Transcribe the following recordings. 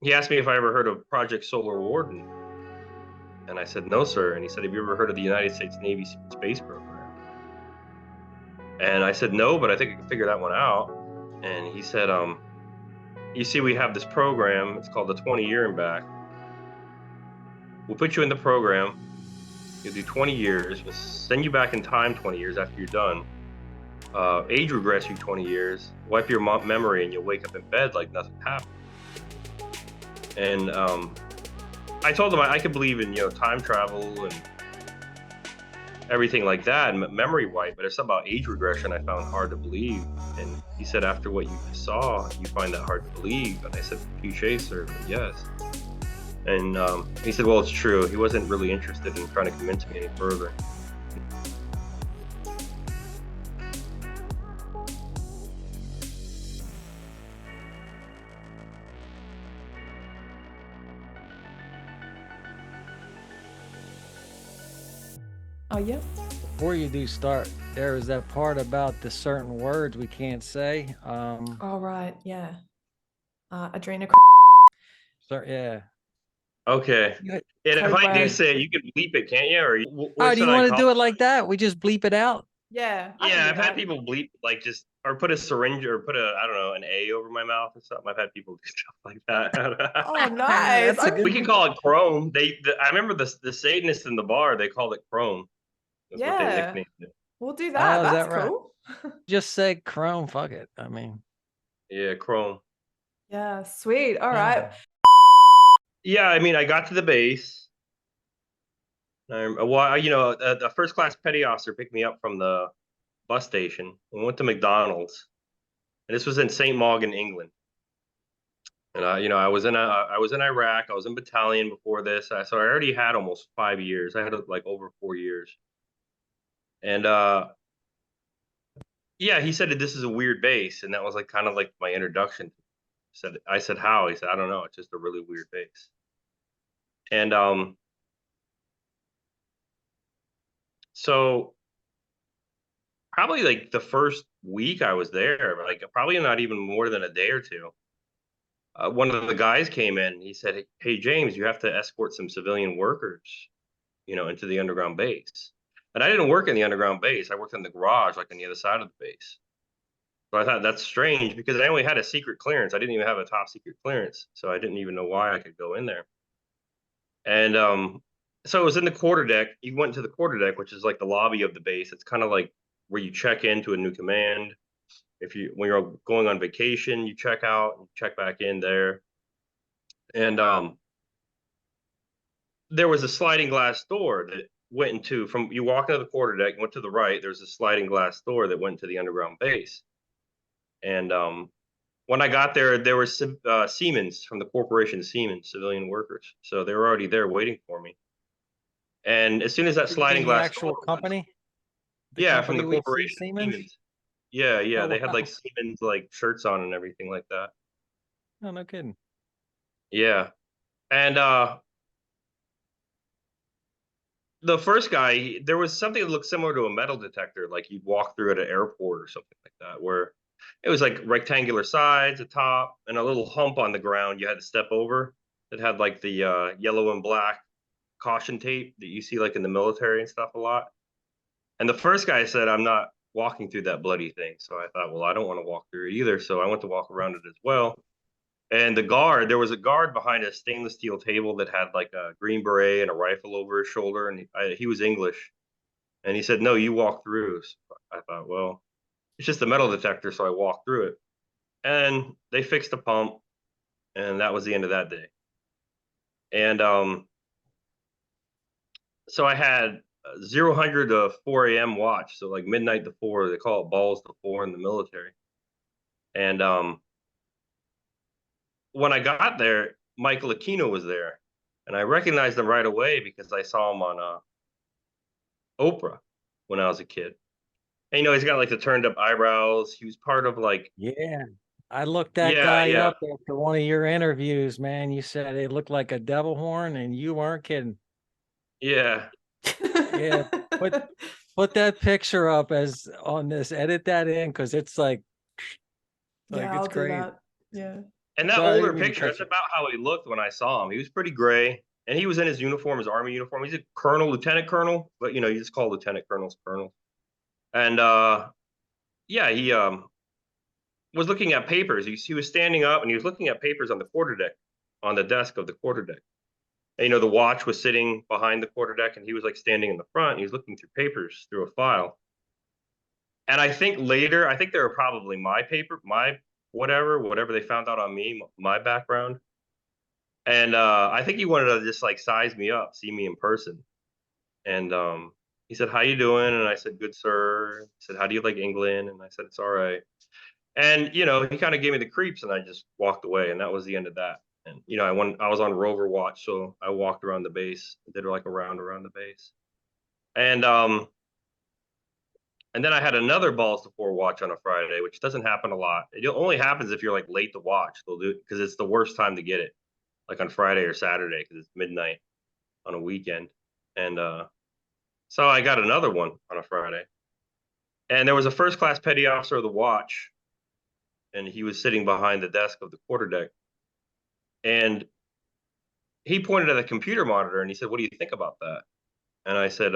he asked me if I ever heard of Project Solar Warden, and I said no, sir. And he said, "Have you ever heard of the United States Navy space program?" And I said no, but I think I can figure that one out. And he said, "You see, we have this program. It's called the 20-year and back. We'll put you in the program. You'll do 20 years. We'll send you back in time 20 years after you're done. Age regress you 20 years. Wipe your memory, and you'll wake up in bed like nothing happened." And I told him I could believe in time travel and everything like that, and memory wipe, but it's something about age regression I found hard to believe. And he said, after what you saw, you find that hard to believe. And I said, touche, sir, yes. And he said, well, it's true. He wasn't really interested in trying to convince me any further. Oh, yeah. Before you do start, there was that part about the certain words we can't say. All right. Yeah. Adrenochrome. Yeah. Okay. You- And if Code I do word. say it, you can bleep it, can't you? Or Oh, what do you should I want to call do it? it like that? We just bleep it out? Yeah. I can Yeah, do I've had that. people bleep, like, just, or put a syringe or put a, I don't know, an A over my mouth or something. I've had people do stuff like that. Oh, nice. That's a good We can call it Chrome. I remember the Satanists in the bar, they called it Chrome. That's what they Yeah. nicknamed it. We'll do that. Oh, is That's that right? cool. Just say Chrome. Fuck it. I mean, Yeah, Chrome. Yeah. Sweet. All yeah. right. Yeah, I mean, I got to the base. Well, a first class petty officer picked me up from the bus station. We went to McDonald's, and this was in St. Maugen, England. And I was in Iraq. I was in battalion before this. So I already had almost 5 years. I had like over 4 years. And yeah, he said that this is a weird base, and that was like kind of like my introduction. I said how? He said, I don't know. It's just a really weird base. And so probably like the first week I was there, like probably not even more than a day or two. One of the guys came in. He said, "Hey, James, you have to escort some civilian workers, into the underground base." And I didn't work in the underground base. I worked in the garage, like on the other side of the base. So I thought that's strange because I only had a secret clearance. I didn't even have a top secret clearance, so I didn't even know why I could go in there. And so it was in the quarterdeck. You went to the quarterdeck, which is like the lobby of the base. It's kind of like where you check into a new command. When you're going on vacation, you check out and check back in there. And there was a sliding glass door that went into from you walk into the quarterdeck, went to the right. There's a sliding glass door that went to the underground base. And when I got there, there were Siemens from the corporation, Siemens, civilian workers. So they were already there waiting for me. And as soon as that sliding In the glass actual door company? yeah, from the we see, corporation, Siemens? Yeah, yeah, Oh, they had wow. like Siemens like shirts on and everything like that. No, no kidding. Yeah. And the first guy, there was something that looked similar to a metal detector, like you'd walk through at an airport or something like that, where it was like rectangular sides, a top, and a little hump on the ground you had to step over that had like the yellow and black caution tape that you see like in the military and stuff a lot. And the first guy said, I'm not walking through that bloody thing. So I thought, well, I don't want to walk through it either. So I went to walk around it as well. And there was a guard behind a stainless steel table that had like a green beret and a rifle over his shoulder. And he was English. And he said, no, you walk through. So I thought, well, it's just a metal detector. So I walked through it. And they fixed the pump. And that was the end of that day. And so I had 0 to 4 a.m. watch. So like midnight to 4, they call it balls to 4 in the military. And when I got there, Michael Aquino was there. And I recognized him right away because I saw him on Oprah when I was a kid. And he's got like the turned up eyebrows. He was part of like, Yeah. I looked that yeah, guy yeah, up after one of your interviews, man. You said it looked like a devil horn, and you weren't kidding. yeah. Yeah. Put that picture up as on this. Edit that in because it's like Yeah, it's I'll do great. that. Yeah. And that Sorry, I older didn't mean to picture, cut that's you. about how he looked when I saw him. He was pretty gray, and he was in his uniform, his army uniform. He's a colonel, lieutenant colonel, but you know, you just call lieutenant colonels colonels. And yeah, he was looking at papers. He was standing up and he was looking at papers on the quarterdeck, on the desk of the quarterdeck. And, you know, the watch was sitting behind the quarterdeck, and he was like standing in the front. And he was looking through papers through a file. And I think later, I think they were probably my paper, my whatever they found out on me, my background. And I think he wanted to just like size me up, see me in person. And he said, "How you doing?" And I said, "Good, sir." He said, "How do you like England?" And I said, "It's all right." And you know, he kind of gave me the creeps, and I just walked away, and that was the end of that. And you know, I was on Rover watch, so I walked around the base, did like a round around the base, and and then I had another balls to four watch on a Friday, which doesn't happen a lot. It only happens if you're like late to watch. They'll do it because it's the worst time to get it, like on Friday or Saturday, because it's midnight on a weekend. And so I got another one on a Friday, and there was a first class petty officer of the watch, and he was sitting behind the desk of the quarterdeck, and he pointed at the computer monitor and he said, "What do you think about that?" And I said,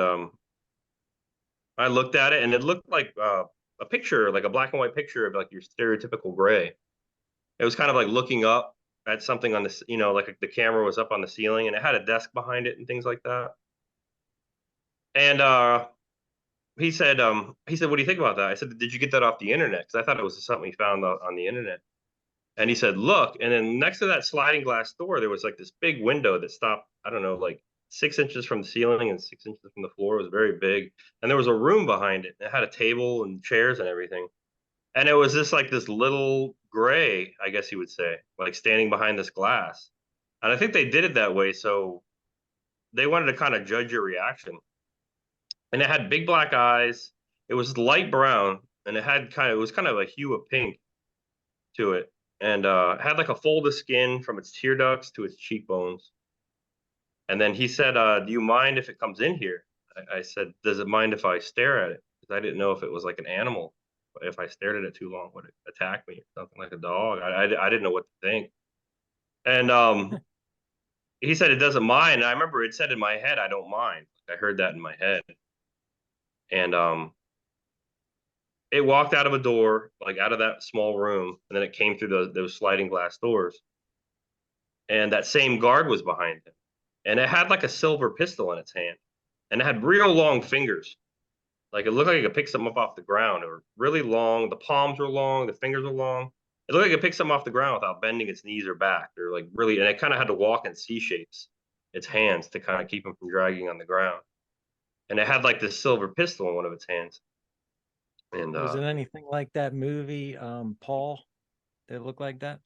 I looked at it and it looked like a picture, like a black and white picture of like your stereotypical gray. It was kind of like looking up at something on this, you know, like the camera was up on the ceiling and it had a desk behind it and things like that. And he said, "What do you think about that?" I said, "Did you get that off the internet?" Because I thought it was something he found on the internet. And he said, "Look," and then next to that sliding glass door, there was like this big window that stopped, I don't know, like 6 inches from the ceiling and 6 inches from the floor. It was very big. And there was a room behind it. It had a table and chairs and everything. And it was just like this little gray, I guess you would say, like standing behind this glass. And I think they did it that way. So they wanted to kind of judge your reaction. And it had big black eyes. It was light brown and it was kind of a hue of pink to it, and had like a fold of skin from its tear ducts to its cheekbones. And then he said, "Do you mind if it comes in here?" I said, "Does it mind if I stare at it?" Because I didn't know if it was like an animal. If I stared at it too long, would it attack me or something like a dog? I didn't know what to think. And he said it doesn't mind. And I remember it said in my head, "I don't mind." I heard that in my head. And it walked out of a door, like out of that small room, and then it came through those sliding glass doors. And that same guard was behind him. And it had like a silver pistol in its hand. And it had real long fingers. Like it looked like it could pick something up off the ground. It were really long. The palms were long. The fingers were long. It looked like it could pick something off the ground without bending its knees or back. They're like really, and it kind of had to walk in C shapes, its hands, to kind of keep them from dragging on the ground. And it had like this silver pistol in one of its hands. And Was it anything like that movie, Paul? Did it look like that?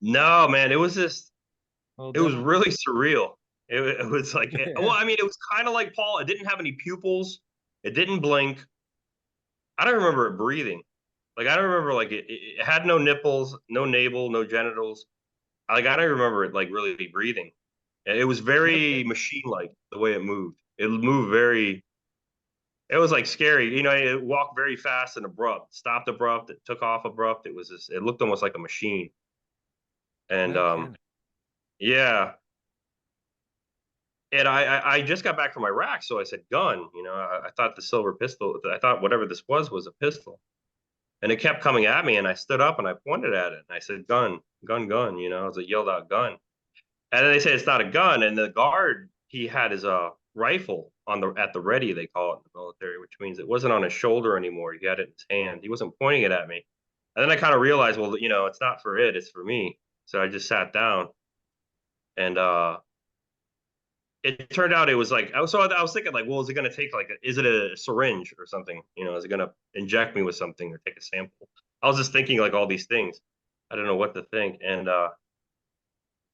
no, man, it was just, A little it was different? really surreal. It was like, well, I mean, it was kind of like Paul. It didn't have any pupils. It didn't blink. I don't remember it breathing. Like I don't remember like it had no nipples, no navel, no genitals. Like I don't remember it like really breathing. It was very Okay. machine-like the way it moved. It moved very. It was like scary. You know, it walked very fast and abrupt, stopped abrupt, it took off abrupt. It was just, it looked almost like a machine. And No kidding. yeah. And I just got back from Iraq, so I said gun. You know, I thought the silver pistol. I thought whatever this was a pistol. And it kept coming at me, and I stood up and I pointed at it and I said, "Gun, gun, gun." You know, as I yelled out, "Gun!" And then they say it's not a gun. And the guard, he had his rifle on the at the ready, they call it in the military, which means it wasn't on his shoulder anymore. He had it in his hand. He wasn't pointing it at me. And then I kind of realized, well, you know, it's not for it, it's for me. So I just sat down, and it turned out it was like I was thinking like, well, is it going to take like is it a syringe or something? You know, is it going to inject me with something or take a sample? I was just thinking like all these things. I don't know what to think. And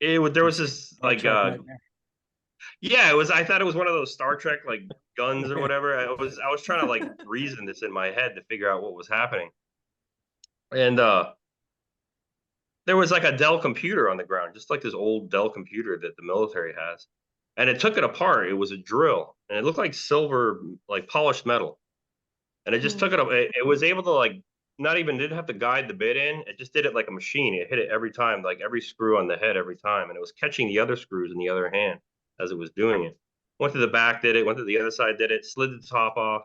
there was this Star like Trek nightmare. yeah, it was, I thought it was one of those Star Trek like guns or whatever. I was trying to like reason this in my head to figure out what was happening. And there was like a Dell computer on the ground, just like this old Dell computer that the military has. And it took it apart. It was a drill, and it looked like silver, like polished metal. And it just took it up. It was able to like didn't have to guide the bit in. It just did it like a machine. It hit it every time, like every screw on the head every time, and it was catching the other screws in the other hand as it was doing it. Went to the back, did it. Went to the other side, did it. Slid the top off.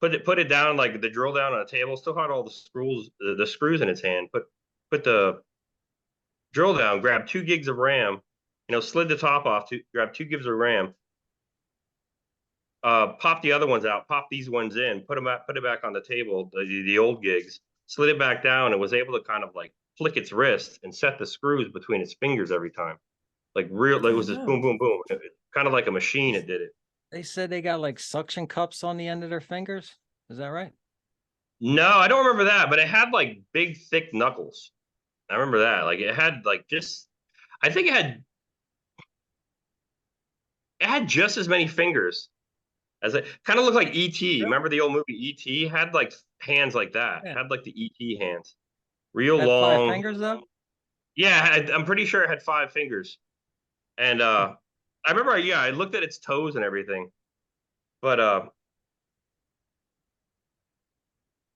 Put it down like the drill down on a table. Still had all the screws in its hand. Put the drill down. Grabbed 2 gigs of RAM. Slid the top off. Grabbed 2 gigs of RAM. Pop the other ones out. Pop these ones in. Put it back on the table. The old gigs. Slid it back down and was able to kind of like flick its wrist and set the screws between its fingers every time. Like it was just boom, boom, boom. Kind of like a machine. It did it. They said they got like suction cups on the end of their fingers. Is that right? No, I don't remember that, but it had like big, thick knuckles. I remember that. Like it had like I think it had just as many fingers as it kind of looked like E.T. Remember the old movie E.T. Had like hands like that. Yeah. Had like the E.T. hands, real Had long. 5 fingers though. Yeah, I'm pretty sure it had 5 fingers. And I remember, I looked at its toes and everything, but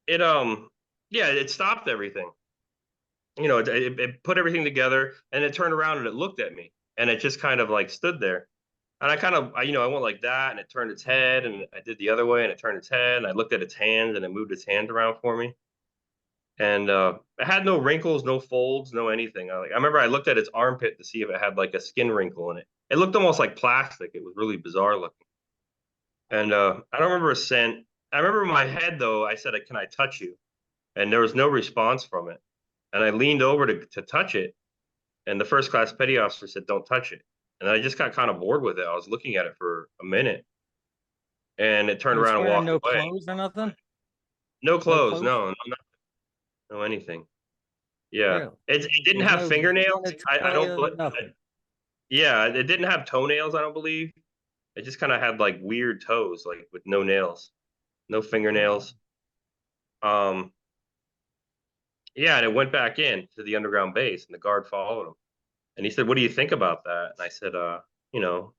it stopped everything. It put everything together, and it turned around and it looked at me, and it just kind of like stood there. And I went like that, and it turned its head, and I did the other way, and it turned its head, and I looked at its hands, and it moved its hands around for me. And it had no wrinkles, no folds, no anything. I remember I looked at its armpit to see if it had like a skin wrinkle in it. It looked almost like plastic. It was really bizarre looking. And I don't remember a scent. I remember in my head though, I said, "Can I touch you?" And there was no response from it. And I leaned over to touch it, and the first class petty officer said, "Don't touch it." And I just got kind of bored with it. I was looking at it for a minute, and it turned It was around and wearing walked no away. clothes or nothing. No clothes, clothes? no anything. Yeah, Really? it didn't There's have no fingernails. I don't. nothing. Yeah, it didn't have toenails. I don't believe. It just kind of had like weird toes, like with no nails, no fingernails. Yeah, and it went back in to the underground base, and the guard followed him. And he said, "What do you think about that?" And I said, you know,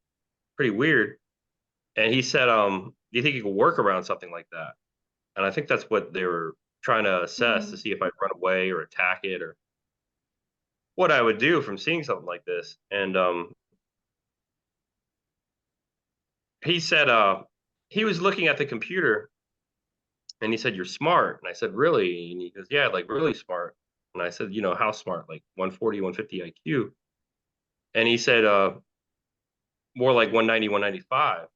pretty weird." And he said, "Do you think you could work around something like that?" And I think that's what they were trying to assess to see if I'd run away or attack it or what I would do from seeing something like this. And he said, he was looking at the computer and he said, "You're smart." And I said, "Really?" And he goes, "Yeah, like really smart." And I said, "How smart? Like 140, 150 IQ?" And he said, more like 190, 195.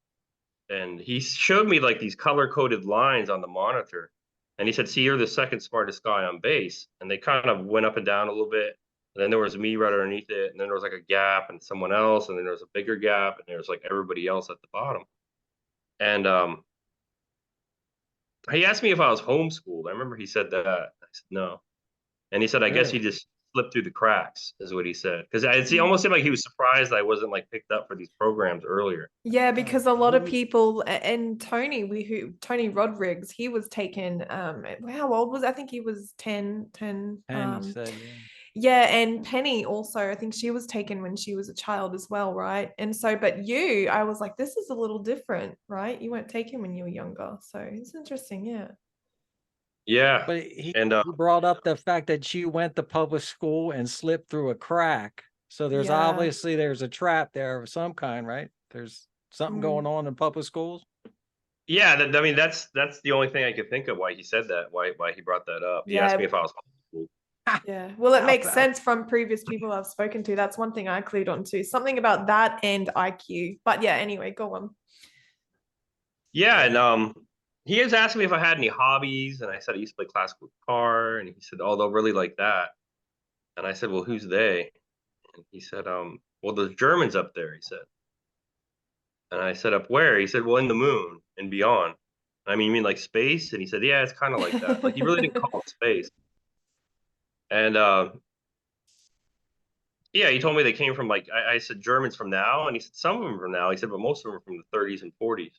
And he showed me like these color coded lines on the monitor. And he said, "See, you're the second smartest guy on base." And they kind of went up and down a little bit. And then there was me right underneath it. And then there was like a gap and someone else. And then there was a bigger gap. And there was like everybody else at the bottom. And he asked me if I was homeschooled. I remember he said that. I said no. And he said, "I guess he Really? just slipped through the cracks," is what he said. Because it almost seemed like he was surprised I wasn't like picked up for these programs earlier. Yeah, because a lot of people and Tony Rodriguez, he was taken how old was I think he was 10. Penny said, yeah. Yeah, and Penny also, I think she was taken when she was a child as well, right? And so, but I was like, this is a little different, right? You weren't taken when you were younger. So it's interesting, yeah. Yeah. But he And brought up the fact that you went to public school and slipped through a crack. So there's Yeah. obviously there's a trap there of some kind, right? There's something going on in public schools. yeah, I mean that's the only thing I could think of why he said that, why he brought that up. He asked me if I was homeschooled. Yeah. Well, it How makes about- sense from previous people I've spoken to. That's one thing I clued on to. Something about that and IQ. But yeah, anyway, go on. Yeah, and he has asked me if I had any hobbies, and I said I used to play classical guitar, and he said, "Oh, they'll really like that." And I said, "Well, who's they?" And he said, "Well, there's Germans up there," he said. And I said, "Up where?" He said, "Well, in the moon and beyond." I mean, you mean like space? And he said, "Yeah, it's kind of like that." Like he really didn't call it space. And yeah, he told me they came from like I said Germans from now, and he said some of them from now. He said, but most of them are from the 30s and 40s.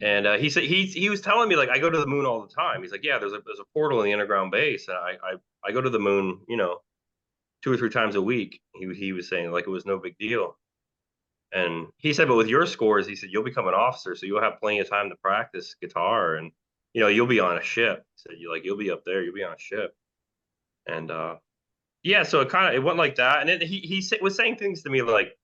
And he said he was telling me like I go to the moon all the time. He's like, "Yeah, there's a portal in the underground base, and I go to the moon, 2 or 3 times a week." He was saying like it was no big deal. And he said, "But with your scores," he said, "you'll become an officer, so you'll have plenty of time to practice guitar." And you'll be on a ship. He said, you'll be up there, you'll be on a ship. And yeah, so it went like that. And then was saying things to me like,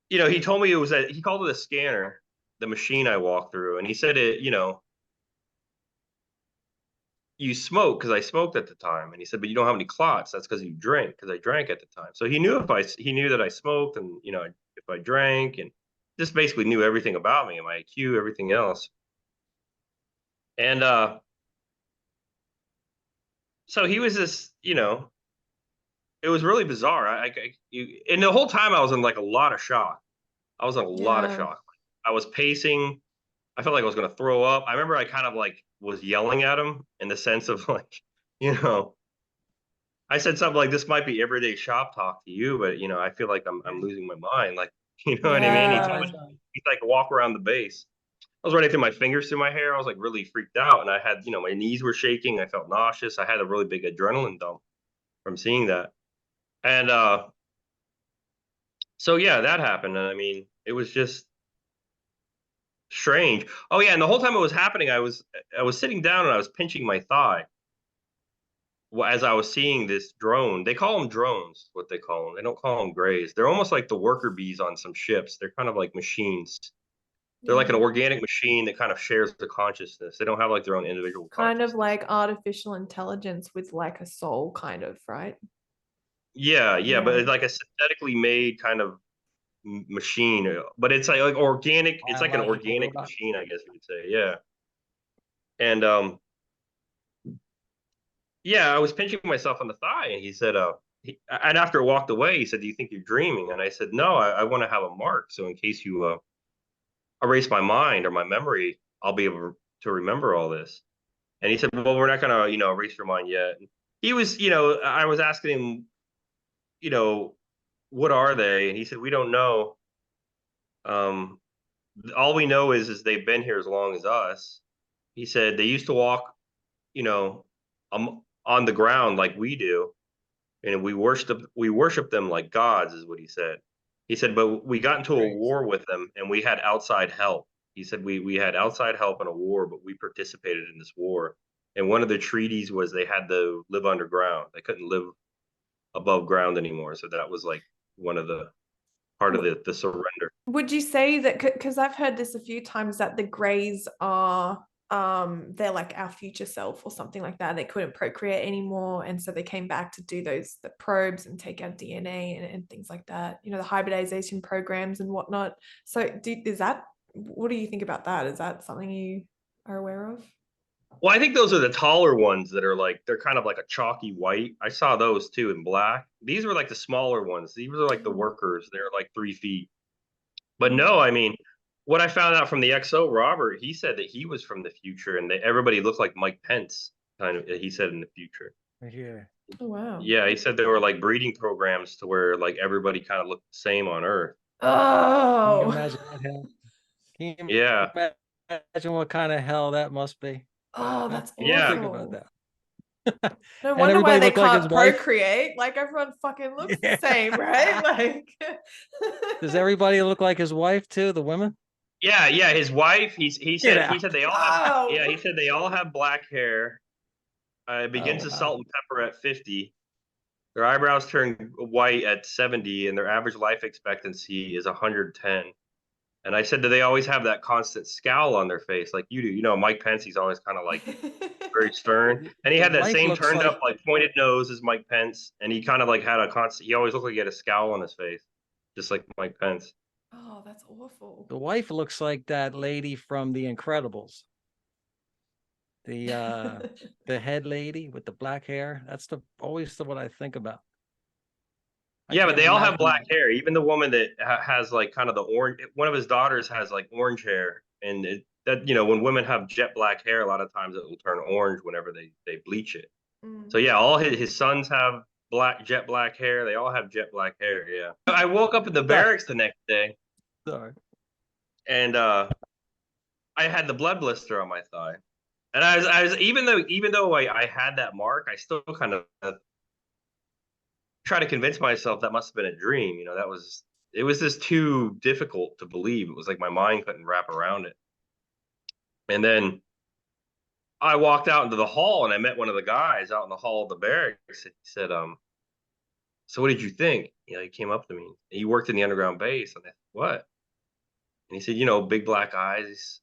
he told me he called it a scanner, the machine I walked through, and he said you smoke, because I smoked at the time, and he said, but you don't have any clots. That's because you drink, because I drank at the time. So he knew he knew that I smoked, and if I drank, and just basically knew everything about me, and my IQ, everything else. And so he was just, it was really bizarre. And the whole time I was in like a lot of shock. I was in a lot of Yeah. shock. I was pacing. I felt like I was going to throw up. I remember I kind of like was yelling at him in the sense of like, I said something like, "This might be everyday shop talk to you, but I feel like I'm losing my mind." Like, you know what I mean? He told me he's like walk around the base. I was running through my fingers through my hair. I was like really freaked out, and I had, my knees were shaking. I felt nauseous. I had a really big adrenaline dump from seeing that, and so yeah, that happened. And I mean, it was just strange. Oh yeah, and the whole time it was happening, I was sitting down and I was pinching my thigh. Well, as I was seeing this drone, they call them drones, what they call them. They don't call them grays. They're almost like the worker bees on some ships. They're kind of like machines. They're like an Yeah. organic machine that kind of shares the consciousness. They don't have like their own individual Kind of consciousness. like artificial intelligence with like a soul, kind of, right? Yeah, but Yeah. it's like a synthetically made kind of machine, but it's like organic. It's like an Biological organic robot. machine, I guess you could say. Yeah, and yeah, I was pinching myself on the thigh, and he said, and after it walked away, he said, "Do you think you're dreaming?" And I said, "No, I want to have a mark, so in case you erase my mind or my memory, I'll be able to remember all this." And he said, "Well, we're not gonna, erase your mind yet." And he was, I was asking him, you know, what are they? And he said, "We don't know. Um, all we know is they've been here as long as us." He said they used to walk, you know, on the ground like we do, and we worship them like gods, is what he said. He said, but we got into a Crazy. war with them, and we had outside help. He said we had outside help in a war, but we participated in this war. And one of the treaties was they had to live underground. They couldn't live above ground anymore. So that was like one of the part of the surrender. Would you say that, because I've heard this a few times, that the greys are they're like our future self or something like that. They couldn't procreate anymore, and so they came back to do the probes and take our DNA and things like that, the hybridization programs and whatnot. So what do you think about that? Is that something you are aware of? Well, I think those are the taller ones that are like they're kind of like a chalky white. I saw those too in black. These were like the smaller ones. These were like the workers. They're like 3 feet. But no, I mean, what I found out from the XO Robert, he said that he was from the future and that everybody looked like Mike Pence, kind of. He said in the future. Yeah. Oh wow. Yeah, he said there were like breeding programs to where like everybody kind of looked the same on Earth. Can you Oh. imagine what hell? Can you Yeah, imagine what kind of hell that must be? Oh, Huh? that's yeah, Think about awful. that. No And wonder why everybody they looked like his can't wife. procreate. Like everyone fucking looks the Yeah. same, right? Like Does everybody look like his wife too? The women? yeah. His wife, he Get said out. they all have Oh. yeah, he said they all have black hair. It begins Oh to wow. salt and pepper at 50. Their eyebrows turn white at 70, and their average life expectancy is 110. And I said, do they always have that constant scowl on their face like you do? Mike Pence, he's always kind of like very stern. And he The had that wife same looks turned like up, like pointed nose as Mike Pence. And he kind of like had a constant, he always looked like he had a scowl on his face, just like Mike Pence. Oh, that's awful. the wife looks like that lady from The Incredibles. The head lady with the black hair. That's always what I think about. I Yeah, but can't they all have imagine black that. hair. Even the woman that has like kind of the orange, one of his daughters has like orange hair. And when women have jet black hair, a lot of times it will turn orange whenever they bleach it. So Mm. yeah, all his sons have jet black hair. They all have jet black hair. Yeah. I woke up in the Sorry. barracks the next day, Sorry. and I had the blood blister on my thigh. And I was even though I had that mark, I still kind of try to convince myself that must have been a dream. It was just too difficult to believe. It was like my mind couldn't wrap around it. And then I walked out into the hall and I met one of the guys out in the hall of the barracks. He said, so what did you think? You know, he came up to me. He worked in the underground base. And I said, what? And he said, you know, big black eyes,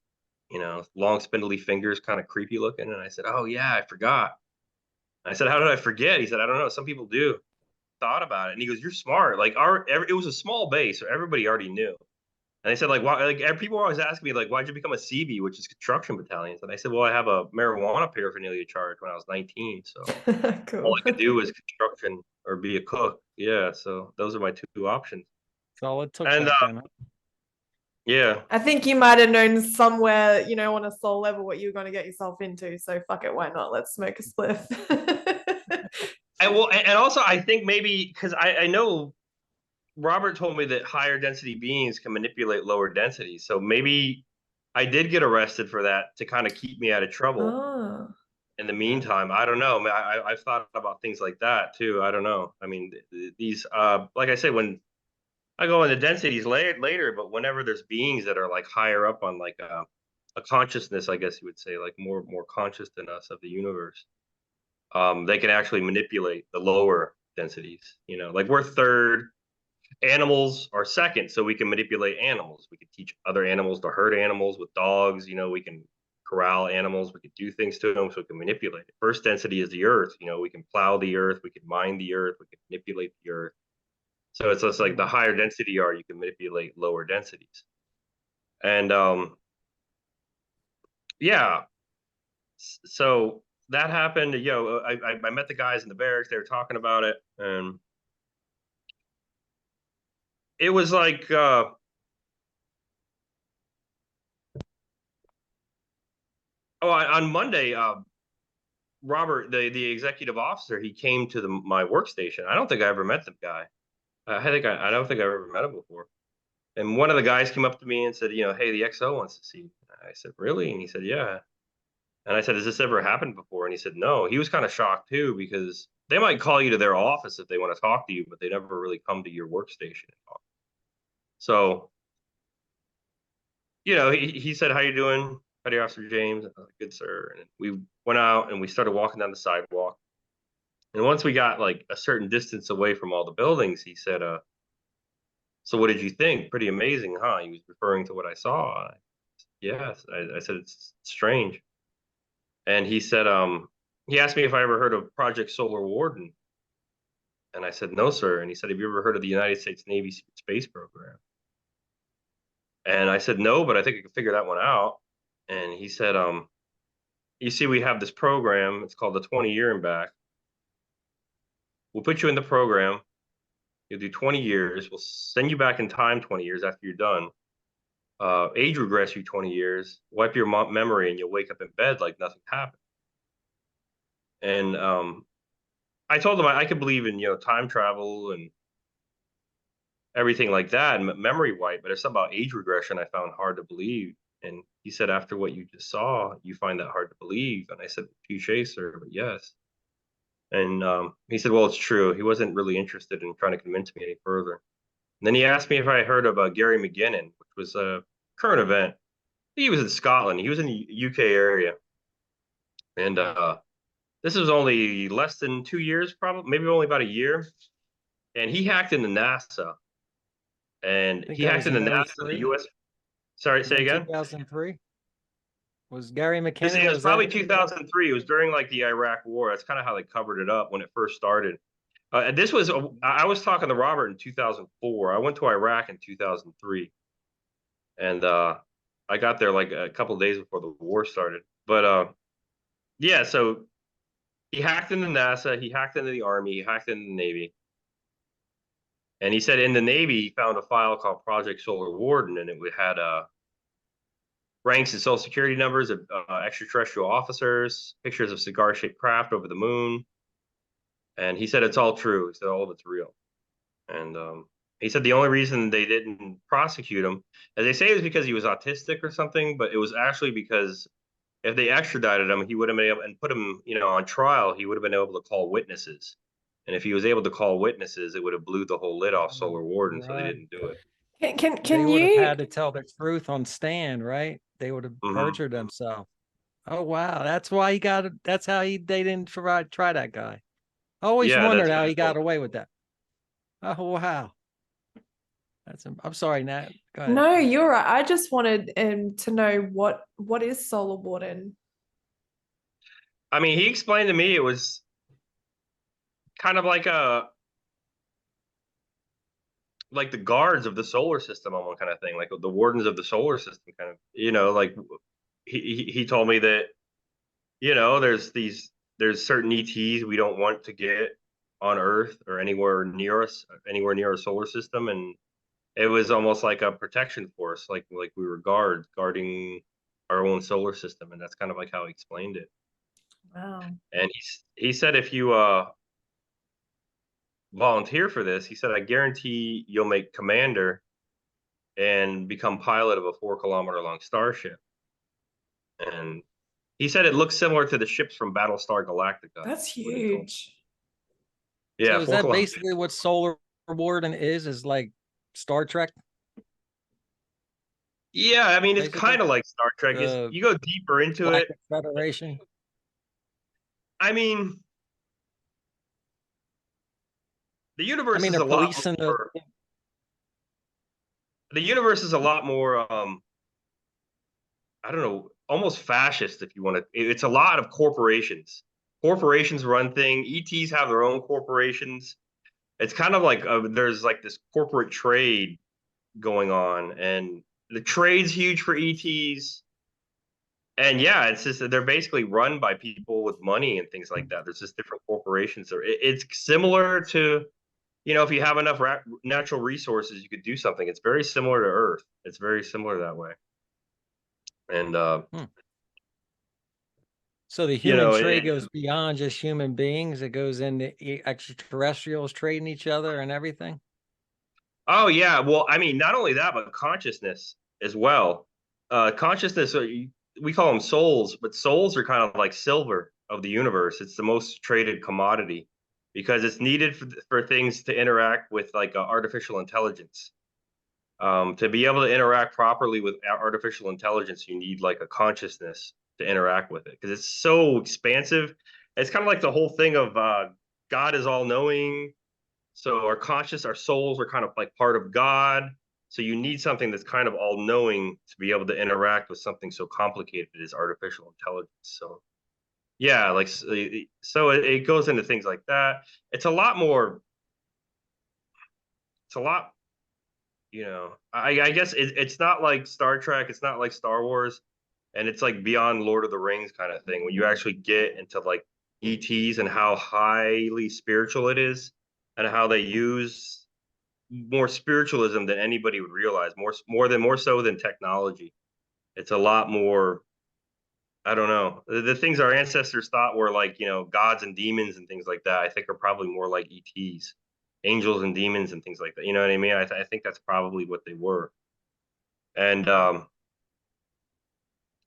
you know, long spindly fingers, kind of creepy looking. And I said, oh yeah, I forgot. I said, how did I forget? He said, I don't know. Some people do. Thought about it. And he goes, you're smart. Like it was a small base, so everybody already knew. And I said, like, why? Like, people were always asking me, like, why'd you become a SeaBee, which is construction battalions? And I said, well, I have a marijuana paraphernalia charge when I was 19, so all Cool. I could do was construction or be a cook. Yeah, so those are my two options. That's all it took And back then. Huh? yeah, I think you might have known somewhere, you know, on a soul level what you were going to get yourself into. So fuck it, why not? Let's smoke a spliff. and also I think maybe because I know Robert told me that higher density beings can manipulate lower densities, so maybe I did get arrested for that to kind of keep me out of trouble. Oh. In the meantime, I don't know. I've thought about things like that too. I don't know. I mean, these, like I said, when I go into densities later, but whenever there's beings that are like higher up on like a consciousness, I guess you would say, like more conscious than us of the universe, they can actually manipulate the lower densities. You know, like we're third, animals are second, so we can manipulate animals. We can teach other animals to herd animals with dogs. You know, we can corral animals. We can do things to them, so we can manipulate it. First density is the earth. You know, we can plow the earth. We can mine the earth. We can manipulate the earth. So it's just like the higher density you are, you can manipulate lower densities. And yeah, so that happened. You know, I met the guys in the barracks. They were talking about it, and it was like on Monday, Robert, the executive officer, he came to my workstation. I don't think I ever met the guy. I don't think I ever met him before. And one of the guys came up to me and said, you know, hey, the XO wants to see you. I said, really? And he said, yeah. And I said, has this ever happened before? And he said, no. He was kind of shocked too, because they might call you to their office if they want to talk to you, but they never really come to your workstation and talk. So, you know, he said, how you doing, Petty Officer James? And I was like, good, sir. And we went out and we started walking down the sidewalk. And once we got like a certain distance away from all the buildings, he said, so what did you think? Pretty amazing, huh? He was referring to what I saw. Yes. I said, it's strange. And he said, he asked me if I ever heard of Project Solar Warden. And I said, no, sir. And he said, have you ever heard of the United States Navy space program? And I said, no, but I think I could figure that one out. And he said, you see, we have this program. It's called the 20-year and back. We'll put you in the program. You'll do 20 years. We'll send you back in time 20 years after you're done. Age regress you 20 years, wipe your memory, and you'll wake up in bed like nothing happened. And I told him I could believe in, you know, time travel and everything like that and memory wipe, but there's something about age regression I found hard to believe. And he said, after what you just saw, you find that hard to believe. And I said, touche, sir, but yes. And he said, well, it's true. He wasn't really interested in trying to convince me any further. And then he asked me if I heard of Gary McGinnon, which was a current event. He was in Scotland. He was in the UK area. And this was only less than 2 years, probably, maybe only about a year. And he hacked into NASA. And he hacked into NASA, the US. Sorry, say again? 2003? Was Gary McKinnon? It was probably 2003. It was during like the Iraq War. That's kind of how they covered it up when it first started. This was, I was talking to Robert in 2004. I went to Iraq in 2003. And I got there like a couple of days before the war started. But yeah, so he hacked into NASA, he hacked into the Army, he hacked into the Navy. And he said in the Navy, he found a file called Project Solar Warden, and it had ranks and social security numbers of extraterrestrial officers, pictures of cigar-shaped craft over the moon. And he said it's all true. He said all of it's real. And he said the only reason they didn't prosecute him, as they say, is because he was autistic or something, but it was actually because if they extradited him, he would have been able and put him, you know, on trial. He would have been able to call witnesses, and if he was able to call witnesses, it would have blew the whole lid off Solar Warden. So they didn't do it. Can they would you have had to tell the truth on stand, right? they would have Mhm. perjured themselves. Oh wow, that's why he got it. That's how they didn't try that guy. I always Yeah, wondered that's how what he he told got away with that. Oh wow. I'm sorry, Nat. Go ahead. No, you're right. I just wanted to know what is Solar Warden. I mean, he explained to me it was kind of like the guards of the solar system, almost kind of thing, like the wardens of the solar system, kind of. Like he told me that there's certain ETs we don't want to get on Earth or anywhere near us, anywhere near our solar system, and it was almost like a protection force, like we were guarding our own solar system, and that's kind of like how he explained it. Wow. And he said if you volunteer for this, he said I guarantee you'll make commander and become pilot of a 4 kilometer long starship. And he said it looks similar to the ships from Battlestar Galactica. That's What he told me. huge. Yeah, So is four that kilometers. basically what Solar Warden is like Star Trek? Yeah, I mean it's Basically, kind of like Star Trek. Is the you go deeper into it. Galactic Federation. I mean, the I universe mean, is they're a lot policing the. more. The universe is a lot more. I don't know, almost fascist if you want to. It's a lot of corporations. Corporations run thing. ETs have their own corporations. It's kind of like there's like this corporate trade going on, and the trade's huge for ETs. And yeah, it's just that they're basically run by people with money and things like that. There's just different corporations. It's similar to, if you have enough natural resources, you could do something. It's very similar to Earth. It's very similar that way. And Hmm. So the human trade it, goes beyond just human beings. It goes into extraterrestrials trading each other and everything. oh yeah, well, I mean, not only that, but consciousness as well. Consciousness, we call them souls, but souls are kind of like silver of the universe. It's the most traded commodity because it's needed for things to interact with like artificial intelligence. To be able to interact properly with artificial intelligence, you need like a consciousness to interact with it because it's so expansive. It's kind of like the whole thing of God is all knowing, so our souls are kind of like part of God. So you need something that's kind of all knowing to be able to interact with something so complicated as artificial intelligence. So yeah, like so it goes into things like that. It's a lot more. It's a lot. I guess it's not like Star Trek. It's not like Star Wars, and it's like beyond Lord of the Rings kind of thing when you actually get into like ETs and how highly spiritual it is, and how they use more spiritualism than anybody would realize, more so than technology. It's a lot more. I don't know. The things our ancestors thought were like, gods and demons and things like that, I think are probably more like ETs, angels and demons and things like that. You know what I mean? I think that's probably what they were. And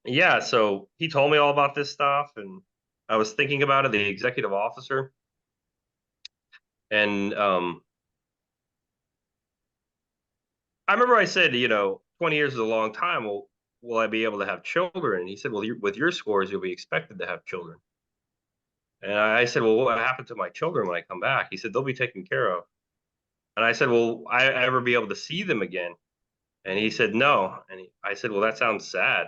yeah, so he told me all about this stuff, and I was thinking about it, the executive officer, and I remember I said, 20 years is a long time. Well, will I be able to have children? And he said, well, with your scores, you'll be expected to have children. And I said, well, what happened to my children when I come back? He said, they'll be taken care of. And I said, well, I ever be able to see them again? And he said, no. And I said, well, that sounds sad.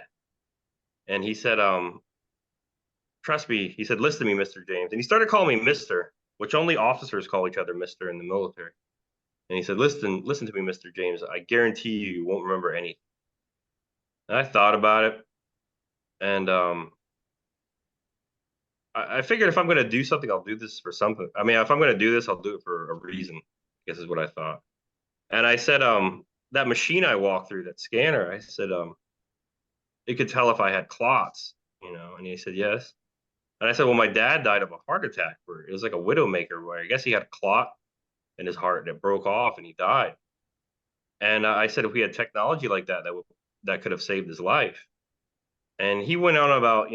And he said, trust me. He said, listen to me, Mr. James. And he started calling me Mr., which only officers call each other Mr. in the military. And he said, listen to me, Mr. James. I guarantee you won't remember anything. And I thought about it. And I figured if I'm going to do something, I'll do this for something. I mean, if I'm going to do this, I'll do it for a reason, I guess is what I thought. And I said, that machine I walked through, that scanner, I said, it could tell if I had clots, and he said, yes. And I said, well, my dad died of a heart attack where it was like a widowmaker where I guess he had a clot in his heart and it broke off and he died. And I said, if we had technology like that, that could have saved his life. And he went on about,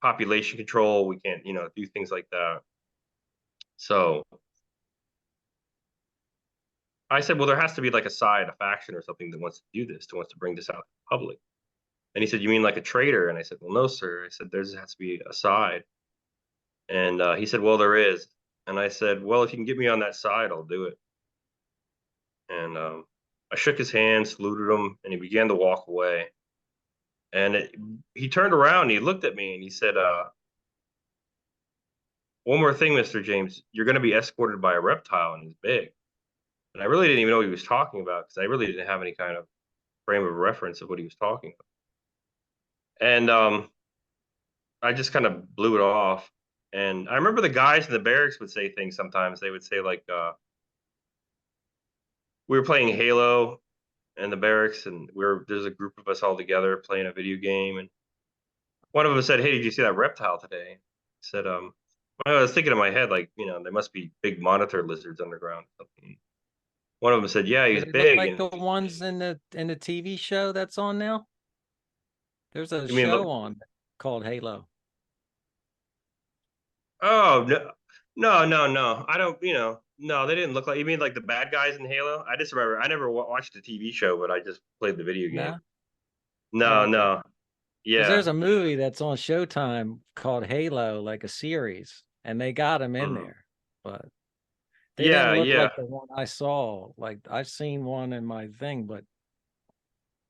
population control. We can't, do things like that. So I said, well, there has to be like a side, a faction or something that wants to do this, that wants to bring this out to the public. And he said, you mean like a traitor? And I said, well, no, sir. I said, there has to be a side. And he said, well, there is. And I said, well, if you can get me on that side, I'll do it. And I shook his hand, saluted him, and he began to walk away. And he turned around and he looked at me and he said, one more thing, Mr. James, you're going to be escorted by a reptile and he's big. And I really didn't even know what he was talking about because I really didn't have any kind of frame of reference of what he was talking about. And I just kind of blew it off. And I remember the guys in the barracks would say things sometimes. They would say, like, we were playing Halo in the barracks, and there's a group of us all together playing a video game. And one of them said, hey, did you see that reptile today? I said, I was thinking in my head, like, there must be big monitor lizards underground or something. One of them said, yeah, he's Does it big. look like And the ones in the TV show that's on now? There's a you mean, show on called Halo. oh, no. I don't, no, they didn't look like, you mean like the bad guys in Halo? I just remember, I never watched the TV show, but I just played the video game. No? No, Oh, okay. no. Because Yeah. there's a movie that's on Showtime called Halo, like a series, and they got him in there, but they didn't look Yeah. like the one I saw. Like I've seen one in my thing, but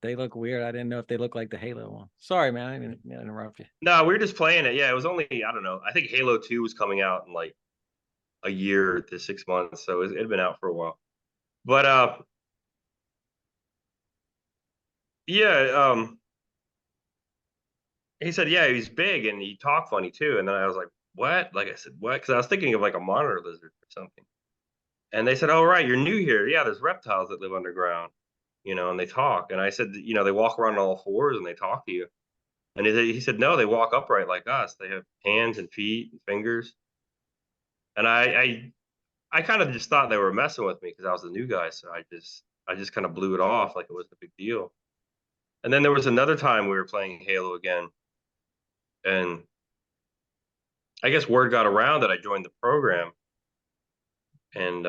they look weird. I didn't know if they look like the Halo one. Sorry, man, I didn't mean to interrupt you. No, we were just playing it. Yeah, it was only, I don't know. I think Halo 2 was coming out in like a year to 6 months, so it had been out for a while. But yeah, he said, yeah, he's big and he talked funny too. And then I was like, what? Like I said, what? Because I was thinking of like a monitor lizard or something. And they said, oh, right, you're new here. Yeah, there's reptiles that live underground, and they talk. And I said, they walk around on all fours and they talk to you. And he said, no, they walk upright like us. They have hands and feet and fingers. And I kind of just thought they were messing with me because I was the new guy. So I just kind of blew it off like it was a big deal. And then there was another time we were playing Halo again. And I guess word got around that I joined the program. And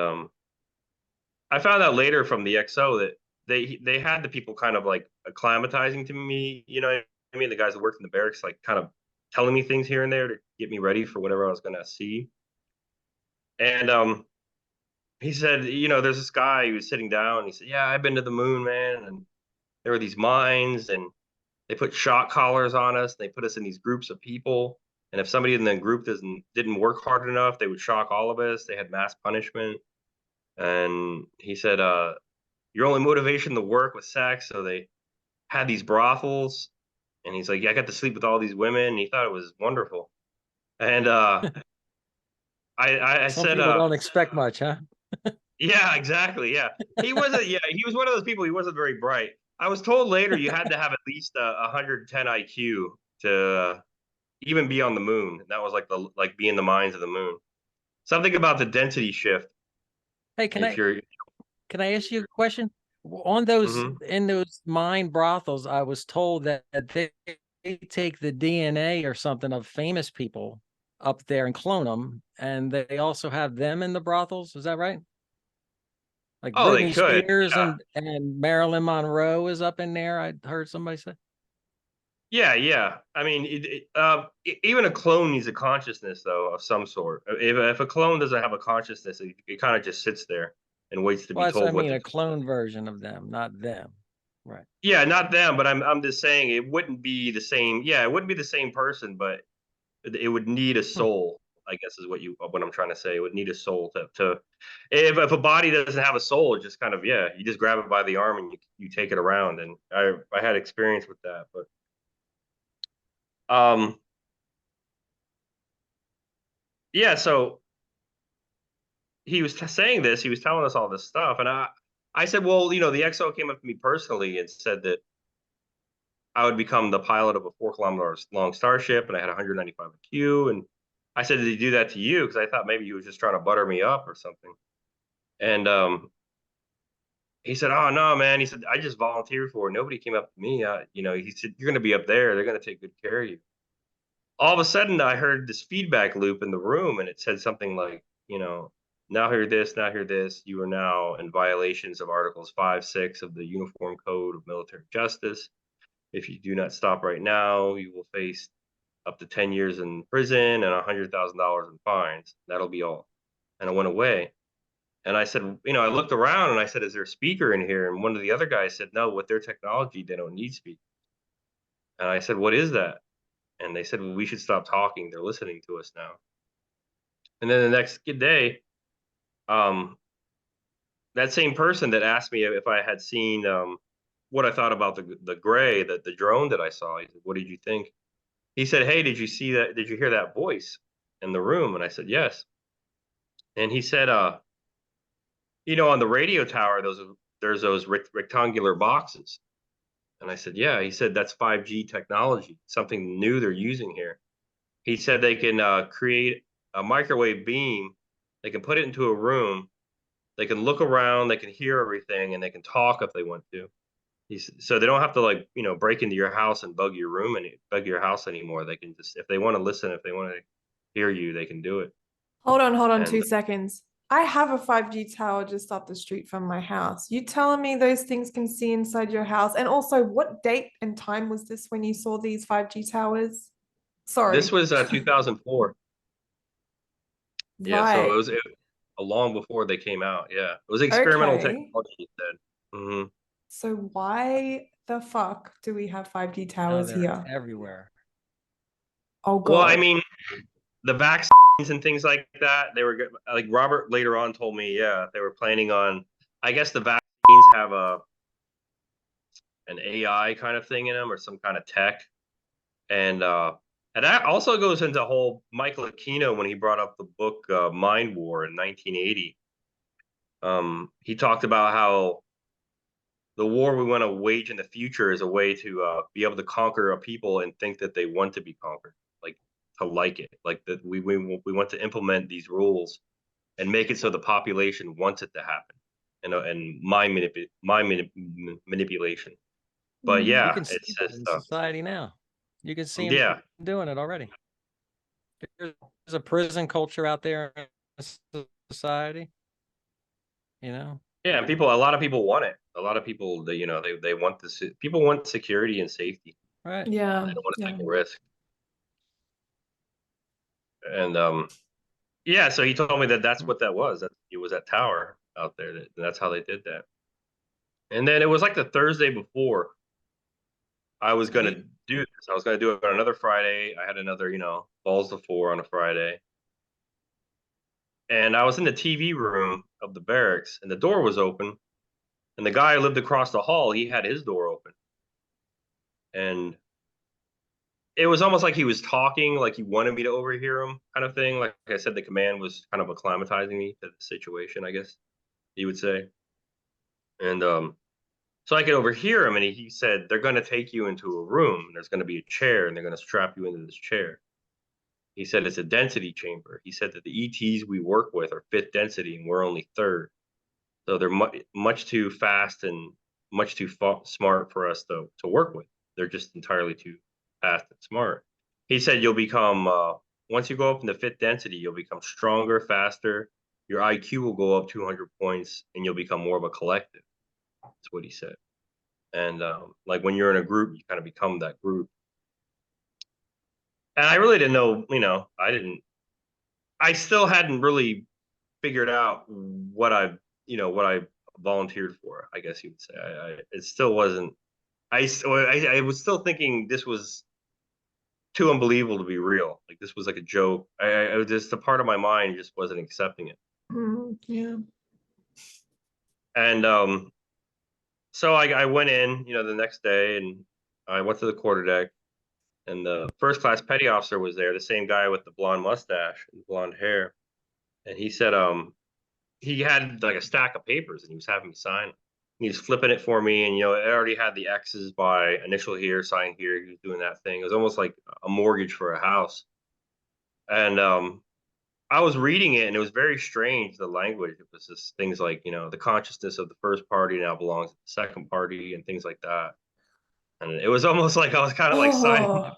I found out later from the XO that they had the people kind of like acclimatizing to me, I mean, the guys that worked in the barracks, like kind of telling me things here and there to get me ready for whatever I was gonna see. And he said, there's this guy who was sitting down, and he said, yeah, I've been to the moon, man, and there were these mines, and they put shock collars on us, and they put us in these groups of people. And if somebody in the group didn't work hard enough, they would shock all of us. They had mass punishment. And he said, your only motivation to work was sex. So they had these brothels. And he's like, yeah, I got to sleep with all these women. And he thought it was wonderful. And I Some said, people don't expect much, huh? yeah, exactly. Yeah. He was one of those people. He wasn't very bright. I was told later you had to have at least 110 IQ to even be on the moon. And that was like be in the mines of the moon. Something about the density shift. Hey, If you're can I ask you a question? On those Mhm. in those mine brothels, I was told that they take the DNA or something of famous people up there and clone them, and they also have them in the brothels. Is that right? Like Oh, they Britney could. Spears Yeah. and Marilyn Monroe is up in there. I heard somebody say. Yeah. I mean, even a clone needs a consciousness, though, of some sort. If a clone doesn't have a consciousness, it kind of just sits there and waits to Well, be that's what I told what mean, to a do. clone version of them, not them. Right. Yeah, not them, but I'm just saying it wouldn't be the same. Yeah, it wouldn't be the same person, but it would need a Hmm. soul. I guess is what I'm trying to say. It would need a soul to if a body doesn't have a soul, it just kind of, yeah, you just grab it by the arm and you take it around. And I had experience with that, but um yeah, so he was saying this, he was telling us all this stuff, and I said, well, the XO came up to me personally and said that I would become the pilot of a 4 kilometer long starship, and I had 195 IQ. And I said, did he do that to you? Because I thought maybe he was just trying to butter me up or something. And he said, oh no, man. He said, I just volunteered for it. Nobody came up to me. He said, you're going to be up there. They're going to take good care of you. All of a sudden, I heard this feedback loop in the room, and it said something like, now hear this, now hear this. You are now in violations of Articles 5, 6 of the Uniform Code of Military Justice. If you do not stop right now, you will face up to 10 years in prison and $100,000 in fines. That'll be all. And I went away. And I said, I looked around and I said, is there a speaker in here? And one of the other guys said, no, with their technology, they don't need speakers. And I said, what is that? And they said, well, we should stop talking. They're listening to us now. And then the next day, um, that same person that asked me if I had seen what I thought about the gray, the drone that I saw, he said, what did you think? He said, hey, did you see that? Did you hear that voice in the room? And I said, yes. And he said, on the radio tower, there's those rectangular boxes. And I said, yeah. He said, that's 5G technology, something new they're using here. He said they can create a microwave beam. They can put it into a room. They can look around. They can hear everything, and they can talk if they want to. So they don't have to break into your house and bug your house anymore. They can just, if they want to listen, if they want to hear you, they can do it. Hold on And 2 seconds. I have a 5G tower just up the street from my house. You telling me those things can see inside your house? And also, what date and time was this when you saw these 5G towers? Sorry. this was 2004. Yeah, so Right. it long before they came out. Yeah, it was experimental Okay. technology. He said. Hmm. So why the fuck do we have 5G Now towers they're here? everywhere. Oh Well, I God. mean, the vaccines and things like that, they were like Robert later on told me, yeah, they were planning on. I guess the vaccines have an AI kind of thing in them or some kind of tech, and that also goes into whole Michael Aquino when he brought up the book Mind War in 1980. He talked about how the war we want to wage in the future is a way to be able to conquer a people and think that they want to be conquered, like to like it, like that we want to implement these rules and make it so the population wants it to happen, and manipulation. But You yeah, can see it's that just in society now. You can see them yeah, doing it already. There's a prison culture out there in society, you know? yeah, and a lot of people want it. A lot of people, they want this. People want security and safety. Right. Yeah. They don't want to Yeah. take a risk. And yeah, so he told me that that's what that was. That it was that tower out there. That's how they did that. And then it was like the Thursday before I was gonna do this. I was gonna do it on another Friday. I had another, balls to four on a Friday. And I was in the TV room of the barracks, and the door was open. And the guy who lived across the hall, he had his door open. And it was almost like he was talking, like he wanted me to overhear him, kind of thing. Like I said, the command was kind of acclimatizing me to the situation, I guess you would say. And so I could overhear him, and he said, they're going to take you into a room, and there's going to be a chair, and they're going to strap you into this chair. He said it's a density chamber. He said that the ETs we work with are fifth density, and we're only third. So they're much too fast and much too smart for us to work with. They're just entirely too fast and smart. He said you'll become, once you go up in the fifth density, you'll become stronger, faster. Your IQ will go up 200 points, and you'll become more of a collective. That's what he said. And like when you're in a group, you kind of become that group. And I really didn't know, I still hadn't really figured out what I volunteered for, I guess you would say. It still wasn't, I was still thinking this was too unbelievable to be real. Like this was like a joke. I was just, a part of my mind just wasn't accepting it. Yeah. And so I went in, the next day, and I went to the quarterdeck, and the first class petty officer was there, the same guy with the blonde mustache and blonde hair. And he said, he had like a stack of papers, and he was having me sign. He was flipping it for me, and it already had the X's by initial here, sign here. He was doing that thing. It was almost like a mortgage for a house. And I was reading it, and it was very strange. The language, it was just things like, the consciousness of the first party now belongs to the second party, and things like that. And it was almost like I was kind of like signing, Oh,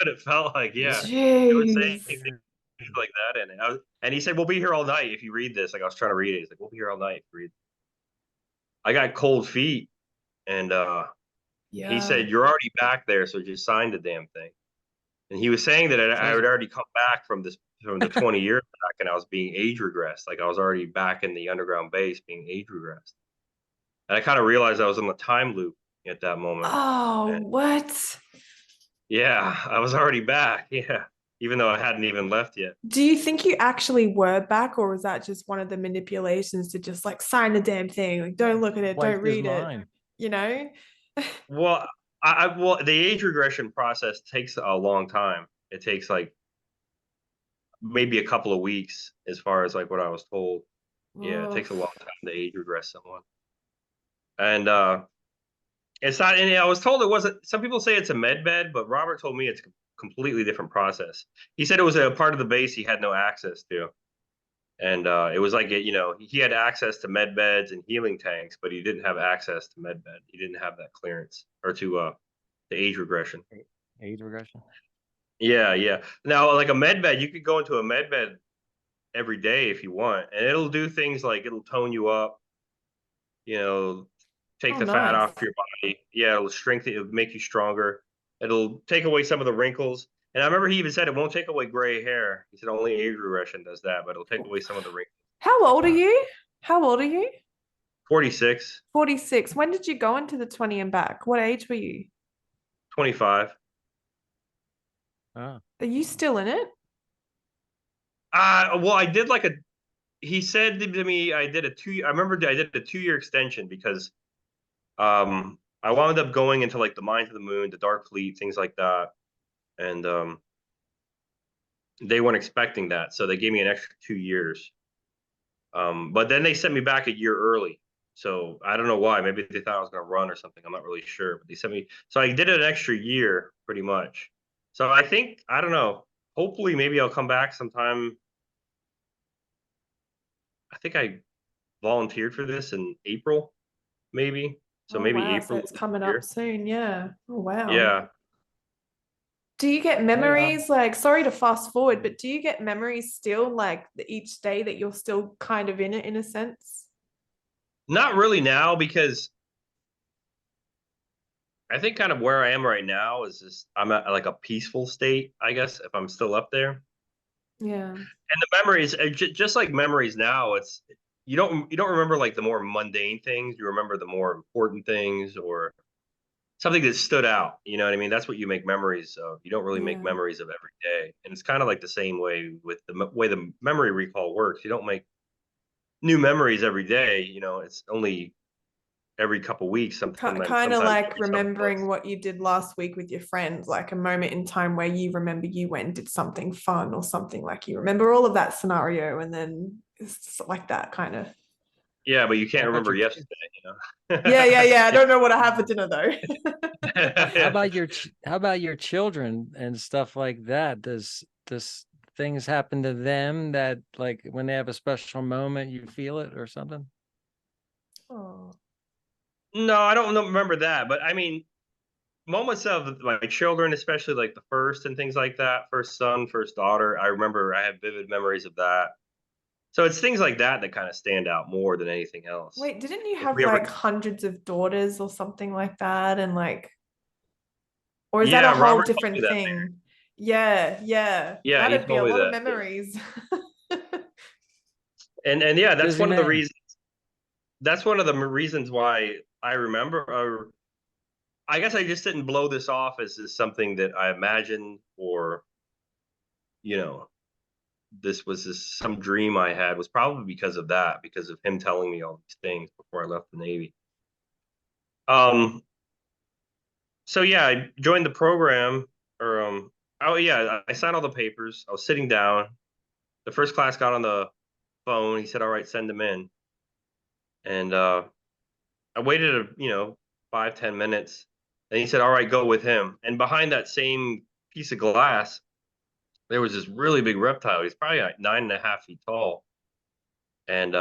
but it felt like, yeah, it was saying jeez. things like that. And he said, "We'll be here all night if you read this." Like I was trying to read it. He's like, "We'll be here all night if you read." I got cold feet, and He Yeah. said, "You're already back there, so just sign the damn thing." And he was saying that I Says had already come back from the 20 years back, and I was being age regressed. Like I was already back in the underground base being age regressed. And I kind of realized I was in the time loop at that moment. Oh, And what? yeah, I was already back. Yeah, even though I hadn't even left yet. Do you think you actually were back, or was that just one of the manipulations to just like sign the damn thing? Like, don't look at it, don't wiped his read it, mind. you know? Well, well, the age regression process takes a long time. It takes like maybe a couple of weeks, as far as like what I was told. Yeah, it takes a long Oof. time to age regress someone. And it's not. And I was told it wasn't. Some people say it's a med bed, but Robert told me it's a completely different process. He said it was a part of the base he had no access to, and it was like he had access to med beds and healing tanks, but he didn't have access to med bed. He didn't have that clearance or to the age regression. Age regression. Yeah, yeah. Now, like a med bed, you could go into a med bed every day if you want, and it'll do things like it'll tone you up, take Oh, the fat nice. off your body. Yeah, it'll strengthen, it'll make you stronger. It'll take away some of the wrinkles. And I remember he even said it won't take away gray hair. He said only age regression does that, but it'll take away some of the wrinkles. How old are you? How old are you? 46, 46. When did you go into the 20 and back? What age were you? 25. Oh. Are you still in it? Well, I did like he said to me, I remember I did a 2 year extension because I wound up going into like the Mines of the Moon, the Dark Fleet, things like that. And they weren't expecting that. So they gave me an extra 2 years. But then they sent me back a year early. So I don't know why. Maybe they thought I was going to run or something. I'm not really sure. But they sent me. So I did an extra year pretty much. So I think, I don't know. Hopefully, maybe I'll come back sometime. I think I volunteered for this in April, maybe. So Oh, maybe wow. So April it's of this coming up year. soon. Yeah. Oh, wow. Yeah. Do you get Yeah. memories? Like, sorry to fast forward, but do you get memories still like each day that you're still kind of in it in a sense? Not really now because I think kind of where I am right now is just I'm at like a peaceful state, I guess, if I'm still up there. Yeah. And the memories, just like memories now, it's you don't remember like the more mundane things. You remember the more important things or something that stood out. You know what I mean? That's what you make memories of. You don't really make Yeah. memories of every day. And it's kind of like the same way with way the memory recall works. You don't make new memories every day. It's only every couple weeks. Kind of Sometimes like every some remembering months. what you did last week with your friends, like a moment in time where you remember you went and did something fun or something, like you remember all of that scenario and then it's like that kind of. Yeah, but you How can't about remember your yesterday. Yeah, yeah, yeah. I don't know what I had for dinner though. how Yeah. about how about your children and stuff like that? Does things happen to them that like when they have a special moment you feel it or something? Oh, No, I don't remember that, but I mean, moments of my children, especially like the first and things like that, first son, first daughter. I remember I have vivid memories of that. So it's things like that that kind of stand out more than anything else. wait, didn't you If have we ever, like hundreds of daughters or something like that? And like, or is that a yeah, whole Robert told me different that. thing? Yeah, yeah. Yeah, he That'd be a told me lot of that. Yeah. memories. And yeah, that's Busy one of the man. reasons. That's one of the reasons why I remember. I guess I just didn't blow this off as something that I imagined or you know this was just some dream I had was probably because of that, because of him telling me all these things before I left the Navy. Um, so yeah, I joined the program, or oh yeah, I signed all the papers. I was sitting down. The first class got on the phone. He said, "All right, send them in." And I waited, 5-10 minutes, and he said, "All right, go with him." And behind that same piece of glass, there was this really big reptile. He's probably like 9.5 feet tall, and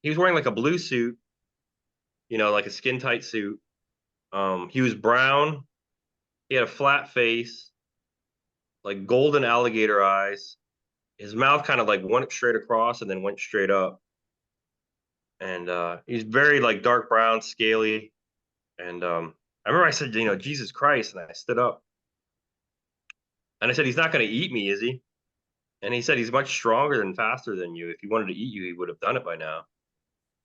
he was wearing like a blue suit, like a skin tight suit. He was brown. He had a flat face, like golden alligator eyes. His mouth kind of like went straight across and then went straight up. And he's very like dark brown, scaly, and I remember I said, Jesus Christ, and I stood up and I said, he's not going to eat me, is he? And he said, he's much stronger and faster than you. If he wanted to eat you, he would have done it by now.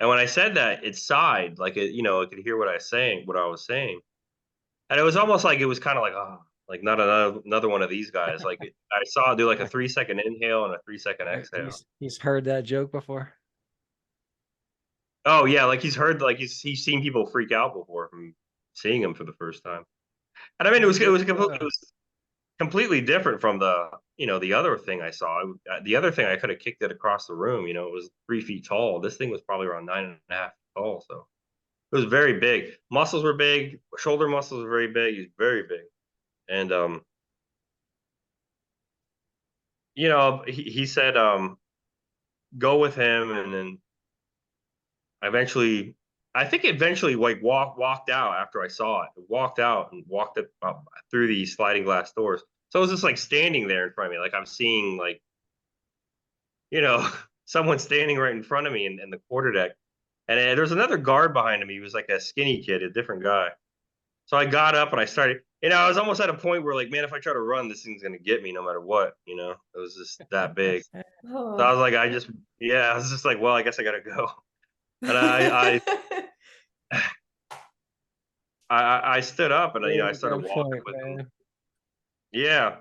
And when I said that, it sighed, like it could hear what I was saying. And it was almost like it was kind of like, oh, like not another one of these guys. Like I saw it do like a 3-second inhale and a 3-second exhale. He's heard that joke before. Oh yeah, like he's seen people freak out before from seeing him for the first time. And I mean, it was completely different from the other thing I saw. The other thing I could have kicked it across the room. It was 3 feet tall. This thing was probably around 9.5 feet tall. So it was very big. Muscles were big. Shoulder muscles were very big. He's very big. And he said, go with him, and then I think eventually like walked out after I saw it. Walked out and walked up through these sliding glass doors. So it was just like standing there in front of me, like I'm seeing like, someone standing right in front of me in the quarterdeck. And there's another guard behind him. He was like a skinny kid, a different guy. So I got up and I started, I was almost at a point where like, man, if I try to run, this thing's gonna get me no matter what. It was just that big. So I was like, I was just like, well, I guess I gotta go. And I stood up and I started walking with him. Yeah.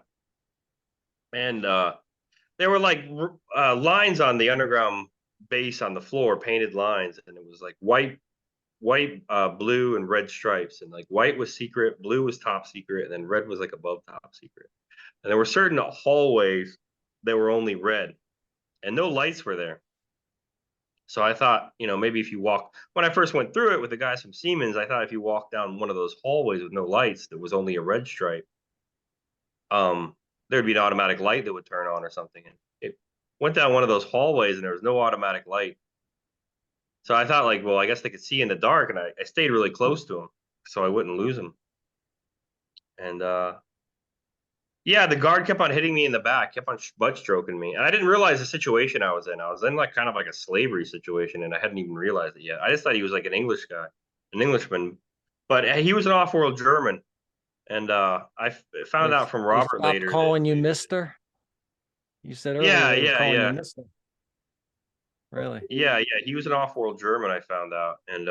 And there were like lines on the underground base on the floor, painted lines, and it was like white, blue, and red stripes. And like white was secret, blue was top secret, and then red was like above top secret. And there were certain hallways that were only red, and no lights were there. So I thought, maybe if you when I first went through it with the guys from Siemens, I thought if you walked down one of those hallways with no lights, that was only a red stripe, there'd be an automatic light that would turn on or something. And it went down one of those hallways and there was no automatic light. So I thought like, well, I guess they could see in the dark, and I stayed really close to him so I wouldn't lose him. And yeah, the guard kept on hitting me in the back, kept on butt stroking me. And I didn't realize the situation I was in. I was in like kind of like a slavery situation, and I hadn't even realized it yet. I just thought he was like an English guy, an Englishman. But he was an off-world German. And I found out from Robert later. Calling you Mister? You said earlier they were calling you Mister. Really? Yeah. He was an off-world German, I found out. And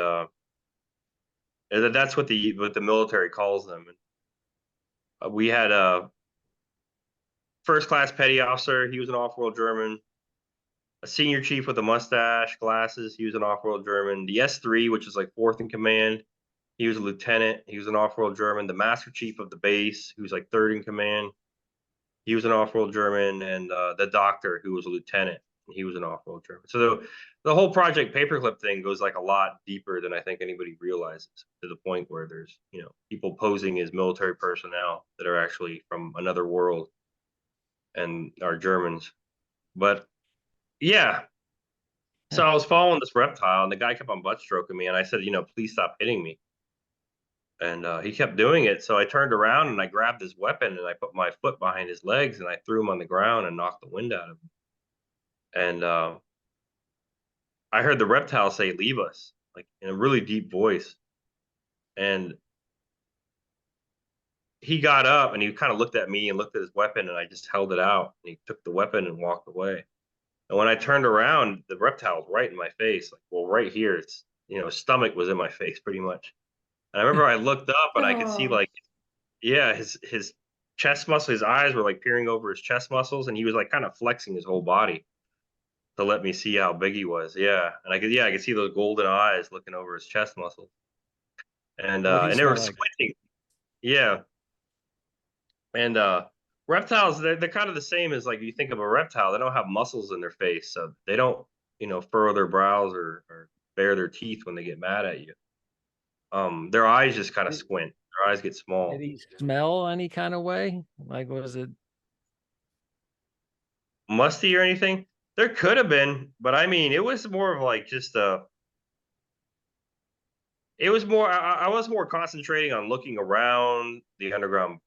that's what the military calls them. And we had a first-class petty officer. He was an off-world German. A senior chief with a mustache, glasses. He was an off-world German. The S3, which is like fourth in command. He was a lieutenant. He was an off-world German. The master chief of the base, who was like third in command. He was an off-world German. And the doctor, who was a lieutenant. He was an off-world German. So the whole Project Paperclip thing goes like a lot deeper than I think anybody realizes, to the point where there's, people posing as military personnel that are actually from another world and are Germans. But yeah. So I was following this reptile, and the guy kept on butt stroking me, and I said, please stop hitting me. And he kept doing it. So I turned around and I grabbed his weapon and I put my foot behind his legs and I threw him on the ground and knocked the wind out of him. And I heard the reptile say, "Leave us," like in a really deep voice. And he got up and he kind of looked at me and looked at his weapon, and I just held it out. And he took the weapon and walked away. And when I turned around, the reptile was right in my face, like, well, right here. It's, his stomach was in my face pretty much. And I remember I looked up and I could see like, yeah, his chest muscle, his eyes were like peering over his chest muscles, and he was like kind of flexing his whole body to let me see how big he was. Yeah. And I could see those golden eyes looking over his chest muscles. And and they were squinting. Yeah. And reptiles, they're kind of the same as like, you think of a reptile, they don't have muscles in their face. So they don't, furrow their brows or bare their teeth when they get mad at you. Their eyes just kind of squint. Their eyes get small. Did he smell any kind of way? Like, was it musty or anything? There could have been, but I mean, it was more of like just it was more, I was more concentrating on looking around the underground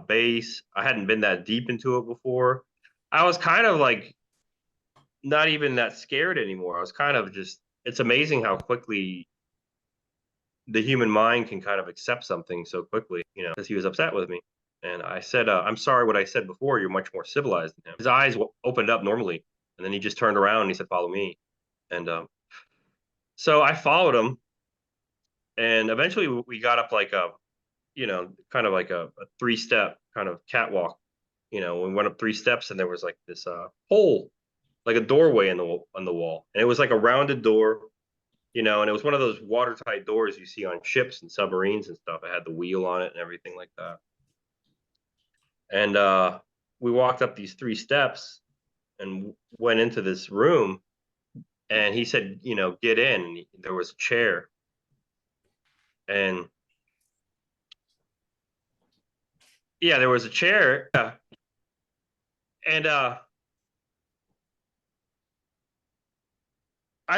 base. I hadn't been that deep into it before. I was kind of like not even that scared anymore. I was kind of just, it's amazing how quickly the human mind can kind of accept something so quickly, you know, because he was upset with me. And I said, I'm sorry what I said before. You're much more civilized than him. His eyes opened up normally, and then he just turned around and he said, follow me. And so I followed him, and eventually we got up like a, you know, kind of like a 3-step kind of catwalk. You know, we went up 3 steps, and there was like this hole, like a doorway in the wall, and it was like a rounded door, you know, and it was one of those watertight doors you see on ships and submarines and stuff. It had the wheel on it and everything like that. And we walked up these 3 steps and went into this room, and he said, you know, get in. And there was a chair, and yeah, there was a chair. Yeah. And I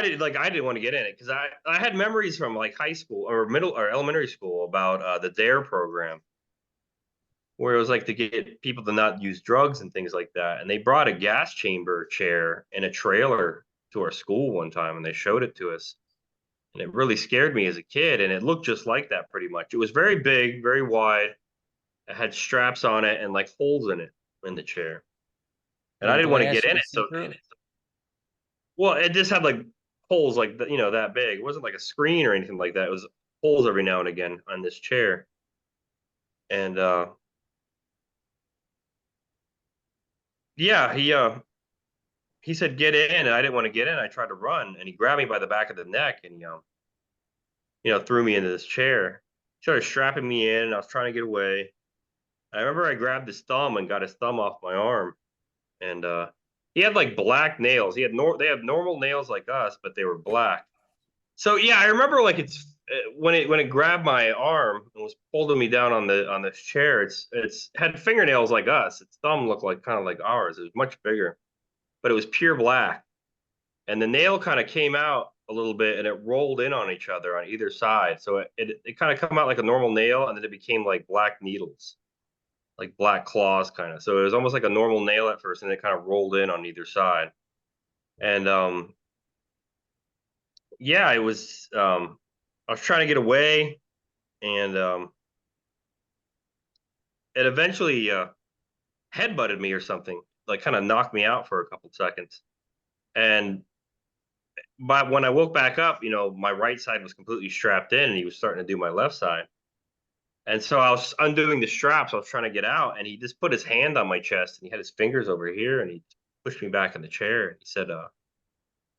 didn't want to get in it because I had memories from like high school or middle or elementary school about the DARE program, where it was like to get people to not use drugs and things like that. And they brought a gas chamber chair in a trailer to our school one time, and they showed it to us. And it really scared me as a kid, and it looked just like that pretty much. It was very big, very wide. It had straps on it and like holes in it in the chair. And I And didn't want to get glass you in could it. see So, through it? well, it just had like holes like you know, that big. It wasn't like a screen or anything like that. It was holes every now and again on this chair. And yeah, he said get in, and I didn't want to get in. I tried to run, and he grabbed me by the back of the neck, and you know, threw me into this chair. Started strapping me in, and I was trying to get away. I remember I grabbed his thumb and got his thumb off my arm, and he had like black nails. They have normal nails like us, but they were black. So yeah, I remember like it's when it grabbed my arm and was holding me down on this chair. It's had fingernails like us. Its thumb looked like kind of like ours. It was much bigger, but it was pure black. And the nail kind of came out a little bit, and it rolled in on each other on either side. So it kind of come out like a normal nail, and then it became like black needles, like black claws kind of. So it was almost like a normal nail at first, and it kind of rolled in on either side. And yeah, it was I was trying to get away, and it eventually headbutted me or something, like kind of knocked me out for a couple seconds. And but when I woke back up, you know, my right side was completely strapped in, and he was starting to do my left side. And so I was undoing the straps. I was trying to get out, and he just put his hand on my chest, and he had his fingers over here, and he pushed me back in the chair. And he said,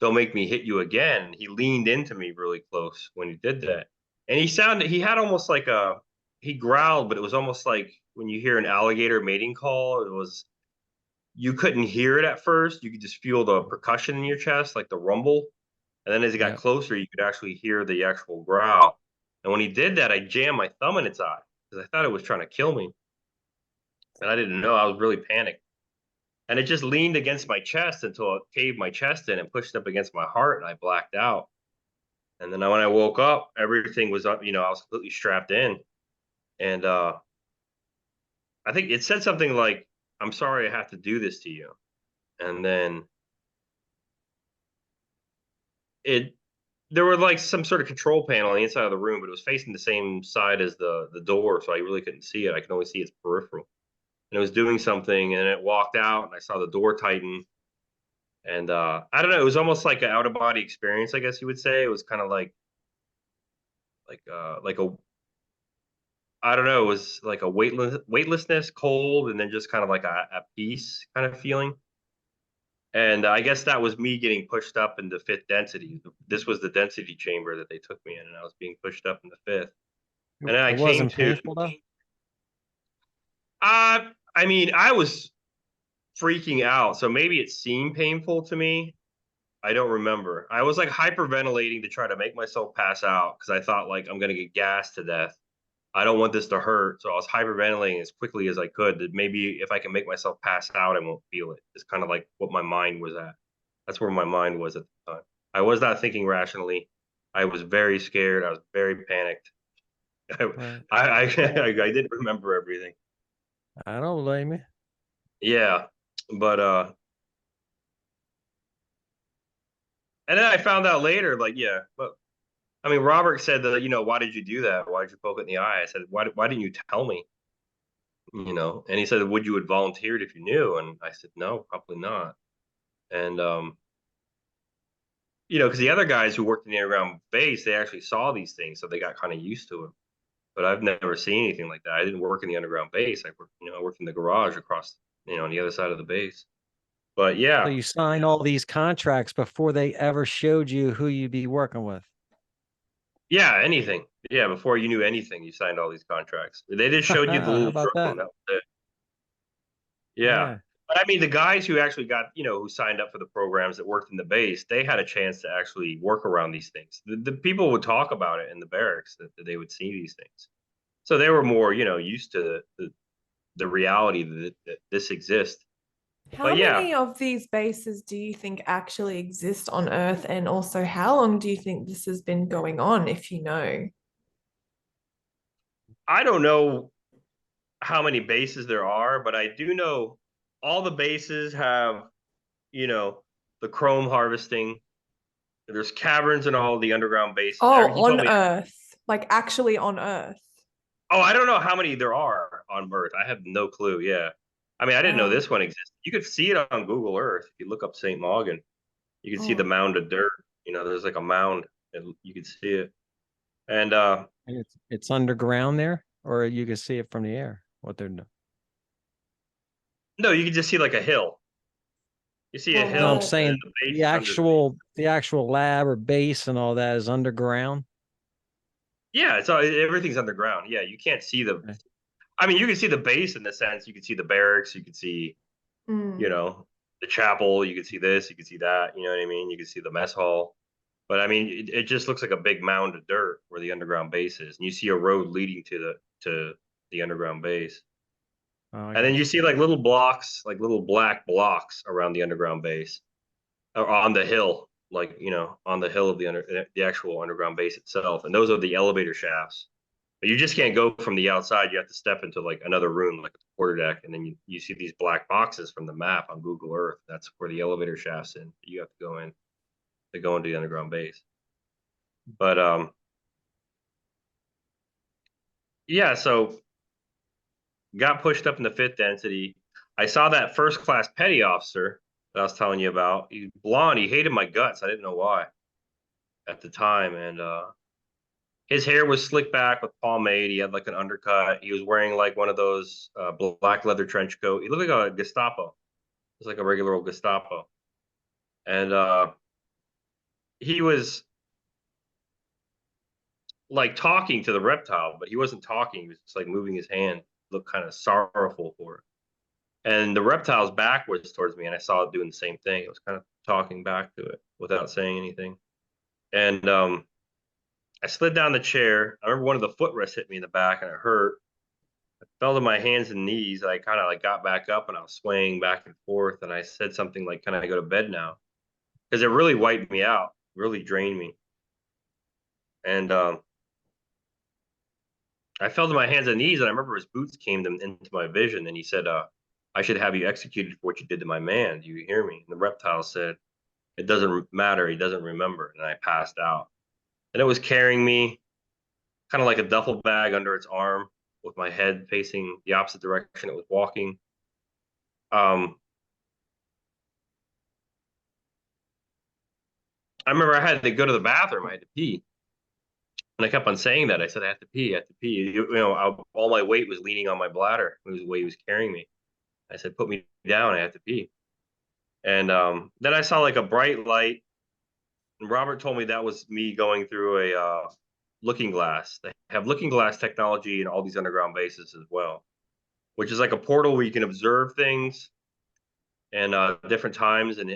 "Don't make me hit you again." And he leaned into me really close when he did that, and he had almost like he growled, but it was almost like when you hear an alligator mating call. It was you couldn't hear it at first. You could just feel the percussion in your chest, like the rumble. And then as he got Yeah. closer, you could actually hear the actual growl. And when he did that, I jammed my thumb in its eye because I thought it was trying to kill me. And I didn't know. I was really panicked. And it just leaned against my chest until it caved my chest in and pushed up against my heart, and I blacked out. And then when I woke up, everything was up. You know, I was completely strapped in. And I think it said something like, "I'm sorry I have to do this to you." And then it there were like some sort of control panel on the inside of the room, but it was facing the same side as the door, so I really couldn't see it. I could only see its peripheral. And it was doing something, and it walked out, and I saw the door tighten. And I don't know, it was almost like an out of body experience, I guess you would say. It was kind of like a I don't know, it was like a weightlessness, cold, and then just kind of like a peace kind of feeling. And I guess that was me getting pushed up into fifth density. This was the density chamber that they took me in, and I was being pushed up into fifth. And then I It came wasn't to, painful though? I mean, I was freaking out. So maybe it seemed painful to me. I don't remember. I was like hyperventilating to try to make myself pass out because I thought like I'm gonna get gassed to death. I don't want this to hurt. So I was hyperventilating as quickly as I could that maybe if I can make myself pass out, I won't feel it. It's kind of like what my mind was at. That's where my mind was at the time. I was not thinking rationally. I was very scared. I was very panicked. Right. I didn't remember everything. I don't blame you. Yeah, but and then I found out later, like, yeah, but I mean, Robert said that, why did you do that? Why did you poke it in the eye? I said, why didn't you tell me? And he said, would you have volunteered if you knew? And I said, no, probably not. And, because the other guys who worked in the underground base, they actually saw these things, so they got kind of used to it. But I've never seen anything like that. I didn't work in the underground base. I worked in the garage across, on the other side of the base. But So yeah, you signed all these contracts before they ever showed you who you'd be working with. yeah, anything. Yeah, before you knew anything, you signed all these contracts. They just showed you the How little about drone. that? That was it. Yeah. Yeah. But I mean, the guys who actually got, who signed up for the programs that worked in the base, they had a chance to actually work around these things. The people would talk about it in the barracks that they would see these things. So they were more, used to the reality that this exists. How But yeah, many of these bases do you think actually exist on Earth? And also, how long do you think this has been going on, if you know? I don't know how many bases there are, but I do know all the bases have, you know, the chrome harvesting. There's caverns in all the underground bases. Oh, He told on me, Earth, like actually on Earth. oh, I don't know how many there are on Earth. I have no clue. Yeah. I mean, I didn't know Wow. this one existed. You could see it on Google Earth. If you look up St. Maugen, you can see the Oh, mound of dirt. There's like a mound and you can see it. And And it's underground there, or you can see it from the air, what they're doing. no, you can just see like a hill. You see a oh, No, I'm hill and then saying the base the is under the base. actual lab or base and all that is underground. Yeah, it's all everything's underground. Yeah, you can't see the. Okay. I mean, you can see the base in the sense you can see the barracks, you can see, Mm. you know, the chapel, you can see this, you can see that. You know what I mean? You can see the mess hall, but I mean, it just looks like a big mound of dirt where the underground base is, and you see a road leading to the underground base, Oh, I and then got you you. see like little blocks, like little black blocks around the underground base, or on the hill, like on the hill of the actual underground base itself, and those are the elevator shafts. But you just can't go from the outside. You have to step into like another room, like a quarter deck, and then you see these black boxes from the map on Google Earth. That's where the elevator shafts in. You have to go in to go into the underground base. But yeah, so got pushed up in the fifth density. I saw that first class petty officer that I was telling you about. He's blonde. He hated my guts. I didn't know why at the time, and his hair was slicked back with pomade. He had like an undercut. He was wearing like one of those black leather trench coat. He looked like a Gestapo. It's like a regular old Gestapo. And he was like talking to the reptile, but he wasn't talking. He was just like moving his hand, looked kind of sorrowful for it. And the reptile's back was towards me, and I saw it doing the same thing. It was kind of talking back to it without saying anything. And I slid down the chair. I remember one of the footrests hit me in the back, and it hurt. I fell to my hands and knees. I kind of like got back up, and I was swaying back and forth. And I said something like, "Can I go to bed now?" Because it really wiped me out, really drained me. And I fell to my hands and knees, and I remember his boots came into my vision, and he said, "I should have you executed for what you did to my man. Do you hear me?" And the reptile said, "It doesn't matter. He doesn't remember." And I passed out. And it was carrying me, kind of like a duffel bag under its arm, with my head facing the opposite direction it was walking. Um, I remember I had to go to the bathroom. I had to pee. And I kept on saying that. I said, I have to pee. I have to pee. All my weight was leaning on my bladder. It was the way he was carrying me. I said, put me down. I have to pee. And then I saw like a bright light. And Robert told me that was me going through a looking glass. They have looking glass technology in all these underground bases as well, which is like a portal where you can observe things and different times and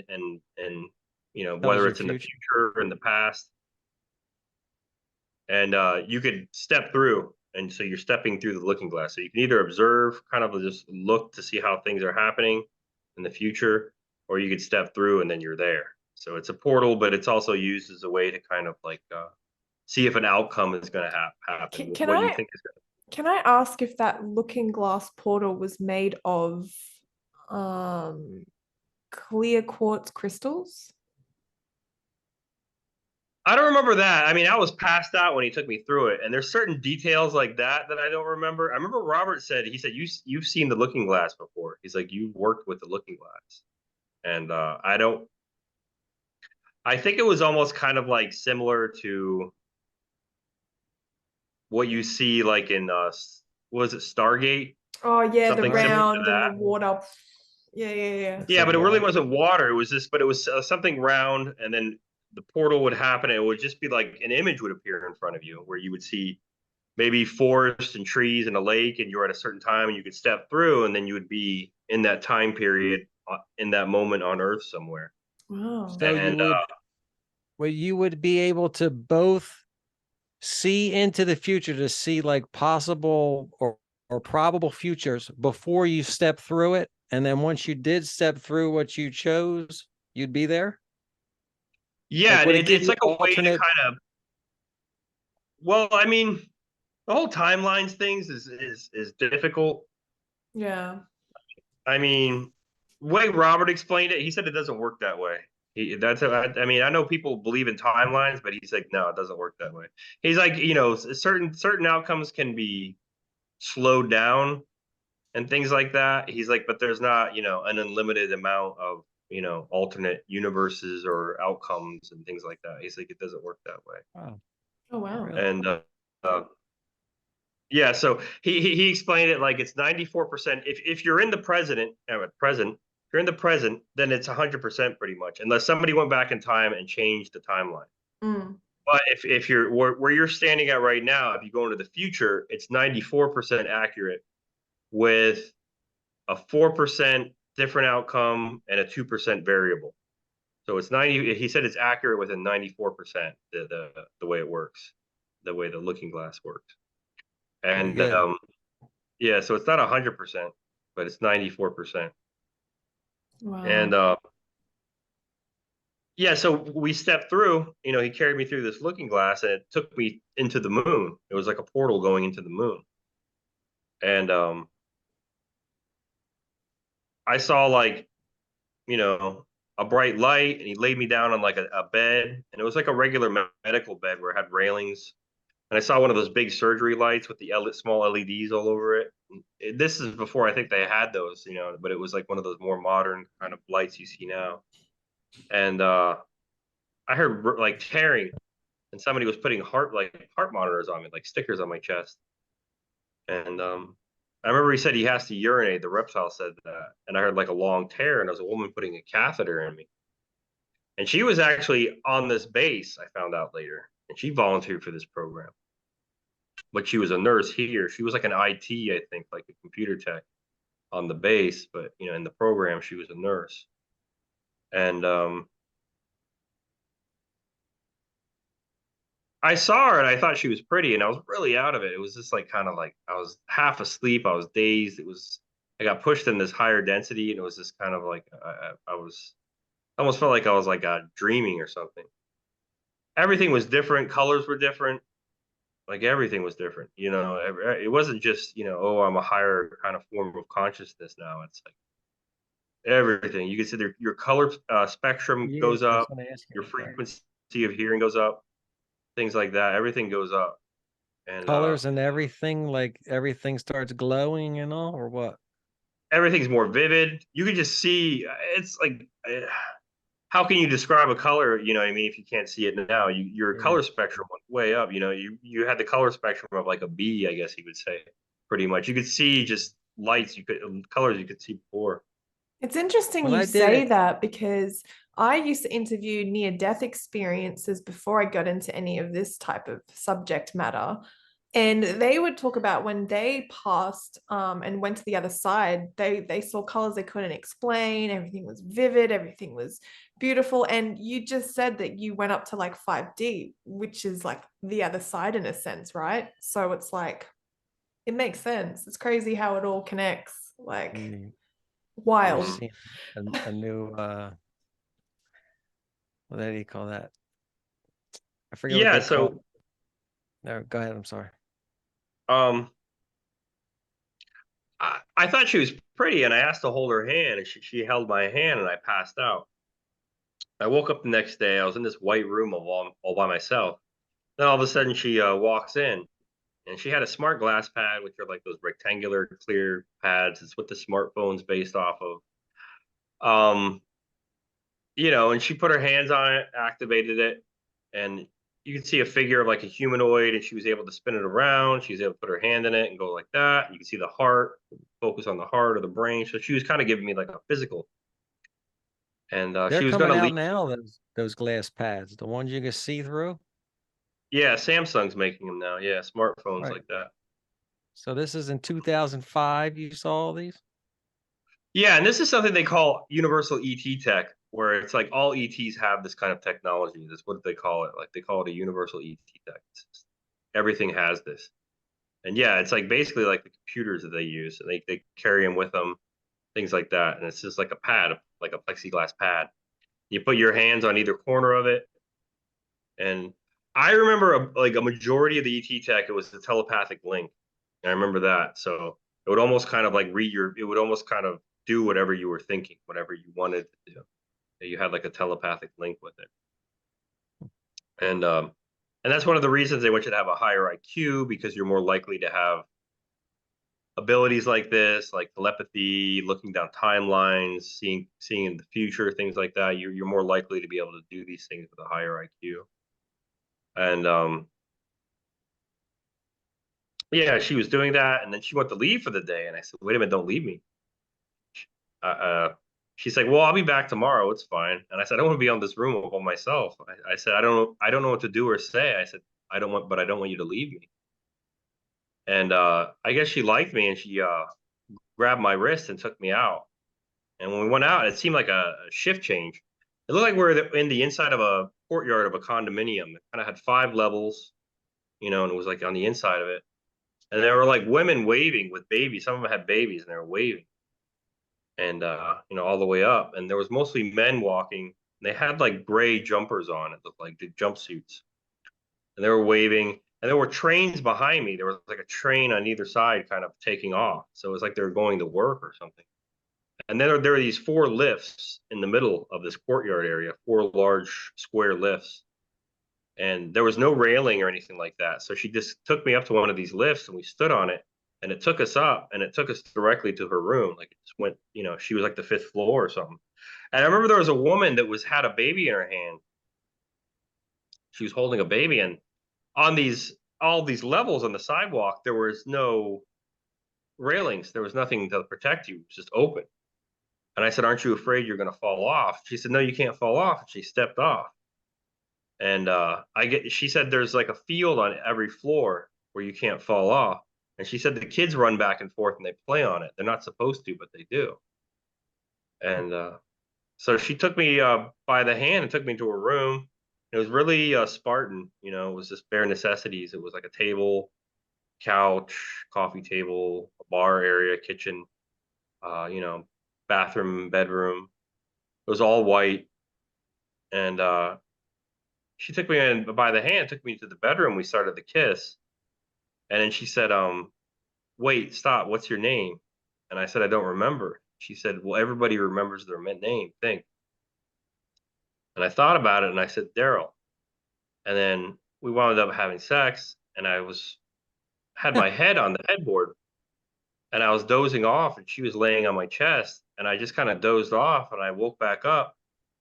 Tells whether you it's in the future. future or in the past. And you could step through, and so you're stepping through the looking glass, so you can either observe, kind of just look to see how things are happening in the future, or you could step through and then you're there. So it's a portal, but it's also used as a way to kind of like see if an outcome is going to happen, Can what you I think is going to. can I ask if that looking glass portal was made of um clear quartz crystals? I don't remember that. I mean, I was passed out when he took me through it, and there's certain details like that that I don't remember. I remember Robert said, he said, you've seen the looking glass before. He's like, you've worked with the looking glass, and I don't. I think it was almost kind of like similar to what you see like in was it Stargate? Oh yeah, the Something similar to round and the that. water. Yeah, yeah, yeah. It's Yeah, like but it really water. wasn't water. It was just, but it was something round, and then the portal would happen. And it would just be like an image would appear in front of you, where you would see maybe forest and trees and a lake, and you're at a certain time, and you could step through, and then you would be in that time period, in that moment on Earth somewhere. Wow. So And you would be able to both see into the future to see like possible or probable futures before you step through it. And then once you did step through what you chose, you'd be there. yeah, Like, would it give it's you like a way to alternate? kind of. Well, I mean, the whole timelines things is difficult. Yeah. I mean, way Robert explained it, he said it doesn't work that way. I mean, I know people believe in timelines, but he's like, no, it doesn't work that way. He's like, certain outcomes can be slowed down and things like that. He's like, but there's not, an unlimited amount of, alternate universes or outcomes and things like that. He's like, it doesn't work that way. Wow, Oh wow. really? And uh, yeah, so he explained it like it's 94%. If you're in the present, if you're in the present, then it's 100% pretty much, unless somebody went back in time and changed the timeline. Mm. But if you're where you're standing at right now, if you go into the future, it's 94% accurate with a 4% different outcome and a 2% variable. So it's 90. He said it's accurate with a 94%. The way it works, the way the looking glass works. Very And good. yeah, so it's not 100%, but it's 94%. Wow. And yeah, so we stepped through. He carried me through this looking glass, and it took me into the moon. It was like a portal going into the moon, and I saw like you know a bright light, and he laid me down on like a bed, and it was like a regular medical bed where it had railings. And I saw one of those big surgery lights with the small LEDs all over it. This is before I think they had those, but it was like one of those more modern kind of lights you see now. And I heard like tearing, and somebody was putting heart monitors on me, like stickers on my chest. And I remember he said he has to urinate. The reptile said that, and I heard like a long tear, and there was a woman putting a catheter in me. And she was actually on this base. I found out later, and she volunteered for this program. But she was a nurse here. She was like an IT, I think, like a computer tech on the base. But in the program, she was a nurse. And I saw her, and I thought she was pretty, and I was really out of it. It was just like kind of like I was half asleep. I was dazed. I got pushed in this higher density, and it was just kind of like I almost felt like I was like dreaming or something. Everything was different. Colors were different. Like everything was different. It wasn't just oh, I'm a higher kind of form of consciousness now. It's like everything. You can see your color spectrum Yeah, goes I was up, going to ask you your about that. frequency of hearing goes up, things like that. Everything goes up, and Colors and everything, like everything starts glowing and all, or what? everything's more vivid. You can just see. It's like how can you describe a color? You know what I mean? If you can't see it now, your Yeah. color spectrum went way up. You had the color spectrum of like a bee, I guess you would say, pretty much. You could see just lights, colors you could see before. It's interesting When you I did say it, that because I used to interview near-death experiences before I got into any of this type of subject matter. And they would talk about when they passed and went to the other side, they saw colors they couldn't explain. Everything was vivid, everything was beautiful. And you just said that you went up to like 5D, which is like the other side in a sense, right? So it's like it makes sense. It's crazy how it all connects. Like you- you're wild. Mhm. seeing a new, what do you call that? I forget what Yeah, they call it. so No, go ahead. I'm sorry. um, I thought she was pretty, and I asked to hold her hand, and she held my hand, and I passed out. I woke up the next day. I was in this white room all by myself. Then all of a sudden, she walks in, and she had a smart glass pad, which are like those rectangular clear pads. It's what the smartphone's based off of. Um, and she put her hands on it, activated it, and you can see a figure of like a humanoid, and she was able to spin it around. She was able to put her hand in it and go like that. You can see the heart, focus on the heart or the brain. So she was kind of giving me like a physical, and They're she was coming going to out leave. now, those glass pads, the ones you can see through. Yeah, Samsung's making them now. Yeah, smartphones Right. like that. So this is in 2005 you saw all these? Yeah, and this is something they call universal ET tech, where it's like all ETs have this kind of technology. That's what they call it. Like they call it a universal ET tech. Everything has this. And yeah, it's like basically like the computers that they use. And they carry them with them, things like that. And it's just like a pad, like a plexiglass pad. You put your hands on either corner of it. And I remember like a majority of the ET tech, it was the telepathic link. And I remember that. So it would almost kind of like it would almost kind of do whatever you were thinking, whatever you wanted to do. You had like a telepathic link with it. And that's one of the reasons they want you to have a higher IQ, because you're more likely to have abilities like this, like telepathy, looking down timelines, seeing in the future, things like that. You're more likely to be able to do these things with a higher IQ. And yeah, she was doing that, and then she went to leave for the day, and I said, "Wait a minute, don't leave me." Uh, uh, she's like, "Well, I'll be back tomorrow. It's fine." And I said, "I don't want to be on this room all myself." I said, I don't know what to do or say." I said, but I don't want you to leave me." And I guess she liked me, and she grabbed my wrist and took me out. And when we went out, it seemed like a shift change. It looked like we were in the inside of a courtyard of a condominium. It kind of had 5 levels, and it was like on the inside of it. And there were like women waving with babies. Some of them had babies, and they were waving, and all the way up. And there was mostly men walking. They had like gray jumpers on. It looked like the jumpsuits, and they were waving. And there were trains behind me. There was like a train on either side, kind of taking off. So it was like they were going to work or something. And then there are these 4 lifts in the middle of this courtyard area, 4 large square lifts. And there was no railing or anything like that. So she just took me up to one of these lifts, and we stood on it, and it took us up, and it took us directly to her room. Like it just went, she was like the 5th floor or something. And I remember there was a woman that had a baby in her hand. She was holding a baby, and on all these levels on the sidewalk, there was no railings. There was nothing to protect you. It was just open. And I said, "Aren't you afraid you're going to fall off?" She said, "No, you can't fall off." And she stepped off. And she said there's like a field on every floor where you can't fall off. And she said the kids run back and forth and they play on it. They're not supposed to, but they do. And so she took me by the hand and took me to her room. It was really Spartan. It was just bare necessities. It was like a table, couch, coffee table, a bar area, kitchen, bathroom, bedroom. It was all white. And she took me in by the hand, took me to the bedroom. We started the kiss. And then she said, "Wait, stop. What's your name?" And I said, "I don't remember." She said, "Well, everybody remembers their name. Think." And I thought about it, and I said, "Daryl." And then we wound up having sex, and had my head on the headboard, and I was dozing off, and she was laying on my chest, and I just kind of dozed off, and I woke back up,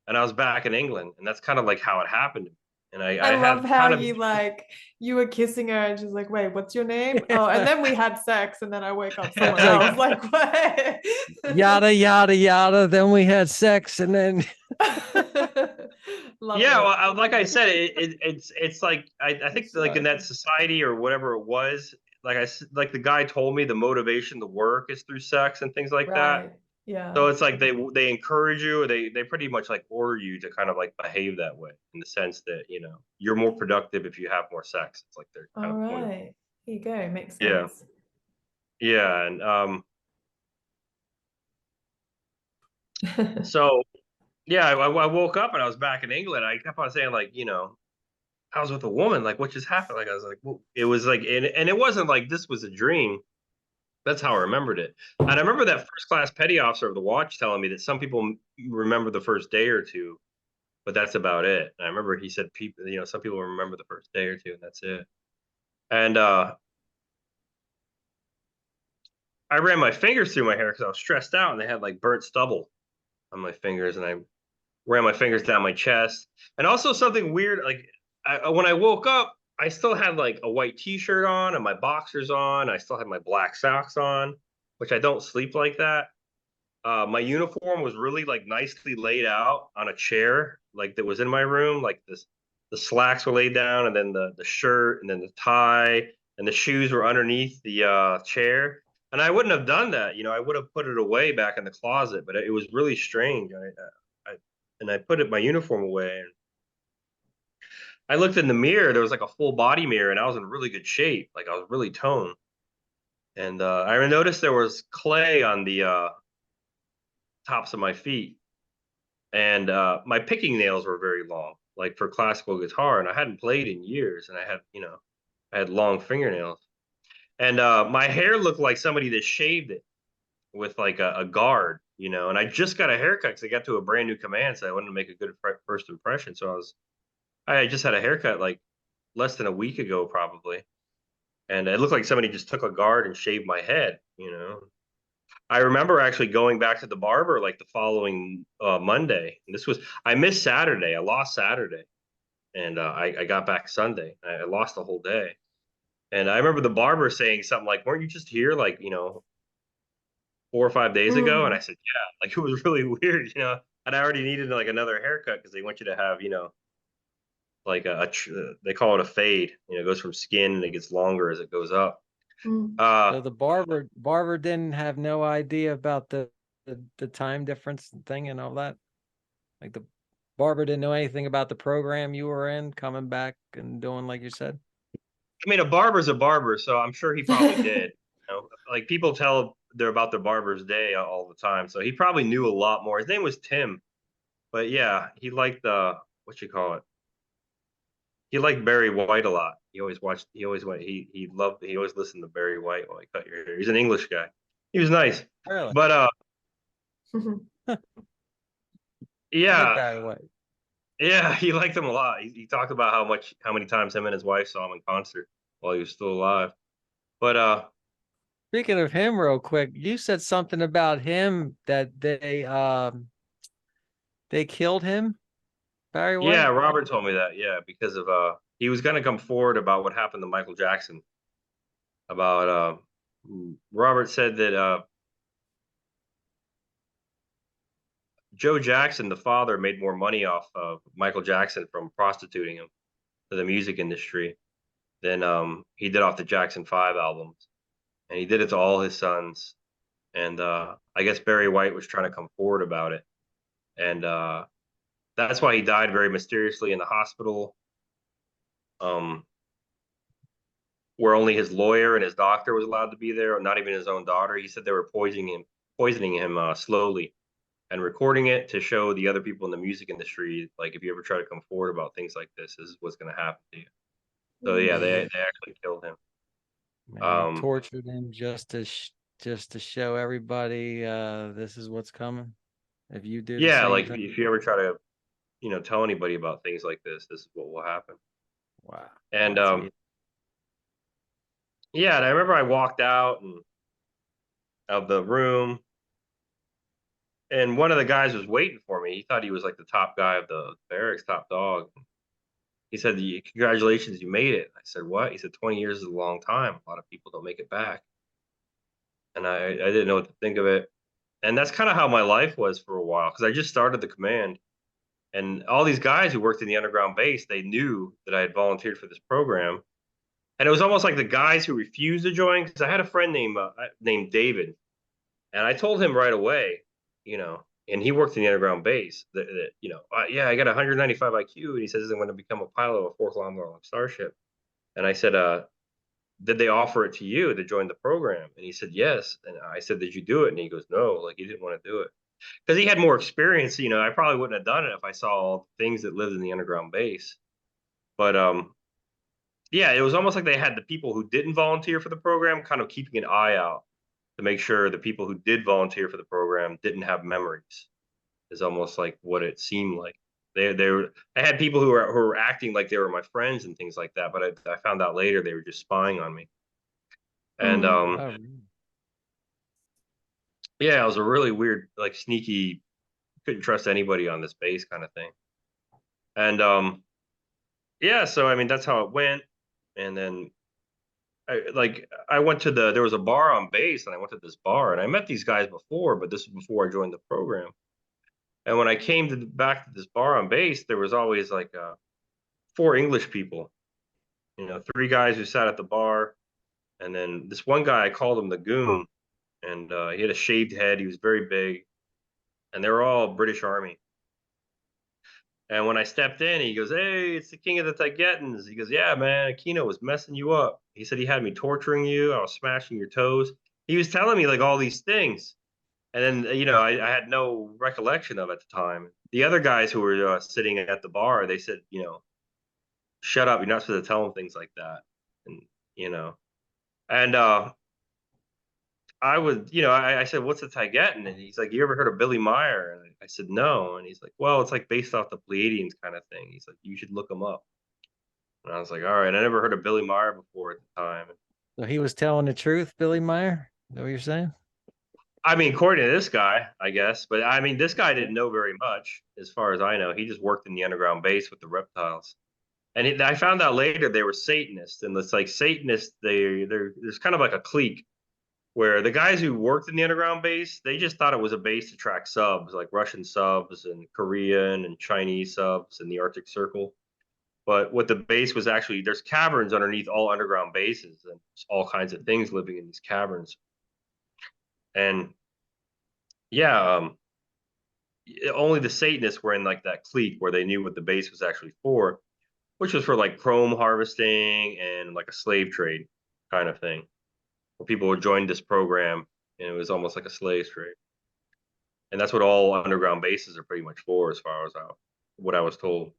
and I was back in England. And that's kind of like how it happened. And I I love had how kind of you were kissing her and she's like, "Wait, what's your name?" Oh, and then we had sex, and then I woke up somewhere It's like- else. Like, what? Yada yada yada. Then we had sex, and then Love Yeah, it. well, like I said, it's like I think like in that society or whatever it was, like the guy told me, the motivation to work is through sex and things like that. Right. Yeah. So it's like they encourage you, or they pretty much like order you to kind of like behave that way, in the sense that you're more productive if you have more sex. It's like they're kind All of point. right. Here you go. Makes Yeah, sense. yeah, and so yeah, I woke up and I was back in England. I kept on saying like I was with a woman. Like, what just happened? Like, I was like, well, it was like, and it wasn't like this was a dream. That's how I remembered it. And I remember that first class petty officer of the watch telling me that some people remember the first day or two, but that's about it. And I remember he said people, you know, some people remember the first day or two, and that's it. And I ran my fingers through my hair because I was stressed out, and they had like burnt stubble on my fingers, and I ran my fingers down my chest. And also something weird, like when I woke up, I still had like a white T-shirt on and my boxers on. I still had my black socks on, which I don't sleep like that. My uniform was really like nicely laid out on a chair, like that was in my room. Like this, the slacks were laid down, and then the shirt, and then the tie, and the shoes were underneath the chair. And I wouldn't have done that, you know. I would have put it away back in the closet, but it was really strange. I put my uniform away, and I looked in the mirror. There was like a full body mirror, and I was in really good shape. Like I was really toned. And I noticed there was clay on the tops of my feet, and my picking nails were very long, like for classical guitar. And I hadn't played in years, and I had, you know, I had long fingernails, and my hair looked like somebody that shaved it with like a guard, you know. And I just got a haircut because I got to a brand new command, so I wanted to make a good first impression. So I just had a haircut like less than a week ago, probably, and it looked like somebody just took a guard and shaved my head, you know. I remember actually going back to the barber like the following Monday. And this was, I missed Saturday. I lost Saturday, and I got back Sunday. I lost the whole day. And I remember the barber saying something like, "Weren't you just here like, you know, 4 or 5 days ago?" And I Mm. said, "Yeah." Like it was really weird, you know. And I already needed like another haircut because they want you to have, you know, like they call it a fade. You know, it goes from skin and it gets longer as it goes up. Mm. So the barber didn't have no idea about the time difference thing and all that. Like the barber didn't know anything about the program you were in, coming back and doing like you said. I mean, a barber's a barber, so I'm sure he probably did. You know, like people tell they're about their barber's day all the time, so he probably knew a lot more. His name was Tim, but yeah, he liked the what you call it. He liked Barry White a lot. He always watched. He always went. He loved. He always listened to Barry White while he cut your hair. He's an English guy. He was nice, Really? but I like yeah, Barry White. yeah, he liked him a lot. He talked about how many times him and his wife saw him in concert while he was still alive. But Speaking of him, real quick, you said something about him that they killed him, Barry yeah, White. Robert told me that. Yeah, because of he was going to come forward about what happened to Michael Jackson. About Robert said that Joe Jackson, the father, made more money off of Michael Jackson from prostituting him to the music industry than he did off the Jackson 5 albums. And he did it to all his sons. And I guess Barry White was trying to come forward about it. And that's why he died very mysteriously in the hospital, um, where only his lawyer and his doctor was allowed to be there, not even his own daughter. He said they were poisoning him slowly and recording it to show the other people in the music industry, like if you ever try to come forward about things like this is what's going to happen to you. So yeah, they actually killed him. Man, they tortured him just to show everybody this is what's coming. If you do the Yeah, same like thing. if you ever try to, you know, tell anybody about things like this is what will happen. Wow. And That's evil. yeah, and I remember I walked out of the room, and one of the guys was waiting for me. He thought he was like the top guy of the barracks, top dog. He said, "Congratulations, you made it." I said, "What?" He said, "20 years is a long time. A lot of people don't make it back." And I didn't know what to think of it. And that's kind of how my life was for a while because I just started the command. And all these guys who worked in the underground base, they knew that I had volunteered for this program. And it was almost like the guys who refused to join, because I had a friend named David, and I told him right away, you know, and he worked in the underground base that you know, yeah, I got 195 IQ, and he says I'm going to become a pilot of a 4 kilometer long starship. And I said, did they offer it to you to join the program? And he said, yes. And I said, did you do it? And he goes, no, like he didn't want to do it because he had more experience. You know, I probably wouldn't have done it if I saw all the things that lived in the underground base. But yeah, it was almost like they had the people who didn't volunteer for the program kind of keeping an eye out to make sure the people who did volunteer for the program didn't have memories, is almost like what it seemed like. I had people who were acting like they were my friends and things like that, but I found out later they were just spying on me. And Oh, yeah, it was a really weird, like sneaky, couldn't trust anybody on this base kind of thing. And yeah, so I mean that's how it went. And then I went to there was a bar on base, and I went to this bar, and I met these guys before, but this was before I joined the program. And when I came back to this bar on base, there was always like four English people, three guys who sat at the bar, and then this one guy, I called him the Goon, and he had a shaved head. He was very big, and they were all British Army. And when I stepped in, he goes, "Hey, it's the King of the Taigetans." He goes, "Yeah, man, Aquino was messing you up." He said he had me torturing you. I was smashing your toes. He was telling me like all these things. And then, I had no recollection of it at the time. The other guys who were sitting at the bar, they said, shut up. You're not supposed to tell them things like that. And, and I would, I said, "What's a Taigetan?" And he's like, "You ever heard of Billy Meyer?" And I said, "No." And he's like, "Well, it's like based off the Pleiadians kind of thing." He's like, "You should look them up." And I was like, "All right." I never heard of Billy Meyer before at the time. so he was telling the truth, Billy Meyer? Is that what you're saying? I mean, according to this guy, I guess. But I mean, this guy didn't know very much, as far as I know. He just worked in the underground base with the reptiles. And I found out later they were Satanists. And it's like Satanists, there's kind of like a clique where the guys who worked in the underground base, they just thought it was a base to track subs, like Russian subs and Korean and Chinese subs in the Arctic Circle. But what the base was actually, there's caverns underneath all underground bases, and there's all kinds of things living in these caverns. And yeah, only the Satanists were in like that clique where they knew what the base was actually for, which was for like chrome harvesting and like a slave trade kind of thing, where people would join this program, and it was almost like a slave trade. And that's what all underground bases are pretty much for, as far as what I was told.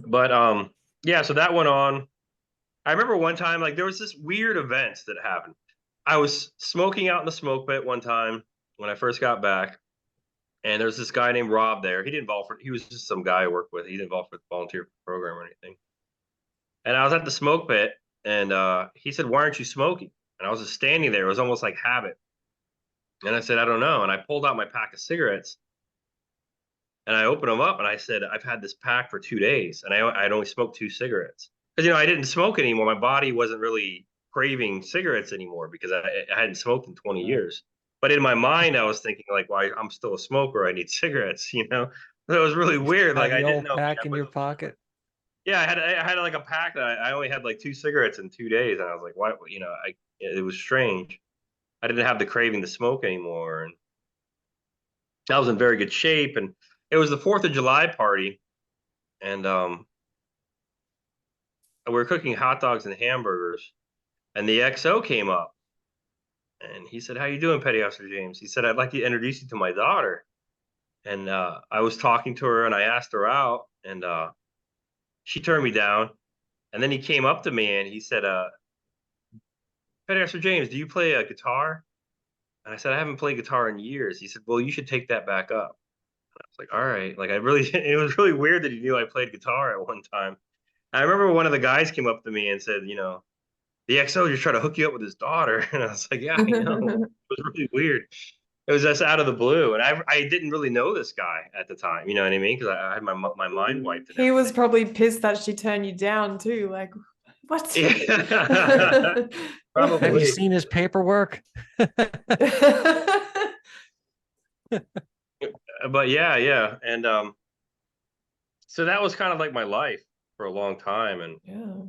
But yeah, so that went on. I remember one time, like there was this weird events that happened. I was smoking out in the smoke pit one time when I first got back, and there was this guy named Rob there. He didn't volunteer. He was just some guy I worked with. He didn't volunteer for the program or anything. And I was at the smoke pit, and he said, "Why aren't you smoking?" And I was just standing there. It was almost like habit. And I said, "I don't know." And I pulled out my pack of cigarettes, and I opened them up, and I said, "I've had this pack for 2 days, and I'd only smoked 2 cigarettes." Because, I didn't smoke anymore. My body wasn't really craving cigarettes anymore because I hadn't smoked in 20 years. But in my mind, I was thinking, like, "Why, I'm still a smoker. I need cigarettes," So it was really weird. Like, Had I the didn't old know. pack in your pocket? Yeah, I had like a pack that I only had like 2 cigarettes in 2 days. And I was like, "Why?" It was strange. I didn't have the craving to smoke anymore. And I was in very good shape. And it was the 4th of July party. And we were cooking hot dogs and hamburgers, and the XO came up, and he said, "How you doing, Petty Officer James?" He said, "I'd like to introduce you to my daughter." And I was talking to her, and I asked her out, and she turned me down. And then he came up to me, and he said, "Petty Officer James, do you play a guitar?" And I said, "I haven't played guitar in years." He said, "Well, you should take that back up." And I was like, "All right." Like, it was really weird that he knew I played guitar at one time. I remember one of the guys came up to me and said, "The XO just tried to hook you up with his daughter." And I was like, "Yeah, I know." It was really weird. It was just out of the blue. And I didn't really know this guy at the time. You know what I mean? Because I had my mind wiped. He was probably pissed that she turned you down too. Like, what? Yeah. Probably. Have you seen his paperwork? But yeah. And so that was kind of like my life for a long time. And Yeah.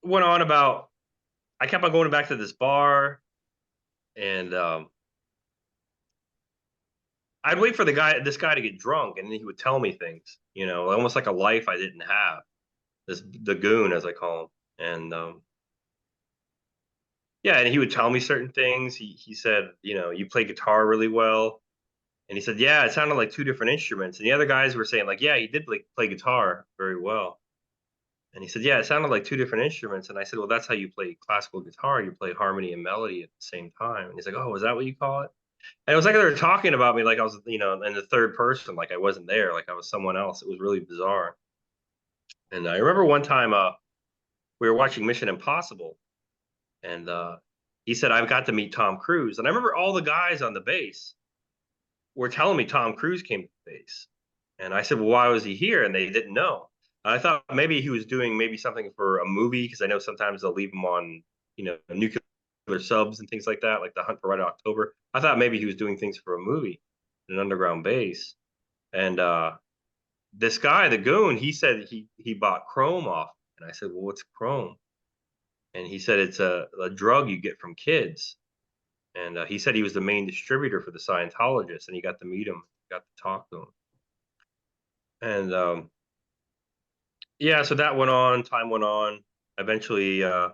went on about, I kept on going back to this bar, and I'd wait for this guy to get drunk, and then he would tell me things, almost like a life I didn't have. The Goon, as I call him. And yeah, and he would tell me certain things. He said, "You play guitar really well." And he said, "Yeah, it sounded like two different instruments." And the other guys were saying, like, "Yeah, he did play guitar very well." And he said, "Yeah, it sounded like two different instruments." And I said, "Well, that's how you play classical guitar. You play harmony and melody at the same time." And he's like, "Oh, is that what you call it?" And it was like they were talking about me like I was, in the third person, like I wasn't there, like I was someone else. It was really bizarre. And I remember one time we were watching Mission Impossible, and he said, I've got to meet Tom Cruise. And I remember all the guys on the base were telling me Tom Cruise came to the base. And I said, well, why was he here? And they didn't know. I thought maybe he was doing maybe something for a movie, because I know sometimes they'll leave him on, nuclear subs and things like that, like the Hunt for Red October. I thought maybe he was doing things for a movie, an underground base. And this guy, the goon, he said he bought chrome off. And I said, well, what's chrome? And he said it's a drug you get from kids. And he said he was the main distributor for the Scientologists, and he got to meet him, got to talk to him. And yeah, so that went on, time went on. Eventually, So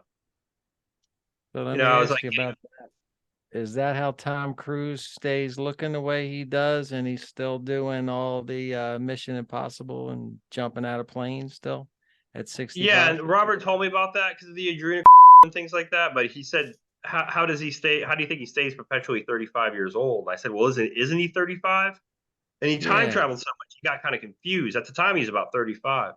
let me I was ask like, you about that. Is that how Tom Cruise stays looking the way he does, and he's still doing all the Mission Impossible and jumping out of planes still at yeah, 65? and Robert told me about that because of the adrenal and things like that. But he said, how does he stay? How do you think he stays perpetually 35 years old? And I said, well, isn't he 35? And he time Yeah, traveled so much, he got kind of confused. At the time, he's about 35.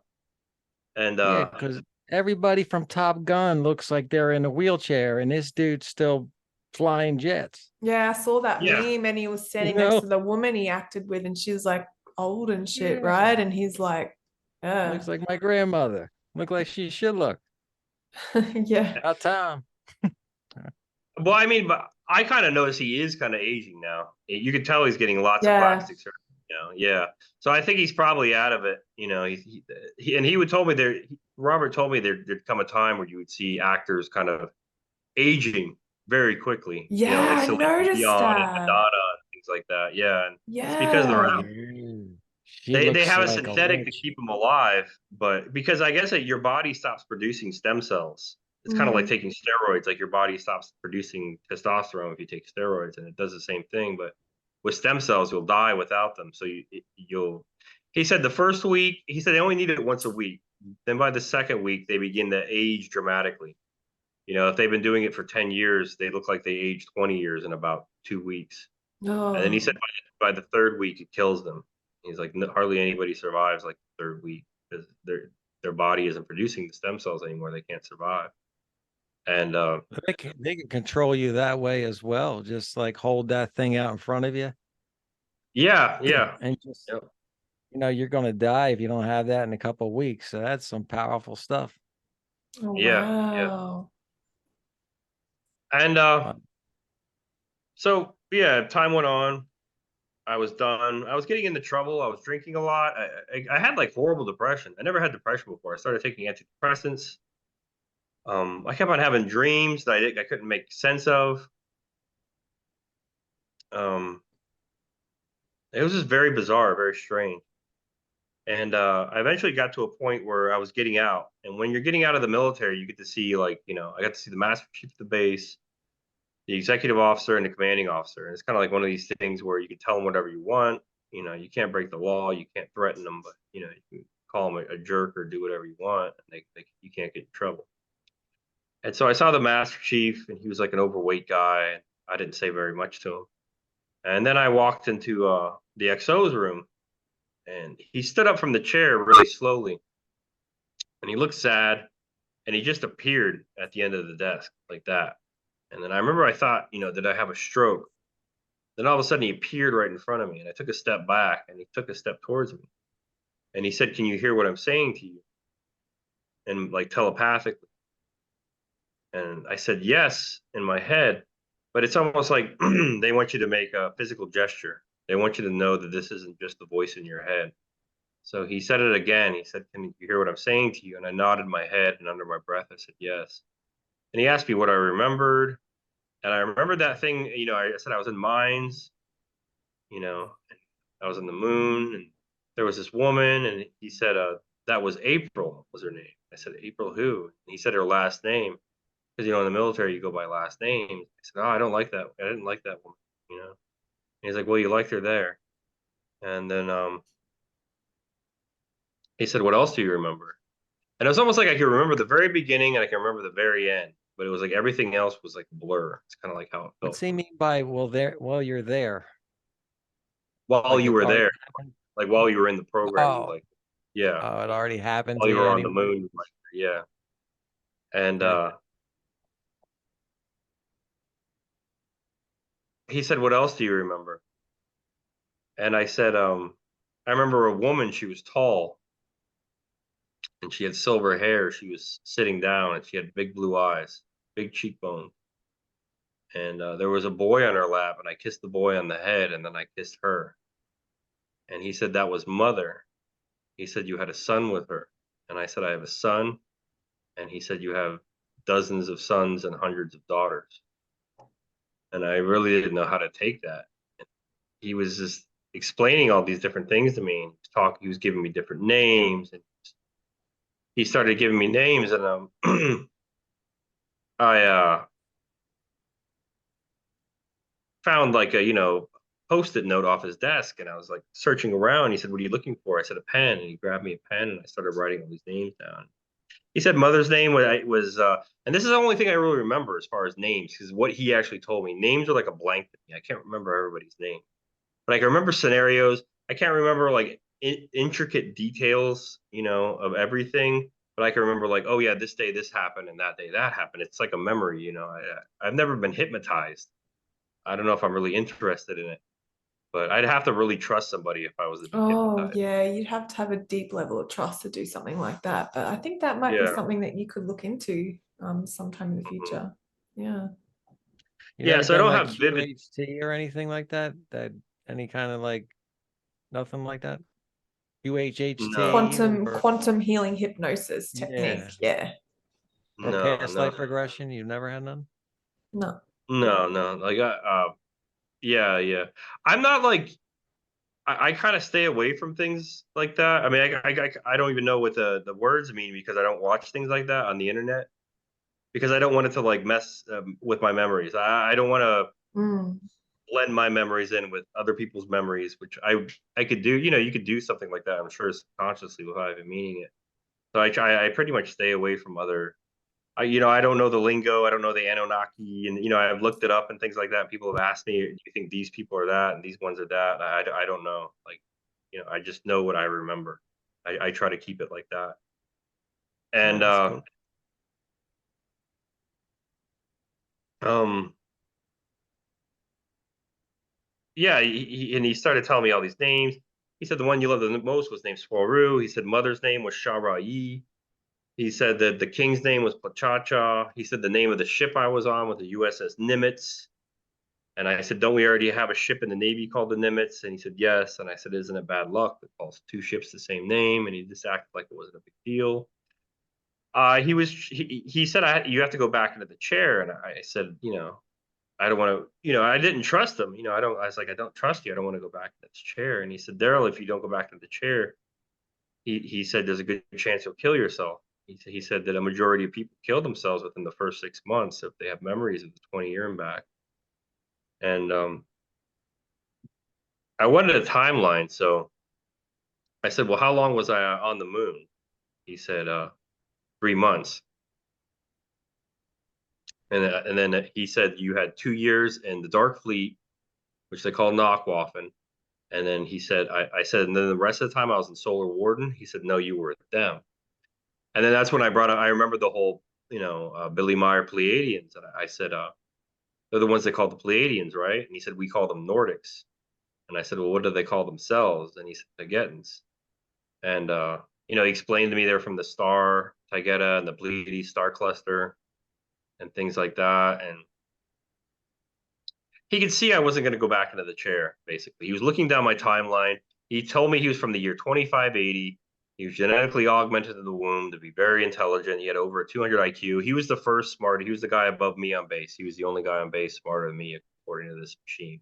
And yeah, because everybody from Top Gun looks like they're in a wheelchair, and this dude's still flying jets. Yeah, I saw that yeah, meme and he was You standing next know? to the woman he acted with and she was like old and shit, Yeah, right? And he's like, looks like my grandmother. Look like she should look. yeah. About time. well, I mean, but I kind of notice he is kind of aging now. You could tell he's getting lots of Yeah. plastic surgery. Yeah. So I think he's probably out of it. And he would told me Robert told me there'd come a time where you would see actors kind of aging very quickly. Yeah, Like I Celine noticed Dion and that. Madonna and things like that. Yeah, and it's because they're Yeah. She they looks have a like a synthetic to witch. keep them alive, but because I guess your body stops producing stem cells. It's kind of like Mm. taking steroids. Like your body stops producing testosterone if you take steroids, and it does the same thing. But with stem cells, you'll die without them. So you'll. He said the first week, he said they only need it once a week. Then by the second week, they begin to age dramatically. If they've been doing it for 10 years, they look like they aged 20 years in about 2 weeks. And then he said Oh. by the third week, it kills them. He's like, hardly anybody survives like the third week because their body isn't producing the stem cells anymore. They can't survive. And They can control you that way as well. Just like hold that thing out in front of you yeah, yeah, and just, yep, you're going to die if you don't have that in a couple of weeks. So that's some powerful stuff. Oh, yeah, yeah. wow. And Wow. so yeah, time went on. I was done. I was getting into trouble. I was drinking a lot. I had like horrible depression. I never had depression before. I started taking antidepressants. I kept on having dreams that I couldn't make sense of. Um, it was just very bizarre, very strange. And I eventually got to a point where I was getting out. And when you're getting out of the military, you get to see like, I got to see the master chief of the base, the executive officer, and the commanding officer. And it's kind of like one of these things where you can tell them whatever you want. You can't break the law, you can't threaten them, but you can call them a jerk or do whatever you want, and you can't get in trouble. And so I saw the master chief, and he was like an overweight guy. And I didn't say very much to him. And then I walked into the XO's room, and he stood up from the chair really slowly, and he looked sad, and he just appeared at the end of the desk like that. And then I remember I thought, did I have a stroke? Then all of a sudden he appeared right in front of me, and I took a step back, and he took a step towards me, and he said, "Can you hear what I'm saying to you?" And like telepathically, and I said yes in my head, but it's almost like they want you to make a physical gesture. They want you to know that this isn't just the voice in your head. So he said it again. He said, "Can you hear what I'm saying to you?" And I nodded my head, and under my breath, I said yes. And he asked me what I remembered, and I remembered that thing. I said I was in mines. And I was on the moon, and there was this woman, and he said, "That was April," was her name. I said, "April who?" And he said her last name, because in the military you go by last names. I said, "Oh, I don't like that. I didn't like that woman." And he's like, "Well, you liked her there." And then he said, "What else do you remember?" And it was almost like I could remember the very beginning and I can remember the very end. but it was like everything else was like a blur. It's kind of like how it felt What's he mean by well you're there? while Like you it were already there, happened? like while you were in the program, you Oh, like, yeah, oh, it already happened while to you you were on the anyway. moon, you like, yeah. And Okay. he said, "What else do you remember?" And I said, I remember a woman. She was tall and she had silver hair. She was sitting down and she had big blue eyes, big cheekbones. And there was a boy on her lap, and I kissed the boy on the head, and then I kissed her. And he said that was mother. He said you had a son with her, and I said I have a son. And he said you have dozens of sons and hundreds of daughters. And I really didn't know how to take that. He was just explaining all these different things to me. He was giving me different names, and he started giving me names, and I found like a post-it note off his desk, and I was like searching around. He said, "What are you looking for?" I said, "A pen," and he grabbed me a pen, and I started writing all these names down. He said mother's name was and this is the only thing I really remember as far as names, because what he actually told me, names are like a blank to me. I can't remember everybody's name, but I can remember scenarios. I can't remember like intricate details, of everything. But I can remember like, oh yeah, this day this happened and that day that happened. It's like a memory, I've never been hypnotized. I don't know if I'm really interested in it, but I'd have to really trust somebody if I was to be Oh, hypnotized. yeah, you'd have to have a deep level of trust to do something like that. But I think that might be Yeah. something that you could look into sometime in the Mhm. future. Yeah. You Yeah, never so I done don't like have vivid. QHT or anything like that? That any kind of like nothing like that? No, UHHT or Quantum healing hypnosis technique. yeah, Yeah. or no, past no, life regression? You've never had none? No. no, no. Like, yeah, yeah. I'm not like I kind of stay away from things like that. I mean, I don't even know what the words mean because I don't watch things like that on the internet because I don't want it to like mess with my memories. I don't want to Mm. blend my memories in with other people's memories, which I could do. You could do something like that. I'm sure subconsciously without even meaning it. So I pretty much stay away from other. I don't know the lingo. I don't know the Anunnaki, and I've looked it up and things like that. People have asked me, "Do you think these people are that and these ones are that?" I don't know. Like, I just know what I remember. I try to keep it like that. Oh, And that's cool. um, yeah, and he started telling me all these names. He said the one you loved the most was named Swaru. He said mother's name was Shara'i. He said that the king's name was Pachacha. He said the name of the ship I was on was the USS Nimitz. And I said, "Don't we already have a ship in the Navy called the Nimitz?" And he said, "Yes." And I said, "Isn't it bad luck that calls two ships the same name?" And he just acted like it wasn't a big deal. He said, "You have to go back into the chair." And I said, "I don't want to, I didn't trust him. I was like, I don't trust you. I don't want to go back to this chair." And he said, "Daryl, if you don't go back to the chair," he said, "there's a good chance you'll kill yourself." He said that a majority of people kill themselves within the first 6 months if they have memories of the 20-year and back. And I wanted a timeline, so I said, "Well, how long was I on the moon?" He said, 3 months. And then he said, "You had 2 years in the Dark Fleet, which they call Knockwaffen." And then he said, I said, "And then the rest of the time I was in Solar Warden." He said, "No, you were with them." And then that's when I brought up, I remember the whole, Billy Meyer Pleiadians. And I said, "They're the ones they call the Pleiadians, right?" And he said, "We call them Nordics." And I said, "Well, what do they call themselves?" And he said, "Tagetans." And he explained to me they're from the star Taygeta and the Pleiades star cluster and things like that. And he could see I wasn't going to go back into the chair. Basically, he was looking down my timeline. He told me he was from the year 2580. He was genetically augmented in the womb to be very intelligent. He had over a 200 IQ. He was the first smart. He was the guy above me on base. He was the only guy on base smarter than me, according to this machine.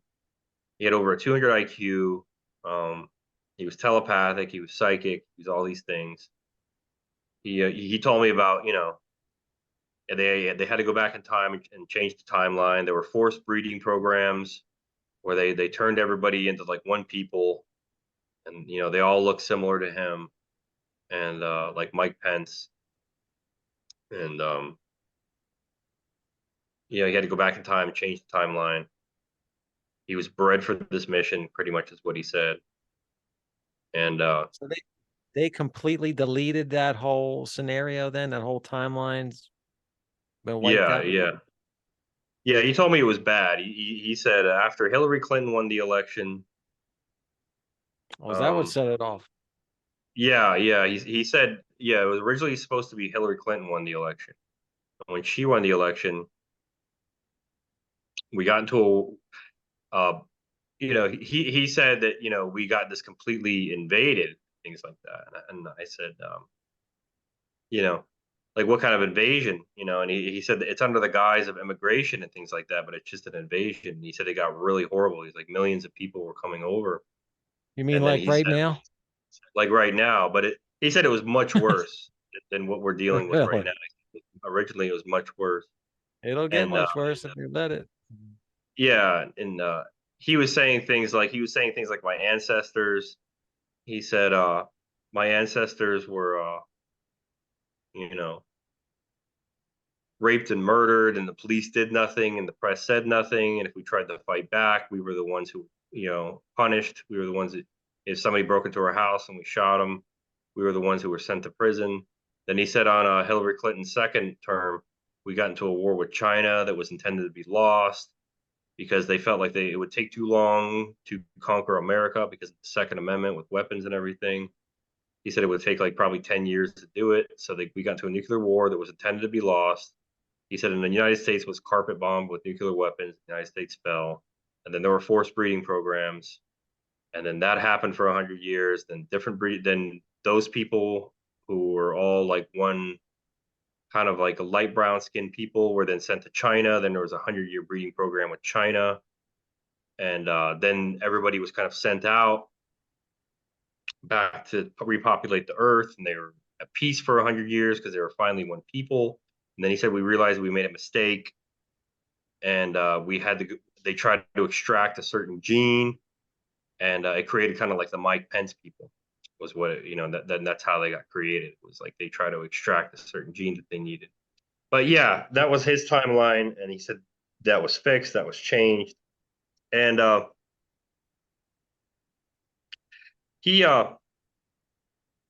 He had over a 200 IQ. Um, he was telepathic. He was psychic. He was all these things. He told me about they had to go back in time and change the timeline. There were forced breeding programs where they turned everybody into like one people, and they all look similar to him, and like Mike Pence, and You know, he had to go back in time and change the timeline. He was bred for this mission, pretty much is what he said. And So they completely deleted that whole scenario then, that whole timeline's been wiped yeah, out? yeah. Yeah, he told me it was bad. He said after Hillary Clinton won the election, Was that what um, set it off? yeah, yeah. He said, yeah, it was originally supposed to be Hillary Clinton won the election. When she won the election, we got into a, you know, he said that, you know, we got this completely invaded, things like that. And I said, you know, like what kind of invasion, you know? And he said that it's under the guise of immigration and things like that, but it's just an invasion. He said it got really horrible. He's like millions of people were coming over, You mean and then like he right said now? like right now, but he said it was much worse than what we're dealing with right Really? now. Originally, it was much worse, It'll get and much worse if you let it. yeah, and he was saying things like my ancestors. He said, my ancestors were, you know, raped and murdered, and the police did nothing, and the press said nothing, and if we tried to fight back, we were the ones who, you know, punished. We were the ones that, if somebody broke into our house and we shot them, we were the ones who were sent to prison. Then he said on Hillary Clinton's second term, we got into a war with China that was intended to be lost because they felt like it would take too long to conquer America because of the Second Amendment with weapons and everything. He said it would take like probably 10 years to do it. So we got into a nuclear war that was intended to be lost. He said, and the United States was carpet bombed with nuclear weapons. The United States fell. And then there were forced breeding programs. And then that happened for 100 years. Then then those people who were all like one kind of like a light brown skinned people were then sent to China. Then there was a 100-year breeding program with China. And then everybody was kind of sent out back to repopulate the earth. And they were at peace for 100 years because they were finally one people. And then he said, we realized we made a mistake, and we had to. They tried to extract a certain gene, and it created kind of like the Mike Pence people. Was what it, you know. That's how they got created. It was like they try to extract a certain gene that they needed. But yeah, that was his timeline, and he said that was fixed, that was changed, and he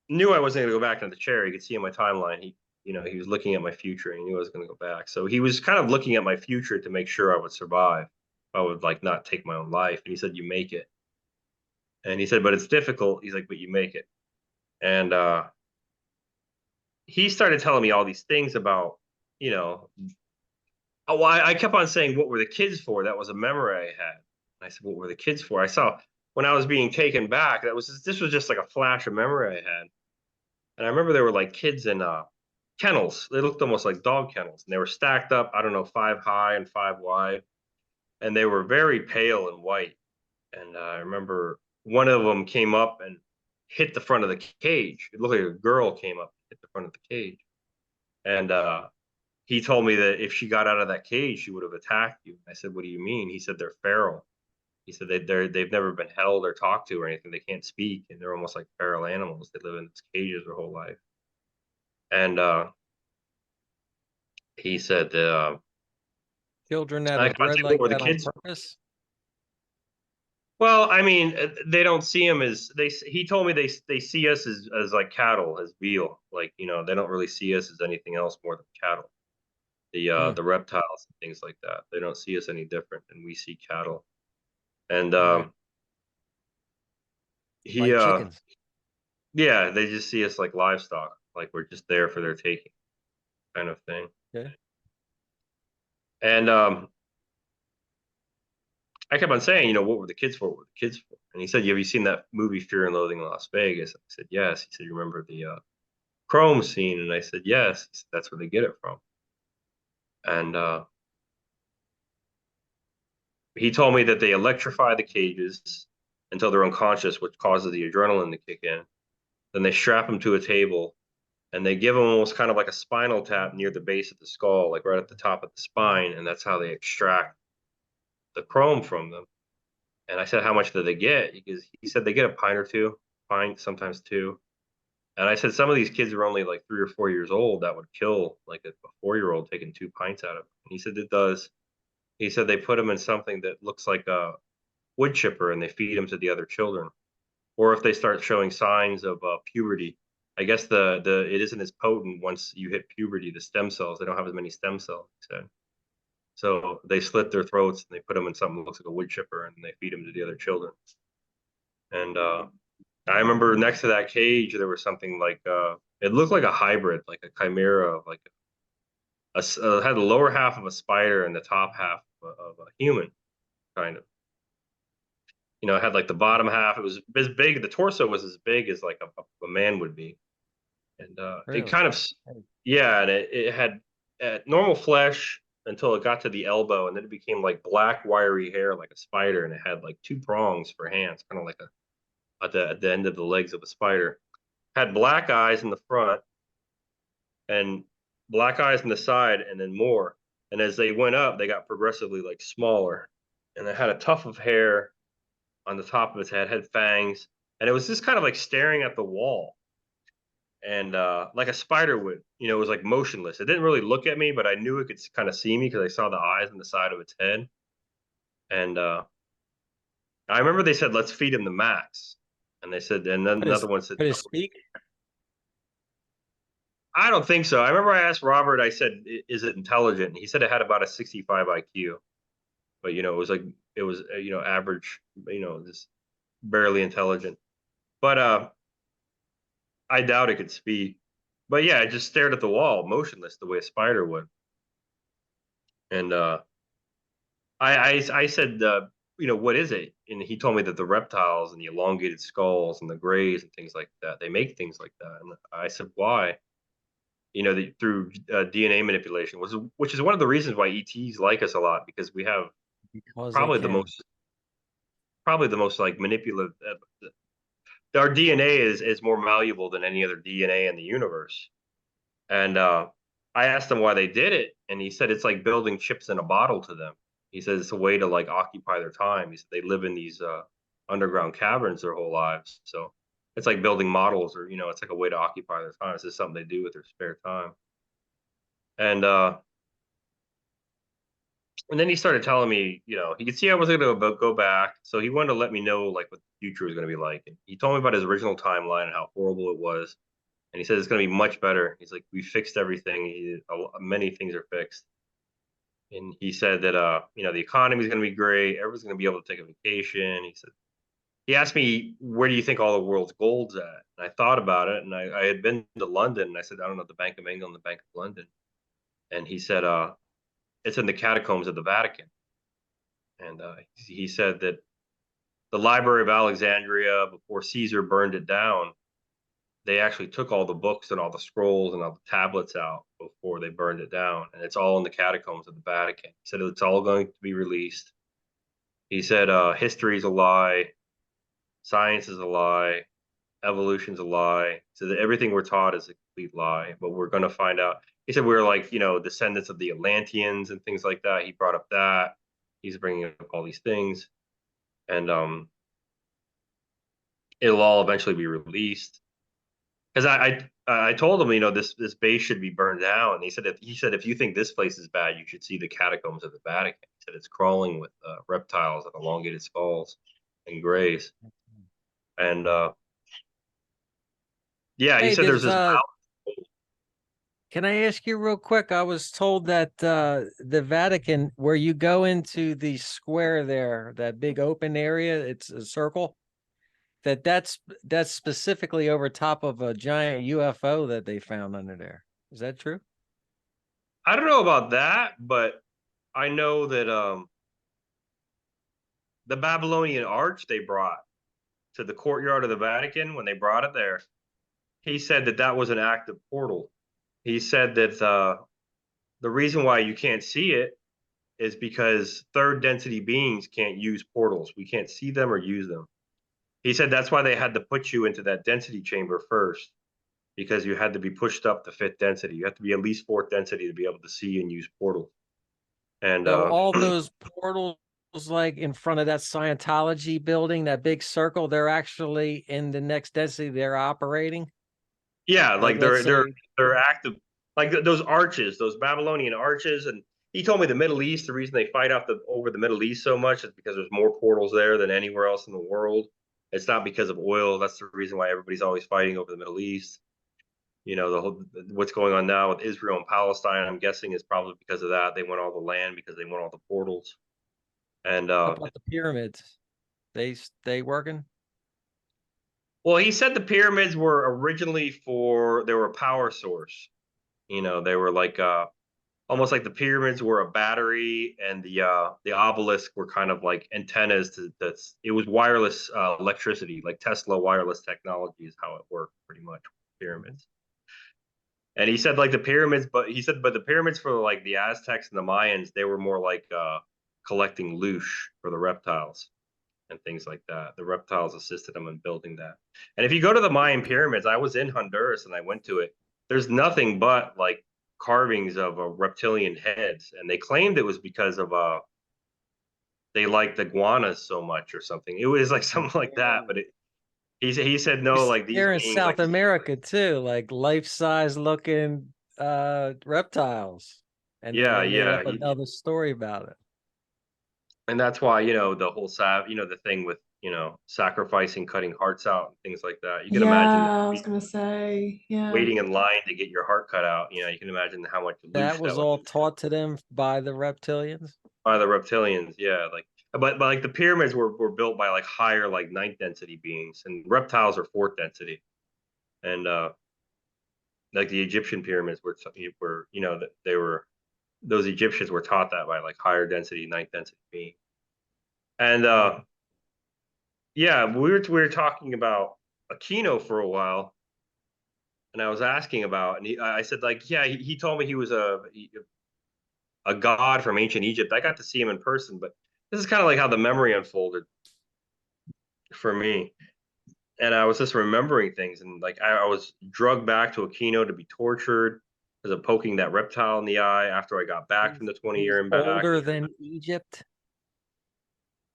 knew I wasn't going to go back in the chair. He could see in my timeline. He was looking at my future, and he knew I was going to go back. So he was kind of looking at my future to make sure I would survive. I would like not take my own life. And he said, "You make it." And he said, "But it's difficult." He's like, "But you make it." And he started telling me all these things about, you know, oh, I kept on saying, "What were the kids for?" That was a memory I had. And I said, "What were the kids for?" I saw when I was being taken back. This was just like a flash of memory I had. And I remember there were like kids in kennels. They looked almost like dog kennels, and they were stacked up, I don't know, 5 high and 5 wide, and they were very pale and white. And I remember one of them came up and hit the front of the cage. It looked like a girl came up and hit the front of the cage. And he told me that if she got out of that cage, she would have attacked you. I said, "What do you mean?" He said, "They're feral." He said they've never been held or talked to or anything. They can't speak, and they're almost like feral animals. They live in these cages their whole life. And he said, Children that I are kept on bred saying, "What like were the that on kids?" purpose? Well, I mean, they don't see him as they. He told me they see us as like cattle, as veal. Like, you know, they don't really see us as anything else more than cattle. Hmm, The reptiles and things like that. They don't see us any different than we see cattle. And right. he Like chickens. yeah, they just see us like livestock, like we're just there for their taking, kind of thing. Okay. And I kept on saying, you know, what were the kids for? What were the kids for? And he said, "Have you seen that movie Fear and Loathing in Las Vegas?" I said, "Yes." He said, "You remember the chrome scene?" And I said, "Yes." He said, "That's where they get it from." And he told me that they electrify the cages until they're unconscious, which causes the adrenaline to kick in. Then they strap them to a table, and they give them almost kind of like a spinal tap near the base of the skull, like right at the top of the spine, and that's how they extract the chrome from them. And I said, "How much do they get?" Because he said they get a pint or two, pint, sometimes two. And I said, some of these kids are only like 3 or 4 years old. That would kill like a 4-year-old taking 2 pints out of them. And he said, it does. He said they put them in something that looks like a wood chipper and they feed them to the other children. Or if they start showing signs of puberty, I guess the it isn't as potent once you hit puberty. The stem cells, they don't have as many stem cells, he said. So they slit their throats and they put them in something that looks like a wood chipper and they feed them to the other children. And I remember next to that cage there was something like it looked like a hybrid, like a chimera of like had the lower half of a spider and the top half of a human, kind of. You know, it had like the bottom half. It was as big. The torso was as big as like a man would be, and it Really? kind of, yeah, and it had normal flesh until it got to the elbow, and then it became like black wiry hair like a spider, and it had like 2 prongs for hands, kind of like at the end of the legs of a spider. Had black eyes in the front and black eyes in the side, and then more. And as they went up, they got progressively like smaller, and it had a tuft of hair on the top of its head, had fangs, and it was just kind of like staring at the wall, and like a spider would. You know, it was like motionless. It didn't really look at me, but I knew it could kind of see me because I saw the eyes on the side of its head. And I remember they said, "Let's feed him the max," and they said, and then another one said, Could it speak? "I don't think so." I remember I asked Robert. I said, "Is it intelligent?" And he said it had about a 65 IQ, but you know, it was like it was you know average, you know, just barely intelligent. But I doubt it could speak. But yeah, it just stared at the wall, motionless, the way a spider would. And I said, you know, what is it? And he told me that the reptiles and the elongated skulls and the grays and things like that, they make things like that. And I said, why? You know, through DNA manipulation, which is one of the reasons why ETs like us a lot, because we have Because they probably the can. most, probably the most like manipulative. Our DNA is more malleable than any other DNA in the universe. And I asked him why they did it, and he said it's like building chips in a bottle to them. He said it's a way to like occupy their time. He said they live in these underground caverns their whole lives, so it's like building models, or you know, it's like a way to occupy their time. It's just something they do with their spare time. And then he started telling me, you know, he could see I was going to go back, so he wanted to let me know like what the future was going to be like. And he told me about his original timeline and how horrible it was. And he said it's going to be much better. He's like, we fixed everything. Many things are fixed. And he said that you know, the economy is going to be great. Everyone's going to be able to take a vacation. He said, he asked me, where do you think all the world's gold's at? And I thought about it, and I had been to London, and I said, I don't know, the Bank of England, the Bank of London. And he said, it's in the catacombs of the Vatican. And he said that the Library of Alexandria, before Caesar burned it down, they actually took all the books and all the scrolls and all the tablets out before they burned it down. And it's all in the catacombs of the Vatican. He said it's all going to be released. He said history is a lie, science is a lie, evolution's a lie. So that everything we're taught is a complete lie, but we're going to find out. He said we're like, you know, descendants of the Atlanteans and things like that. He brought up that. He's bringing up all these things. And it'll all eventually be released. Because I told him, you know, this base should be burned down. And he said if you think this place is bad, you should see the catacombs of the Vatican. He said it's crawling with reptiles and elongated skulls and grays. And yeah, he Hey, said there's there's this can I ask you real quick? I was told that the Vatican, where you go into the square there, that big open area, it's a circle, that's specifically over top of a giant UFO that they found under there. Is that true? I don't know about that, but I know that the Babylonian arch they brought to the courtyard of the Vatican, when they brought it there, he said that that was an active portal. He said that the reason why you can't see it is because third density beings can't use portals. We can't see them or use them. He said that's why they had to put you into that density chamber first, because you had to be pushed up to fifth density. You have to be at least fourth density to be able to see and use portals. And So all those portals, like in front of that Scientology building, that big circle, they're actually in the next density they're operating? Yeah, Like, like let's say, they're active, like those arches, those Babylonian arches, and he told me the Middle East. The reason they fight over the Middle East so much is because there's more portals there than anywhere else in the world. It's not because of oil. That's the reason why everybody's always fighting over the Middle East. You know, the whole what's going on now with Israel and Palestine. I'm guessing is probably because of that. They want all the land because they want all the portals. And how about the pyramids? They working? well, he said the pyramids were originally they were a power source. You know, they were like almost like the pyramids were a battery, and the obelisk were kind of like antennas that's it was wireless electricity, like Tesla wireless technology is how it worked pretty much, pyramids. And he said like the pyramids, but the pyramids for like the Aztecs and the Mayans, they were more like collecting loosh for the reptiles and things like that. The reptiles assisted them in building that. And if you go to the Mayan pyramids, I was in Honduras and I went to it. There's nothing but like carvings of reptilian heads, and they claimed it was because of they liked iguanas so much or something. It was like something like that, but he said no, like these They're in beings like South America too, like life-size looking reptiles. And then yeah, they made yeah, up another story about it. and that's why you know the whole the thing with sacrificing, cutting hearts out, and things like that. You can imagine Yeah, I was gonna say, yeah. waiting in line to get your heart cut out. You can imagine how much That loosh that was would all taught to them by the reptilians. by the reptilians. Yeah, like but like the pyramids were built by like higher like ninth density beings, and reptiles are fourth density, and like the Egyptian pyramids were that they were those Egyptians were taught that by like higher density ninth density beings, and yeah, we were talking about Aquino for a while, and I was asking about, and I said like, yeah, he told me he was a god from ancient Egypt. I got to see him in person, but this is kind of like how the memory unfolded for me. And I was just remembering things, and like I was drugged back to Aquino to be tortured because of poking that reptile in the eye after I got back from the 20-year He's and back. older than Egypt.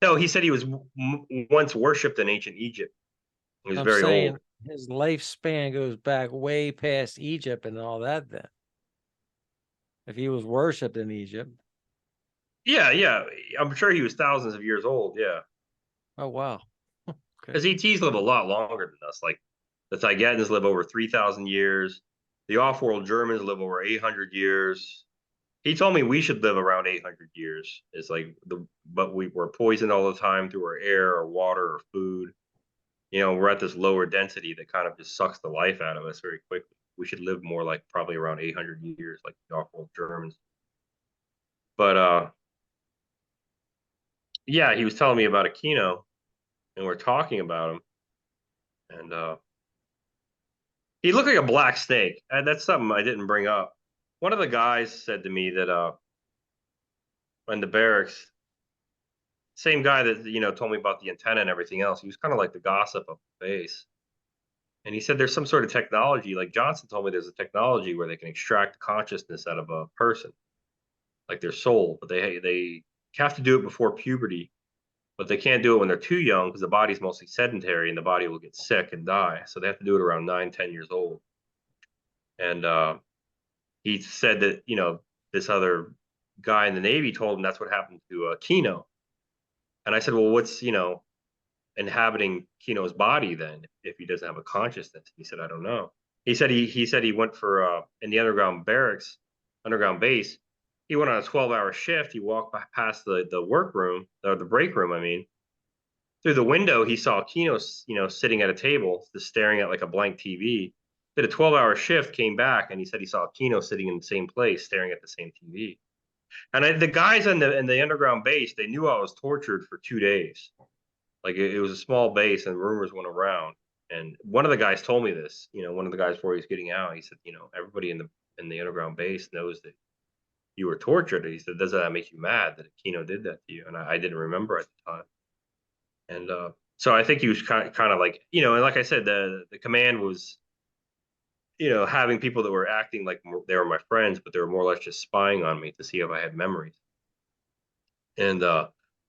No, he said he was once worshipped in ancient Egypt. He was I'm very saying old. his lifespan goes back way past Egypt and all that then. If he was worshipped in Egypt. Yeah, yeah. I'm sure he was thousands of years old. Yeah. Oh wow. Okay. Because ETs live a lot longer than us. Like the Taigetans live over 3,000 years. The off-world Germans live over 800 years. He told me we should live around 800 years. It's like but we're poisoned all the time through our air or water or food. We're at this lower density that kind of just sucks the life out of us very quickly. We should live more like probably around 800 years, like the off-world Germans. But yeah, he was telling me about Aquino, and we're talking about him, and he looked like a black snake. And that's something I didn't bring up. One of the guys said to me that in the barracks, same guy that told me about the antenna and everything else, he was kind of like the gossip of the base. And he said there's some sort of technology, like Johnson told me there's a technology where they can extract consciousness out of a person, like their soul, but they have to do it before puberty, but they can't do it when they're too young because the body's mostly sedentary and the body will get sick and die. So they have to do it around 9, 10 years old. And he said that this other guy in the Navy told him that's what happened to Kino. And I said, well, what's inhabiting Kino's body then if he doesn't have a consciousness? He said, I don't know. He said he went for in the underground barracks, underground base. He went on a 12-hour shift. He walked past the workroom or the break room. I mean, through the window, he saw Kino, sitting at a table, just staring at like a blank TV. Did a 12-hour shift, came back, and he said he saw Kino sitting in the same place, staring at the same TV. And the guys in the underground base, they knew I was tortured for 2 days. Like it was a small base, and rumors went around. And one of the guys told me this. One of the guys before he was getting out, he said, everybody in the underground base knows that you were tortured. And he said, doesn't that make you mad that Kino did that to you? And I didn't remember at the time. And so I think he was kind of like, and like I said, the command was, having people that were acting like they were my friends, but they were more or less just spying on me to see if I had memories. And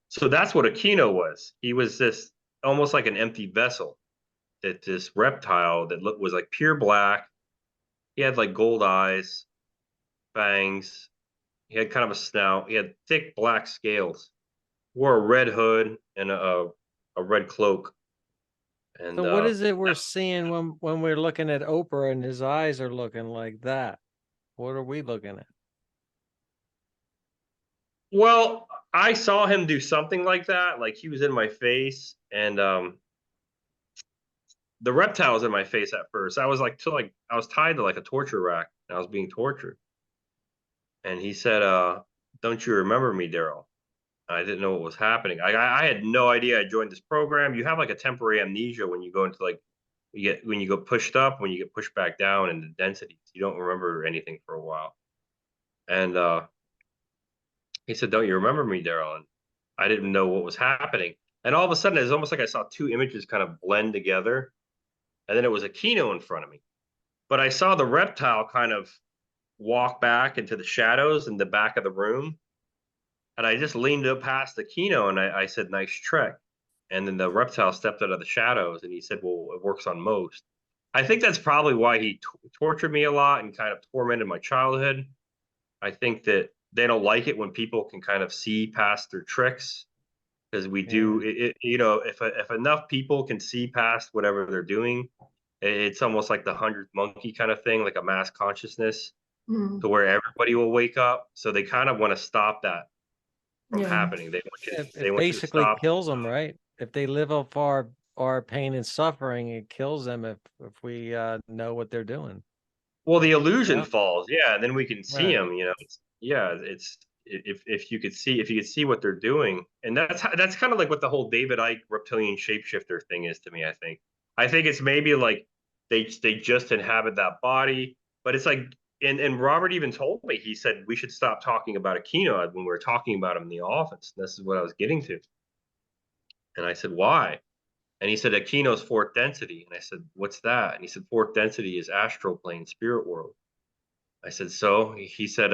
so that's what Aquino was. He was this almost like an empty vessel, that this reptile that was like pure black. He had like gold eyes, fangs. He had kind of a snout. He had thick black scales. Wore a red hood and a red cloak. And So what is it we're seeing when we're looking at Oprah and his eyes are looking like that? What are we looking at? well, I saw him do something like that. Like he was in my face, and the reptile was in my face at first. I was like I was tied to like a torture rack, and I was being tortured. And he said, "Don't you remember me, Daryl?" I didn't know what was happening. I had no idea I joined this program. You have like a temporary amnesia when you go into like when you go pushed up, when you get pushed back down in the densities. You don't remember anything for a while. And he said, "Don't you remember me, Daryl?" And I didn't know what was happening. And all of a sudden, it's almost like I saw two images kind of blend together. And then it was a Kino in front of me. But I saw the reptile kind of walk back into the shadows in the back of the room. And I just leaned up past the Kino and I said, "Nice trek." And then the reptile stepped out of the shadows and he said, "Well, it works on most." I think that's probably why he tortured me a lot and kind of tormented my childhood. I think that they don't like it when people can kind of see past their tricks because we do you know, if enough people can see past whatever they're doing, it's almost like the 100th monkey kind of thing, like a mass consciousness Mm. to where everybody will wake up. So they kind of want to stop that from Yeah. happening. They It want you to basically stop. kills them, right? If they live off our pain and suffering, it kills them if we know what they're doing. Well, the illusion Yeah, falls, yeah, and then we can see right. them. You know, yeah, it's if you could see what they're doing, and that's kind of like what the whole David Icke reptilian shapeshifter thing is to me. I think it's maybe like they just inhabit that body, but it's like and Robert even told me, he said we should stop talking about Aquino when we were talking about him in the office. This is what I was getting to, and I said why. And he said Aquino's fourth density. And I said, "What's that?" And he said, "Fourth density is astral plane, spirit world." I said, "So?" He said,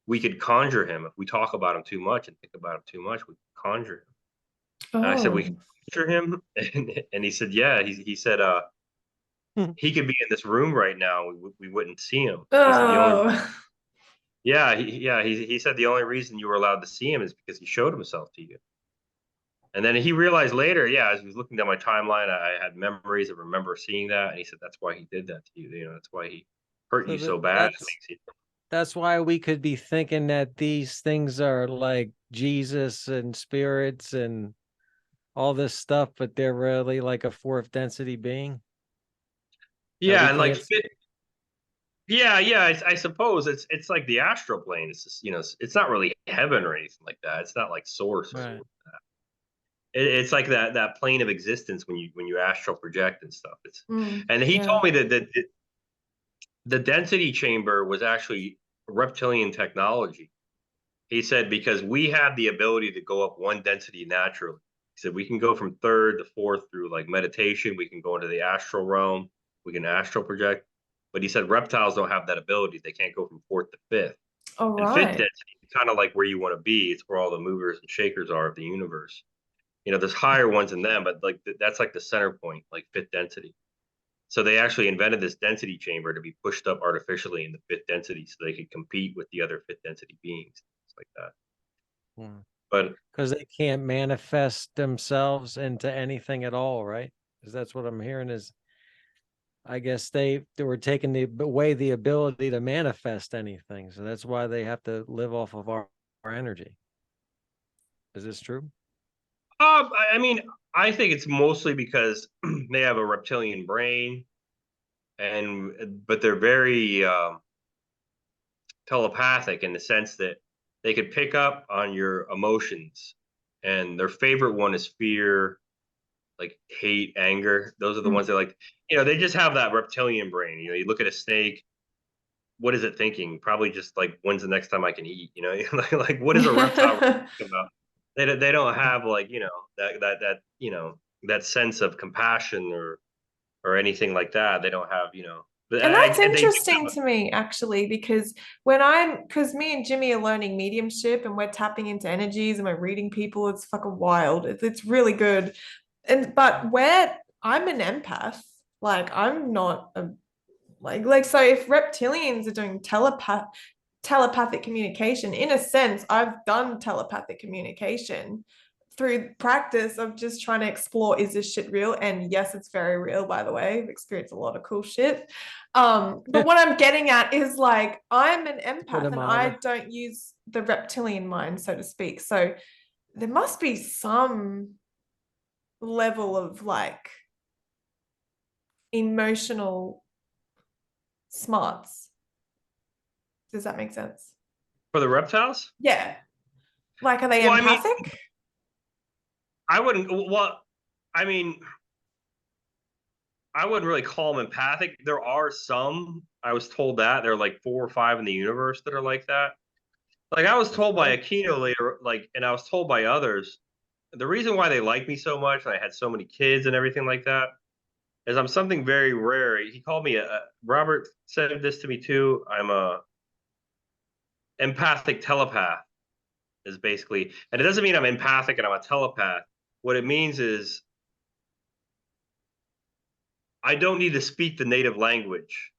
"We could conjure him if we talk about him too much and think about him too much. We could conjure him." And I said, "We Oh. can conjure him?" And he said, "Yeah." He said, "He could be in this room right now. We wouldn't see him." He said, "The only Oh. he said the only reason you were allowed to see him is because he showed himself to you." And then he realized later, yeah, as he was looking down my timeline, I had memories of remember seeing that, and he said that's why he did that to you. You know, that's why he hurt So you so bad. that's why we could be thinking that these things are like Jesus and spirits and all this stuff, but they're really like a fourth density being that Yeah, we and like can't. yeah, I suppose it's like the astral plane. It's just, you know, it's not really heaven or anything like that. It's not like source or Right. it's like that plane of existence when you astral project and stuff. It's Mm. and he Yeah. told me that the density chamber was actually reptilian technology. He said because we have the ability to go up one density naturally. He said we can go from third to fourth through like meditation. We can go into the astral realm. We can astral project. But he said reptiles don't have that ability. They can't go from fourth to fifth. All And fifth right. density is kind of like where you want to be. It's where all the movers and shakers are of the universe. You know, there's higher ones than them, but like that's like the center point, like fifth density. So they actually invented this density chamber to be pushed up artificially in the fifth density so they could compete with the other fifth density beings. It's like that. But Because they can't manifest themselves into anything at all, right? Because that's what I'm hearing is, I guess they were taking away the ability to manifest anything, so that's why they have to live off of our energy. Is this true? I mean, I think it's mostly because they have a reptilian brain, and but they're very telepathic in the sense that they could pick up on your emotions, and their favorite one is fear, like hate, anger. Those are the ones Mm. that like, you know, they just have that reptilian brain. You know, you look at a snake, what is it thinking? Probably just like, when's the next time I can eat? You know, like what is a reptile really thinking about? They don't have like, you know, that you know, that sense of compassion or anything like that. They don't have, you know, And that's they do interesting have to me, actually, because because me and Jimmy are learning mediumship and we're tapping into energies and we're reading people, it's fucking wild. It's really good. But I'm an empath. Like, I'm not a Like so if reptilians are doing telepathic communication, in a sense, I've done telepathic communication through practice of just trying to explore, is this shit real? And yes, it's very real, by the way. I've experienced a lot of cool shit. But what I'm getting at is like I'm an empath and I don't use the reptilian mind, so to speak. So there must be some level of like emotional smarts. Does that make sense? For the reptiles? Yeah. Like, are they Well, empathic? I wouldn't. Well, I mean, I wouldn't really call them empathic. There are some. I was told that there are like 4 or 5 in the universe that are like that. Like I was told by Aquino later, like, and I was told by others, the reason why they like me so much, and I had so many kids and everything like that, is I'm something very rare. He called me Robert said this to me too. I'm a empathic telepath. Is basically, and it doesn't mean I'm empathic and I'm a telepath. What it means is I don't need to speak the native language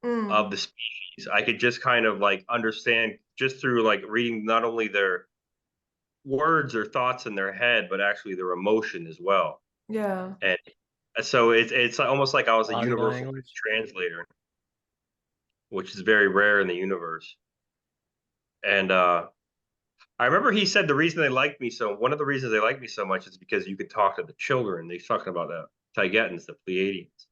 of the species. I could just kind of like understand just through like reading not only their words or thoughts in their head, but actually their emotion as well. Yeah. And so it's almost like I was a Body universal language. translator, which is very rare in the universe. And I remember he said the reason they liked me so one of the reasons they liked me so much is because you could talk to the children. He's talking about the Taigetans, the Pleiadians.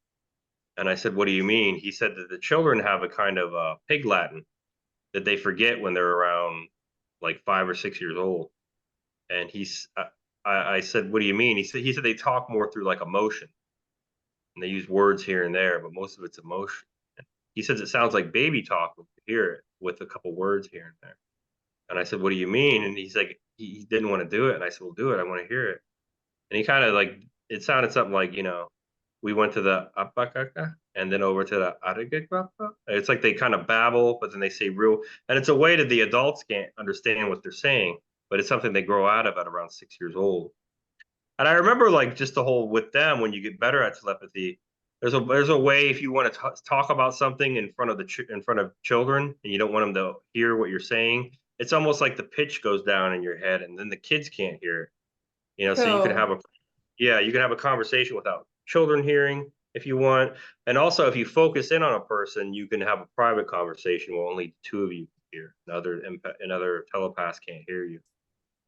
And I said, what do you mean? He said that the children have a kind of pig Latin that they forget when they're around like 5 or 6 years old. And I said, what do you mean? He said they talk more through like emotion and they use words here and there, but most of it's emotion. And he says it sounds like baby talk when you hear it with a couple words here and there. And I said, what do you mean? And he's like, he didn't want to do it. And I said, well, do it. I want to hear it. And he kind of like, it sounded something like, we went to the apakaka and then over to the arigekapa. It's like they kind of babble, but then they say real, and it's a way that the adults can't understand what they're saying, but it's something they grow out of at around 6 years old. And I remember like just the whole with them when you get better at telepathy, there's a way if you want to talk about something in front of in front of children and you don't want them to hear what you're saying. It's almost like the pitch goes down in your head, and then the kids can't hear it. So you can Cool. have you can have a conversation without children hearing if you want. And also if you focus in on a person, you can have a private conversation where only 2 of you can hear. Another telepaths can't hear you.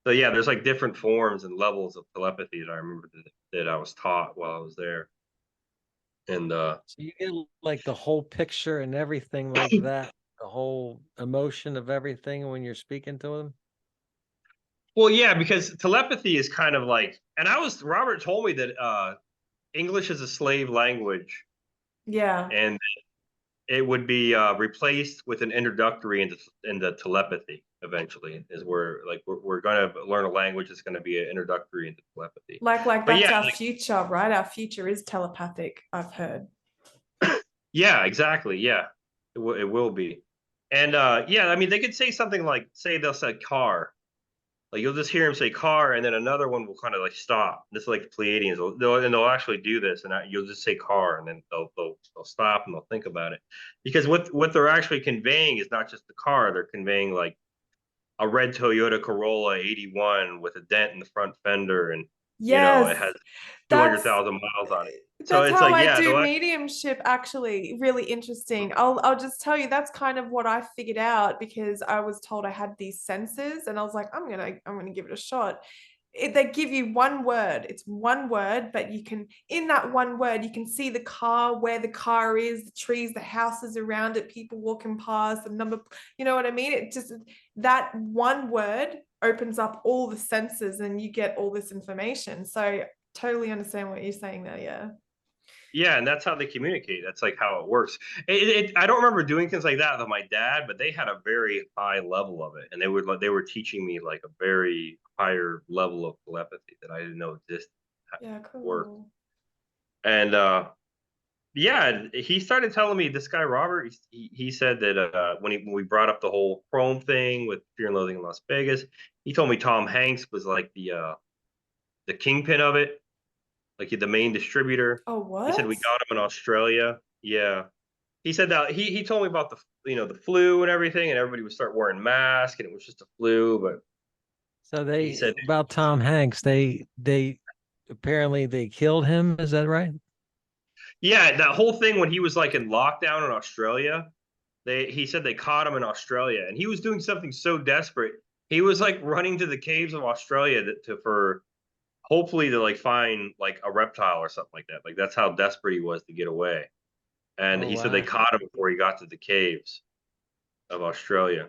So yeah, there's like different forms and levels of telepathy that I remember that I was taught while I was there. And So you get like the whole picture and everything like that, the whole emotion of everything when you're speaking to them. well, yeah, because telepathy is kind of like, and Robert told me that English is a slave language, Yeah. and it would be replaced with an introductory into telepathy eventually. Is where like we're going to learn a language that's going to be an introductory into telepathy. Like But that's yeah, our future, right? Our future is telepathic, I've heard. yeah, exactly. Yeah, it will be. And yeah, I mean, they could say something like, say they'll say car. Like you'll just hear him say car, and then another one will kind of like stop. This is like the Pleiadians, they'll actually do this, and you'll just say car, and then they'll stop and they'll think about it, because what they're actually conveying is not just the car. They're conveying like a red Toyota Corolla '81 with a dent in the front fender, and it Yes. has That's 200,000 miles on it. So that's it's how like, I yeah, do mediumship, actually. Really interesting. I'll just tell you that's kind of what I figured out because I was told I had these senses and I was like, I'm gonna give it a shot. They give you one word. It's one word, but you can, in that one word, you can see the car, where the car is, the trees, the houses around it, people walking past, the number, you know what I mean? It just, that one word opens up all the senses and you get all this information. So totally understand what you're saying there. Yeah. Yeah, and that's how they communicate. That's like how it works. I don't remember doing things like that with my dad, but they had a very high level of it, and they were teaching me like a very higher level of telepathy that I didn't know existed. Yeah, Work. cool. And yeah, he started telling me, this guy Robert. He said that when we brought up the whole Chrome thing with Fear and Loathing in Las Vegas, he told me Tom Hanks was like the kingpin of it, like the main distributor. Oh, He said we what? got him in Australia. Yeah. he said that he told me about the flu and everything, and everybody would start wearing masks, and it was just a flu. But So he said, about Tom Hanks, they apparently they killed him. Is that right? yeah, that whole thing when he was like in lockdown in Australia, he said they caught him in Australia, and he was doing something so desperate. He was like running to the caves of Australia for hopefully to like find like a reptile or something like that. Like that's how desperate he was to get away. And Oh he said they wow. caught him before he got to the caves of Australia.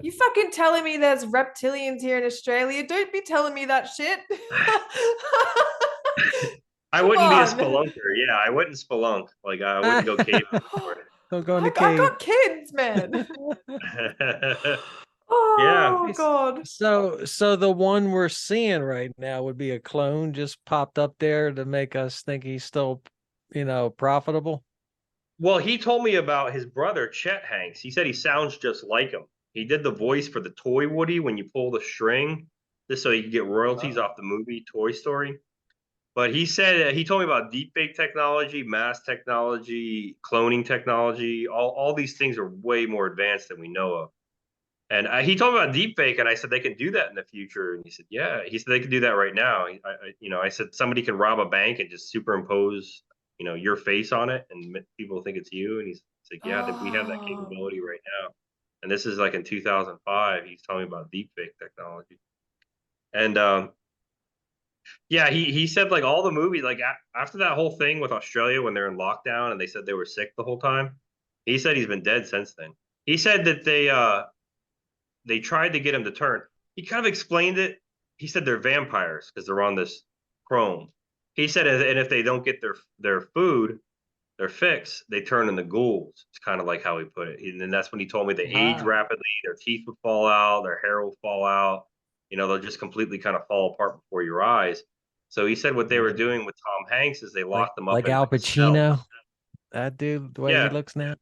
You fucking telling me there's reptilians here in Australia? Don't be telling me that shit. I Come wouldn't be a on. spelunker. Yeah, I wouldn't spelunk. Like I wouldn't go cave for Don't go in the I cave. got kids, man. it. Yeah. Oh God. So the one we're seeing right now would be a clone just popped up there to make us think he's still, profitable. Well, he told me about his brother, Chet Hanks. He said he sounds just like him. He did the voice for the toy Woody when you pull the string, just so he could get royalties off the movie Toy Story. But he said he told me about deepfake technology, mass technology, cloning technology. All these things are way more advanced than we know of. And he told me about deepfake, and I said they can do that in the future. And he said, yeah. He said they can do that right now. I said somebody can rob a bank and just superimpose, your face on it, and people think it's you. And he's like, yeah, that we have that Oh. capability right now. And this is like in 2005. He's telling me about deepfake technology. And yeah, he said like all the movies, like after that whole thing with Australia when they're in lockdown and they said they were sick the whole time. He said he's been dead since then. He said that they tried to get him to turn. He kind of explained it. He said they're vampires because they're on this chrome. He said, and if they don't get their food, their fix, they turn into ghouls. It's kind of like how he put it. And then that's when he told me they age Wow. rapidly, their teeth would fall out, their hair will fall out. They'll just completely kind of fall apart before your eyes. So he said what they were Yeah. doing with Tom Hanks is they Like locked him up like in Al like a cell. Pacino, that dude, the way he Yeah, looks now.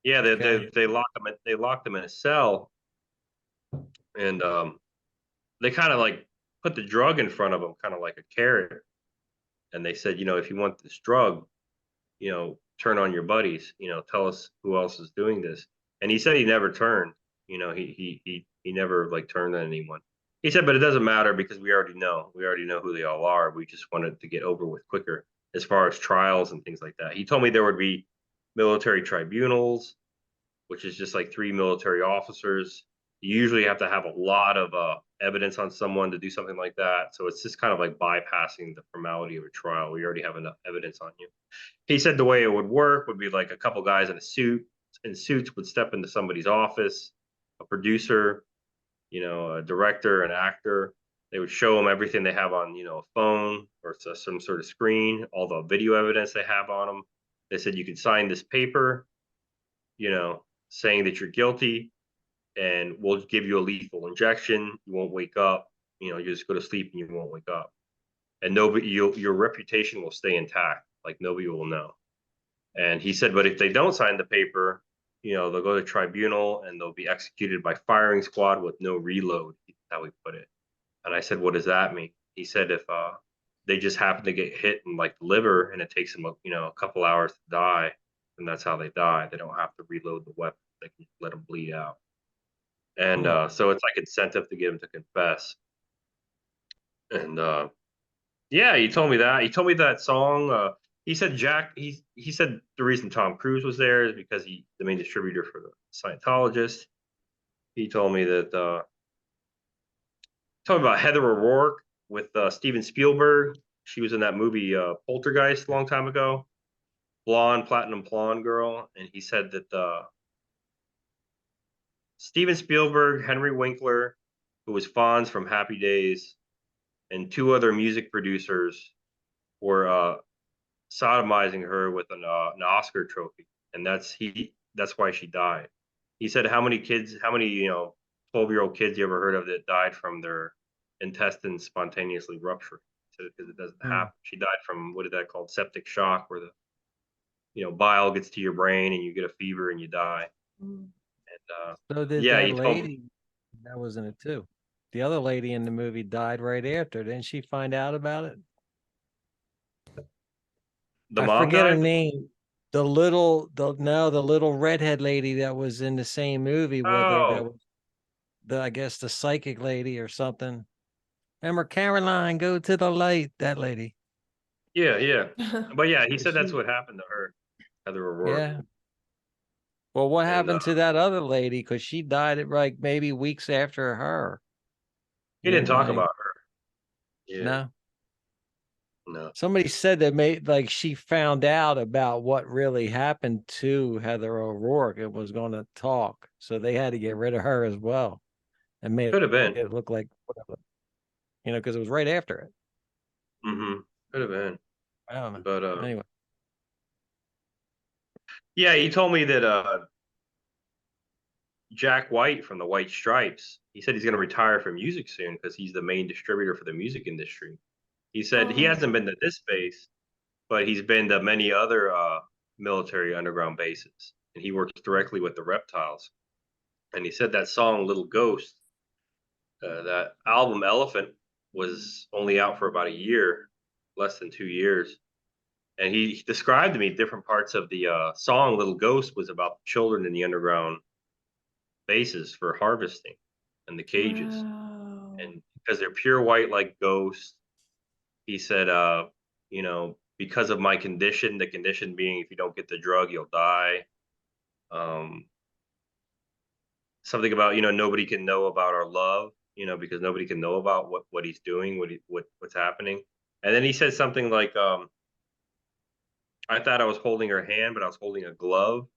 yeah. They Okay. they, they locked him. They locked him in a cell, and they kind of like put the drug in front of him, kind of like a carrot. And they said, if you want this drug, turn on your buddies, tell us who else is doing this. And he said he never turned, he never like turned on anyone. He said, but it doesn't matter because we already know who they all are. We just wanted to get over with quicker as far as trials and things like that. He told me there would be military tribunals, which is just like three military officers. You usually have to have a lot of evidence on someone to do something like that. So it's just kind of like bypassing the formality of a trial. We already have enough evidence on you. He said the way it would work would be like a couple guys in suits would step into somebody's office, a producer, a director, an actor. They would show them everything they have on, a phone or some sort of screen, all the video evidence they have on them. They said you could sign this paper, saying that you're guilty, and we'll give you a lethal injection. You won't wake up. You just go to sleep and you won't wake up. And nobody, your reputation will stay intact. Like nobody will know. And he said, but if they don't sign the paper, they'll go to tribunal and they'll be executed by firing squad with no reload. That's how he put it. And I said, what does that mean? He said, if they just happen to get hit in like the liver and it takes them, a couple hours to die, and that's how they die. They don't have to reload the weapon. They can let them bleed out. And Hmm. so it's like incentive to get him to confess. And yeah, he told me that. He told me that song. He said he said the reason Tom Cruise was there is because he's the main distributor for the Scientologist. He told me that told me about Heather O'Rourke with Steven Spielberg. She was in that movie Poltergeist a long time ago. Blonde, platinum blonde girl, and he said that Steven Spielberg, Henry Winkler, who was Fonz from Happy Days, and two other music producers were sodomizing her with an Oscar trophy, and that's why she died. He said, how many 12-year-old kids you ever heard of that died from their intestines spontaneously rupturing? He said because it doesn't Hmm. happen. She died from what is that called, septic shock, where the bile gets to your brain and you get a fever and you die. Mm. And So did yeah, that he told me lady that was in it too. The other lady in the movie died right after. Didn't she find out about it? the I mom forget her died. name. the little redhead lady that was in the same movie with her, that Oh, was I guess the psychic lady or something. Remember Caroline, go to the light, that lady. yeah, yeah. But yeah, he said that's She, what happened to her, Heather O'Rourke. yeah. Well, what And happened to that other lady? Because she died at like maybe weeks after her. he You didn't know, talk about her. Yeah, no. no. Somebody said that made like she found out about what really happened to Heather O'Rourke and was going to talk, so they had to get rid of her as well and made Could have been. it look like whatever, because it was right after it. Mm-hmm. Could have been. I don't know. But Anyway, yeah, he told me that Jack White from the White Stripes, he said he's going to retire from music soon because he's the main distributor for the music industry. He said he hasn't been Oh. to this base, but he's been to many other military underground bases, and he works directly with the reptiles. And he said that song "Little Ghost," that album "Elephant," was only out for about a year, less than 2 years. And he described to me different parts of the song "Little Ghost" was about children in the underground bases for harvesting and the cages. Wow. And because they're pure white like ghosts, he said, because of my condition, the condition being if you don't get the drug, you'll die. Um, Something about, nobody can know about our love, because nobody can know about what he's doing, what's happening. And then he said something like, I thought I was holding her hand, but I was holding a glove.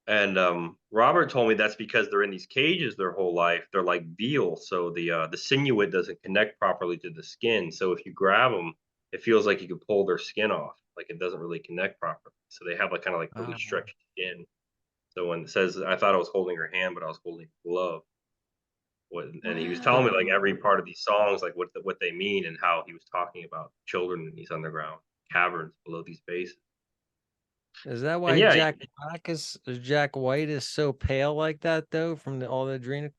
And Robert told me that's because they're in these cages their whole life. They're like veal, so the sinuate doesn't connect properly to the skin. So if you grab them, it feels like you can pull their skin off. Like it doesn't really connect properly. So they have like kind of like really uh, stretched skin. So when it says I thought I was holding her hand, but I was holding a glove. And he was telling me like every Wow. part of these songs, like what they mean, and how he was talking about children in these underground caverns below these bases. is that And why yeah, Jack White is so pale like that though from all the adrenal?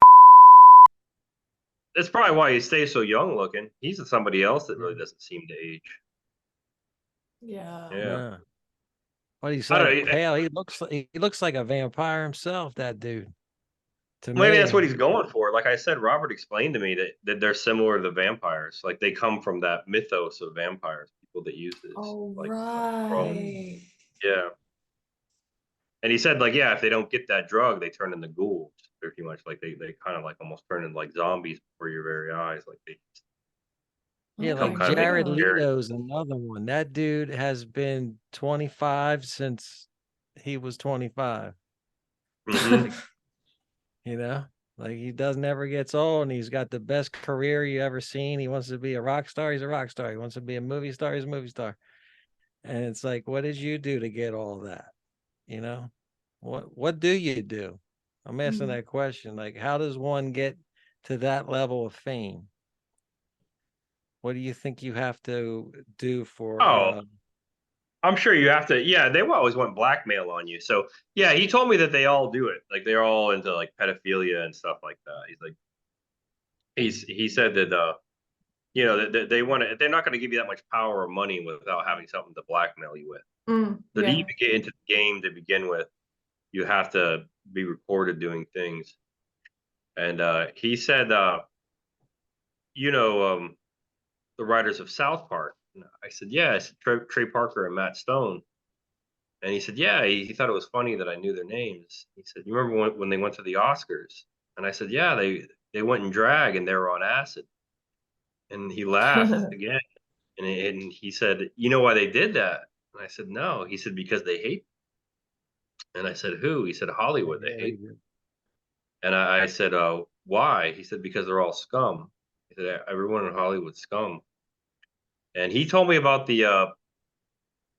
that's probably why he stays so young looking. He's somebody else that really Yeah. doesn't seem to age. Yeah. No. Yeah. But he's I like don't know. pale. He looks like a vampire himself, that dude. To Maybe that's what me. he's going for. Like I said, Robert explained to me that they're similar to the vampires. Like they come from that mythos of vampires, people that use this. Oh, Like, Mm. right. yeah. And he said, like, yeah, if they don't get that drug, they turn into ghouls. Pretty much like they kind of like almost turn into like zombies before your very eyes. Like they Yeah, Oh become my like kind of maybe Jared God. scary. Leto's another one. That dude has been 25 since he was 25. Hmm. Like, you know, like he doesn't ever gets old and he's got the best career you ever seen. He wants to be a rock star, he's a rock star. He wants to be a movie star, he's a movie star. And it's like, what did you do to get all that? You know? What do you do? I'm asking Mm. that question. Like, how does one get to that level of fame? What do you think you have to do for Oh, I'm sure you have to. Yeah, they will always want blackmail on you. So yeah, he told me that they all do it. Like they're all into like pedophilia and stuff like that. He's like, he said that that they want to. They're not going to give you that much power or money without having something to blackmail you with. So to even Yeah. get into the game to begin with, you have to be recorded doing things. And he said, you know, the writers of South Park. And I said, yeah. I said Trey Parker and Matt Stone. And he said, yeah. He thought it was funny that I knew their names. He said, you remember when they went to the Oscars? And I said, yeah. They went in drag and they were on acid. And he laughed again. And he said, you know why they did that? And I said, no. He said, because they hate. And I said, who? He said, Hollywood. They yeah, they hate. do. And I said, why? He said, because they're all scum. He said, everyone in Hollywood scum. And he told me about the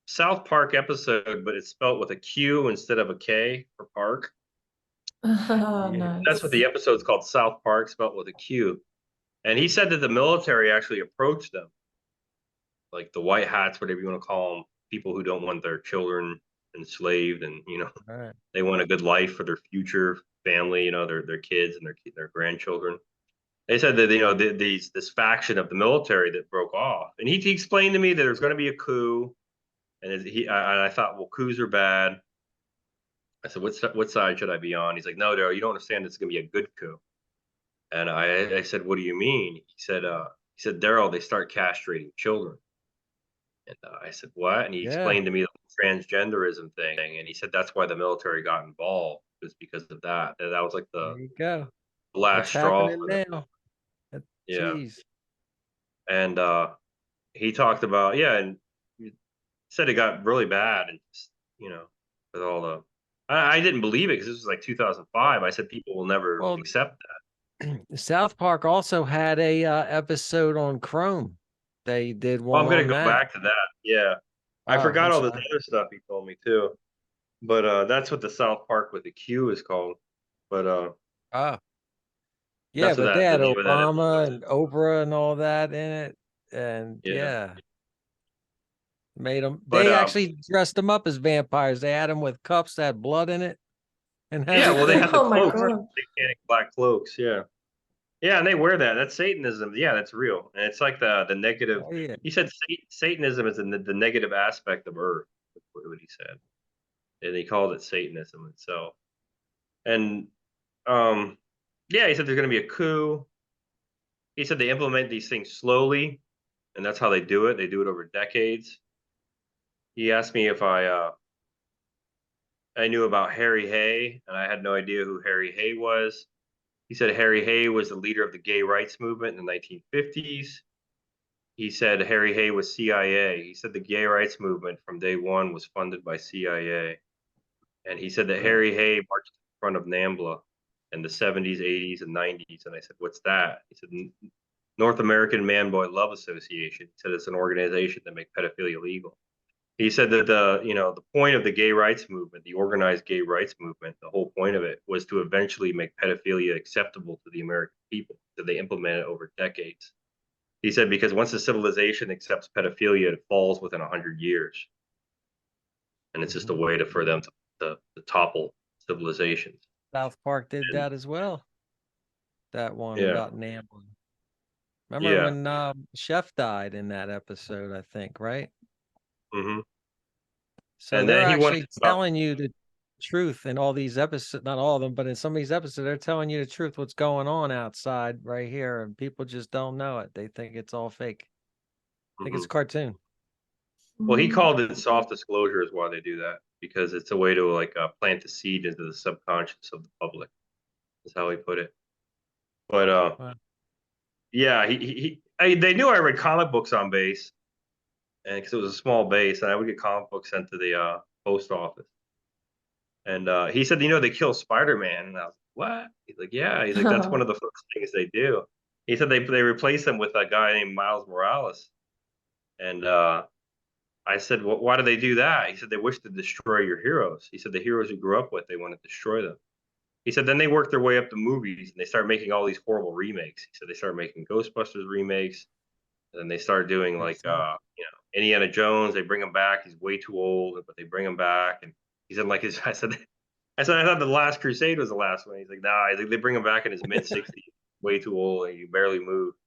South Park episode, but it's spelled with a Q instead of a K for park. Yeah. That's what Nice. the episode's called, South Park, spelled with a Q. And he said that the military actually approached them, like the white hats, whatever you want to call them, people who don't want their children enslaved, and All right. they want a good life for their future family, their kids and their grandchildren. They said that this faction of the military that broke off, and he explained to me that there's going to be a coup, And I thought, well, coups are bad. I said, what side should I be on? He's like, no, Daryl, you don't understand. It's gonna be a good coup. And I said, what do you mean? He said, Daryl, they start castrating children. And I said, what? And he Yeah, explained to me the transgenderism thing. And he said that's why the military got involved, was because of that. That was like there the you go. last It's straw happening for them. now. Yeah. Jeez. And he talked about, yeah, and he said it got really bad. And, you know, with all the, I didn't believe it because this was like 2005. I said people will never Well, accept that. South Park also had a episode on Chrome. They did Well, one I'm gonna on go that. back to that. Yeah. I Oh, forgot I'm all this sorry. other stuff he told me too. But that's what the South Park with the Q is called. But Oh, yeah, that's what but they that the had name of that Obama episode is. and Oprah and all that in it, and Yeah. yeah, made them. But They actually dressed them up as vampires. They had them with cups that had blood in it and yeah, well they everything. had the Oh my cloaks, god. satanic black cloaks, yeah. Yeah, and they wear that. That's Satanism. Yeah, that's real. And it's like the negative. Oh yeah. He said Satanism is the negative aspect of Earth. That's what he said. And he called it Satanism itself. And um yeah, he said there's gonna be a coup. He said they implement these things slowly, and that's how they do it. They do it over decades. He asked me if I knew about Harry Hay, and I had no idea who Harry Hay was. He said Harry Hay was the leader of the gay rights movement in the 1950s. He said Harry Hay was CIA. He said the gay rights movement from day one was funded by CIA. And he said that Really? Harry Hay marched in front of NAMBLA in the 70s, 80s, and 90s. And I said, what's that? He said, North American Man Boy Love Association. He said it's an organization that makes pedophilia legal. He said that the point of the gay rights movement, the organized gay rights movement, the whole point of it was to eventually make pedophilia acceptable to the American people. So they implement it over decades. He said because once a civilization accepts pedophilia, it falls within 100 years, and it's just a Mhm. way for them to topple civilizations. South Park did And that as well. That one yeah, about Namblin. Remember yeah, when Chef died in that episode? I think, right? hmm So and they're then he went actually about, telling you the truth in all these episodes, not all of them, but in some of these episodes, they're telling you the truth, what's going on outside right here, and people just don't know it. They think it's all fake. I think it's mhm. a cartoon. Well, he Mm. called it soft disclosure is why they do that, because it's a way to like plant the seed into the subconscious of the public. Is how he put it. But Wow. yeah, they knew I read comic books on base, and because it was a small base, and I would get comic books sent to the post office. And he said, they kill Spider-Man, and I was like, what? He's like, yeah. He's like, that's one of the first things they do. He said they replace him with a guy named Miles Morales, and I said, well, why do they do that? He said they wish to destroy your heroes. He said the heroes you grew up with, they want to destroy them. He said then they work their way up to movies and they start making all these horrible remakes. He said they started making Ghostbusters remakes, and then they started doing like Makes sense. Indiana Jones. They bring him back. He's way too old, but they bring him back. And he said like his I thought the Last Crusade was the last one. He's like, nah. He's like, they bring him back in his mid 60s, way too old, and he barely moved.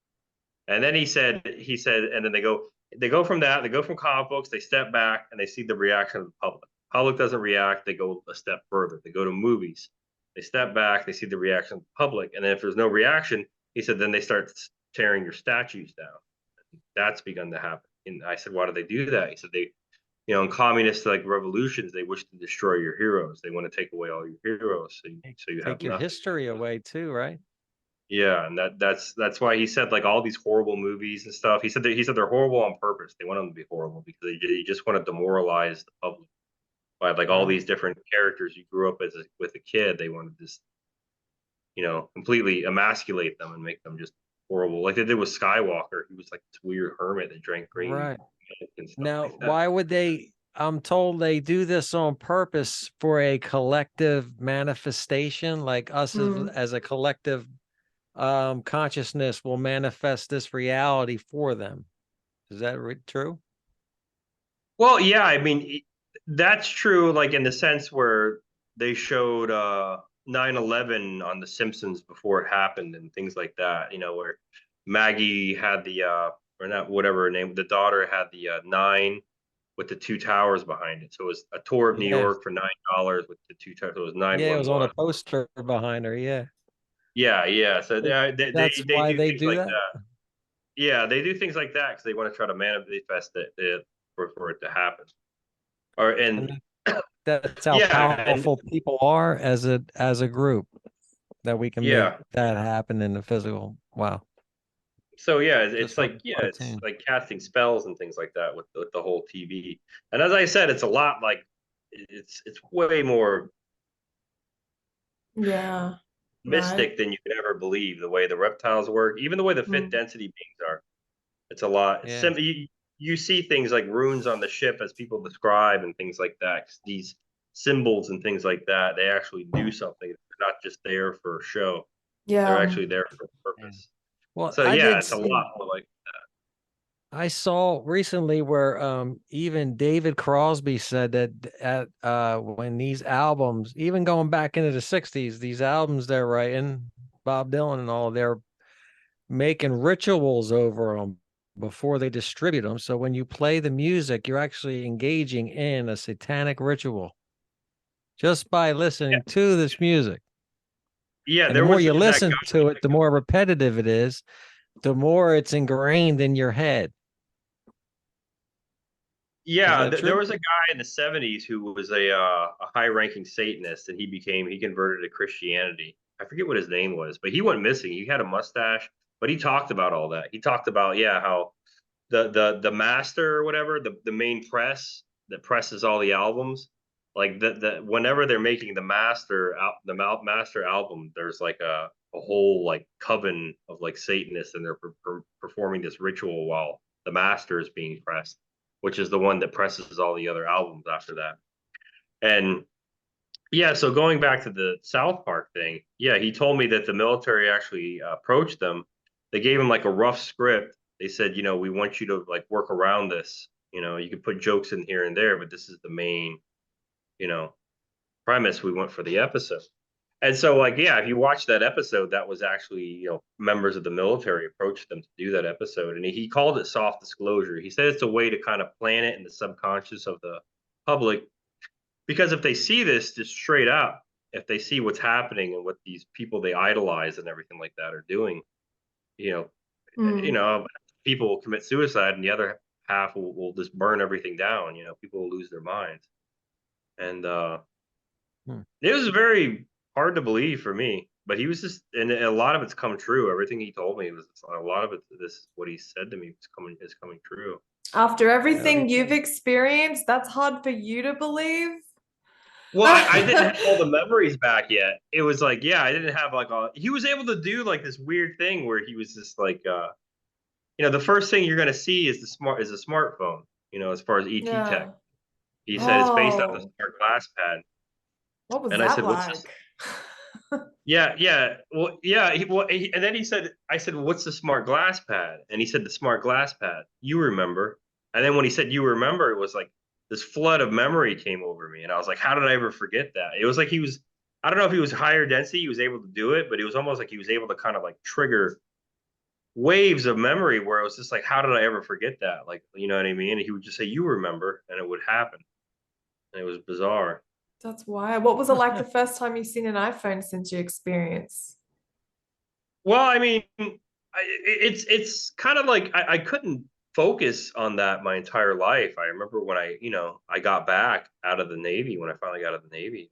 And then he said, and then they go from that, they go from comic books, they step back and they see the reaction of the public. Public doesn't react, they go a step further. They go to movies, they step back, they see the reaction of the public, and then if there's no reaction, he said, then they start tearing your statues down. That's begun to happen. And I said, why do they do that? He said in communist like revolutions, they wish to destroy your heroes. They want to take away all your heroes, so you have Take your nothing. history away too, right? Yeah, and that's why he said like all these horrible movies and stuff. He said they're horrible on purpose. They want them to be horrible because they just want to demoralize the public by like all Really? these different characters you grew up with a kid. They want to just completely emasculate them and make them just horrible, like they did with Skywalker. He was like this weird hermit that drank green Right. milk and stuff Now, like that. why would they? I'm told they do this on purpose for a collective manifestation, like us Mm. as a collective consciousness will manifest this reality for them. Is that true? Well, yeah, I mean that's true. Like in the sense where they showed 9/11 on The Simpsons before it happened and things like that. Where Maggie had the or not whatever her name, the daughter had the nine, with the two towers behind it. So it was a tour of New Yeah. York for $9 with the two towers. So it was Yeah, it was on a 911. poster behind her. Yeah. Yeah, yeah. So So that's they why do they things do like that. that. Yeah, they do things like that because they want to try to manifest it for it to happen. Or and And that's how yeah, and powerful people are as a group, that we can make yeah. that happen in the physical. Wow. So yeah, Just it's like like yeah, it's cartoon. like casting spells and things like that with the whole TV. And as I said, it's a lot like it's way more Yeah. Right. mystic than you could ever believe. The way the reptiles work, even the way the fifth Mm. density beings are. It's a lot. It's Yeah. simple. You see things like runes on the ship as people describe and things like that. 'Cause these symbols and things like that, they actually do something. They're not just there for show. They're Yeah. actually there for a Yeah. purpose. Well, So I yeah, did it's a see, lot more like I saw recently where even David Crosby said that at when these albums, even going back into the 60s, these albums they're writing, Bob Dylan and all, they're making rituals over them before they distribute them. So when you play the music, you're actually engaging in a satanic ritual just by listening to this music. yeah. And the There more was you that listen to it, the more repetitive it is, the more it's ingrained in your head. Is Yeah, that there true? was a guy in the '70s who was a high-ranking Satanist, and he converted to Christianity. I forget what his name was, but he went missing. He had a mustache, but he talked about all that. He talked about yeah how the master or whatever the main press that presses all the albums, like the whenever they're making master album, there's like a whole like coven of like Satanists, and they're performing this ritual while the master is being pressed, which is the one that presses all the other albums after that. And yeah, so going back to the South Park thing, yeah, he told me that the military actually approached them. They gave him like a rough script. They said, you know, we want you to like work around this. You know, you can put jokes in here and there, but this is the main, you know, premise we want for the episode. And so, like, yeah, if you watch that episode, that was actually, you know, members of the military approached them to do that episode. And he called it soft disclosure. He said it's a way to kind of plant it in the subconscious of the public. Because if they see this just straight up, if they see what's happening and what these people they idolize and everything like that are doing, you know, you Mm. know, people will commit suicide and the other half will just burn everything down. You know, people will lose their minds. And Hmm. it was very hard to believe for me. But he was just, and a lot of it's come true. Everything he told me was a lot of it. This what he said to me is coming true. After That'd be everything you've cool. experienced, that's hard for you to believe. Well, I didn't have all the memories back yet. It was like, yeah, I didn't have like all. He was able to do like this weird thing where he was just like, you know, the first thing you're gonna see is a smartphone. You know, as far as ET tech, Yeah. he said it's based off the Oh, smart glass pad, what was and I that said, what's this? like? Yeah, yeah, well, yeah. And then he said, I said, what's the smart glass pad? And he said, the smart glass pad. You remember? And then when he said, you remember, it was like this flood of memory came over me, and I was like, how did I ever forget that? It was like he was. I don't know if he was higher density, he was able to do it, but it was almost like he was able to kind of like trigger waves of memory where it was just like, how did I ever forget that? Like, you know what I mean? And he would just say, you remember, and it would happen. And it was bizarre. That's wild. What was it like the first time you seen an iPhone since your experience? Well, I mean, it's kind of like I couldn't focus on that my entire life. I remember when I got back out of the Navy, when I finally got out of the Navy,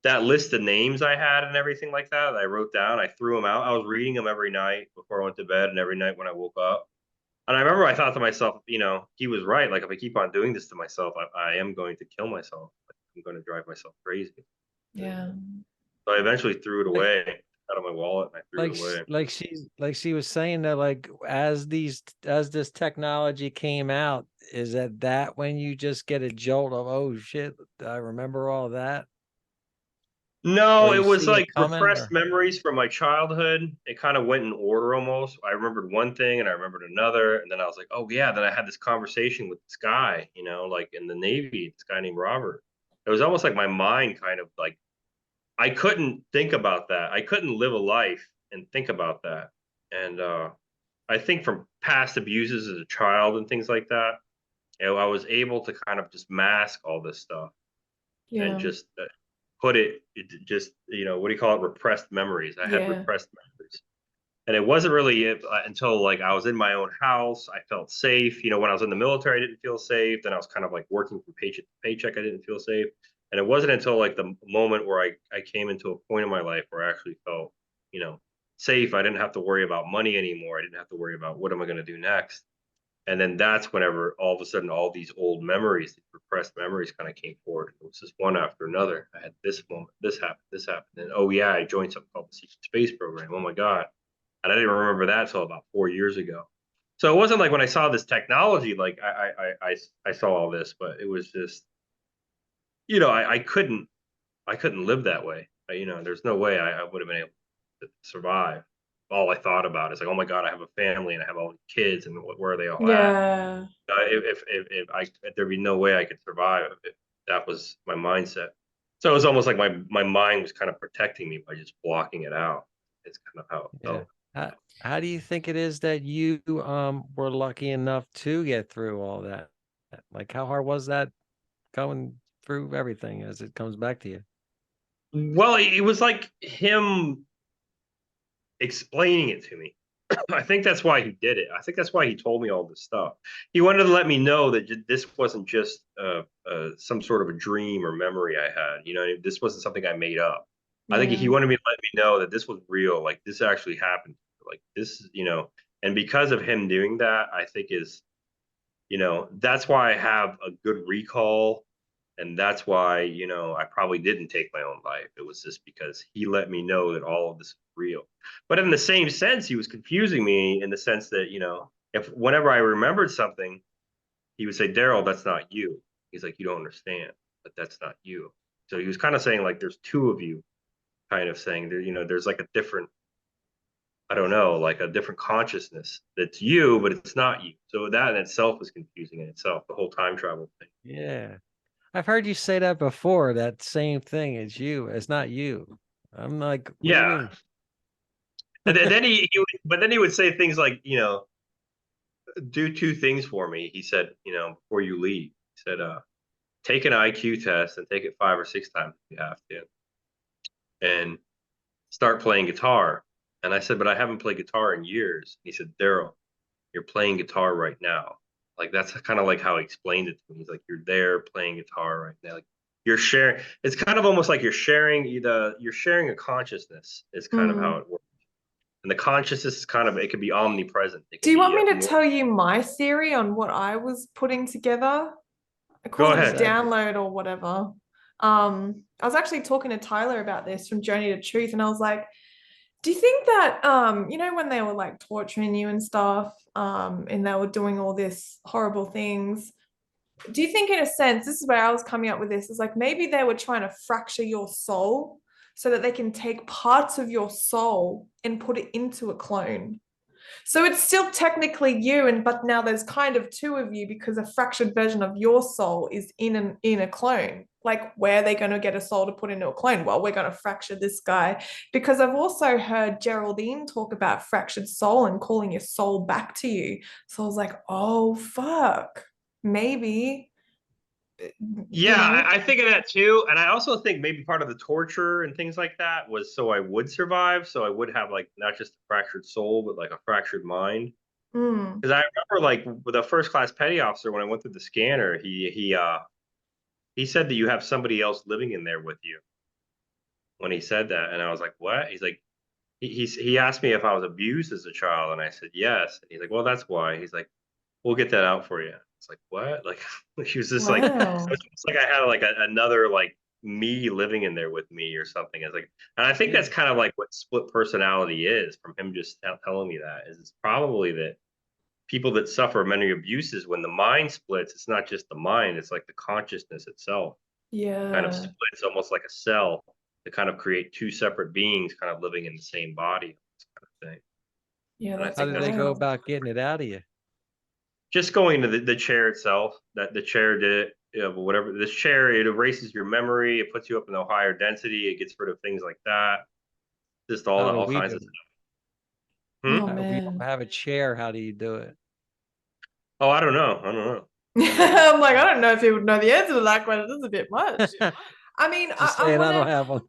that list of names I had and everything like that, I wrote down, I threw them out. I was reading them every night before I went to bed and every night when I woke up. And I remember I thought to myself, you know, he was right. Like if I keep on doing this to myself, I am going to kill myself. I'm going to drive myself crazy. Yeah. So I eventually threw it Like away out of my wallet and I threw it away. like she was saying that, like, as this technology came out, is that when you just get a jolt of, oh shit, I remember all that, No, or it you was see it like coming, repressed or memories from my childhood. It kind of went in order almost. I remembered one thing and I remembered another. And then I was like, oh, yeah. Then I had this conversation with this guy, you know, like in the Navy, this guy named Robert. It was almost like my mind kind of like, I couldn't think about that. I couldn't live a life and think about that. And I think from past abuses as a child and things like that, I was able to kind of just mask all this stuff and Yeah. just put it just, what do you call it? Repressed memories. I had Yeah. repressed memories. And it wasn't really until like I was in my own house, I felt safe. When I was in the military, I didn't feel safe. Then I was kind of like working from paycheck to paycheck, I didn't feel safe. And it wasn't until like the moment where I came into a point in my life where I actually felt, you know, safe. I didn't have to worry about money anymore. I didn't have to worry about what am I going to do next. And then that's whenever all of a sudden all these old memories, these repressed memories kind of came forward. It was just one after another. I had this moment, this happened. And oh yeah, I joined something called the Secret Space Program. Oh my God. And I didn't remember that until about 4 years ago. So it wasn't like when I saw this technology, like I saw all this, but it was just, I couldn't live that way. There's no way I would have been able to survive. All I thought about is like, oh my God, I have a family and I have all these kids, and where are they all at? Yeah. If there'd be no way I could survive if that was my mindset. So it was almost like my mind was kind of protecting me by just blocking it out. It's kind of how it Yeah. felt. How do you think it is that you were lucky enough to get through all that? Like, how hard was that going through everything as it comes back to you? Well, it was like him explaining it to me. I think that's why he did it. I think that's why he told me all this stuff. He wanted to let me know that this wasn't just some sort of a dream or memory I had. This wasn't something I made up. I think he Yeah. wanted me to let me know that this was real. Like this actually happened. Like this, and because of him doing that, I think that's why I have a good recall. And that's why, I probably didn't take my own life. It was just because he let me know that all of this is real. But in the same sense, he was confusing me in the sense that, if whenever I remembered something, he would say, Daryl, that's not you. He's like, you don't understand, but that's not you. So he was kind of saying like there's two of you, kind of saying there, there's like a different, I don't know, like a different consciousness that's you, but it's not you. So that in itself was confusing in itself, the whole time travel thing. Yeah. I've heard you say that before, that same thing as you. It's not you. I'm like, what do you Yeah. mean? And then but then he would say things like, do two things for me. He said, before you leave, he said, take an IQ test and take it 5 or 6 times if you have to, and start playing guitar. And I said, but I haven't played guitar in years. He said, Daryl, you're playing guitar right now. Like that's kind of like how he explained it to me. He's like, you're there playing guitar right now. Like you're sharing. It's kind of almost like you're sharing a consciousness. Is kind of how Mm. it works. And the consciousness is kind of, it can be omnipresent. It Do can you be want me to more. tell you my theory on what I was putting together? I Go call it a What's ahead. that? download or whatever. I was actually talking to Tyler about this from Journey to Truth, and I was like, do you think that when they were like torturing you and stuff, and they were doing all this horrible things, do you think in a sense, this is where I was coming up with this, is like maybe they were trying to fracture your soul so that they can take parts of your soul and put it into a clone? So it's still technically you, but now there's kind of two of you because a fractured version of your soul is in a clone. Like, where are they going to get a soul to put into a clone? Well, we're going to fracture this guy. Because I've also heard Geraldine talk about fractured soul and calling your soul back to you. So I was like, oh fuck. Maybe, Yeah, you know. I think of that too. And I also think maybe part of the torture and things like that was so I would survive. So I would have like not just a fractured soul, but like a fractured mind. Mm, Because I remember like with a first class petty officer when I went through the scanner, he said that you have somebody else living in there with you when he said that. And I was like, what? He's like, he asked me if I was abused as a child, and I said yes. And he's like, well, that's why. He's like, we'll get that out for you. It's like, what? Like he was just like, wow. it's like I had like another like me living in there with me or something. It's like, and I think Yeah. that's kind of like what split personality is from him just telling me that is it's probably that people that suffer many abuses, when the mind splits, it's not just the mind, it's like the consciousness itself kind of Yeah. splits almost like a cell to kind of create two separate beings kind of living in the same body, this kind of thing. Yeah, And I that's How think did that's they kind go of wild. about getting it out of you? just going to the chair itself, that the chair did it. But whatever this chair, it erases your memory, it puts you up in a higher density, it gets rid of things like that, just How do all we kinds do of it? stuff. Oh Hmm? We man. don't have a chair. How do you do it? Oh, I don't know. I'm like, I don't know if he would know the answer to that question. This is a bit much. I mean, Just I saying, I don't wanted, have one.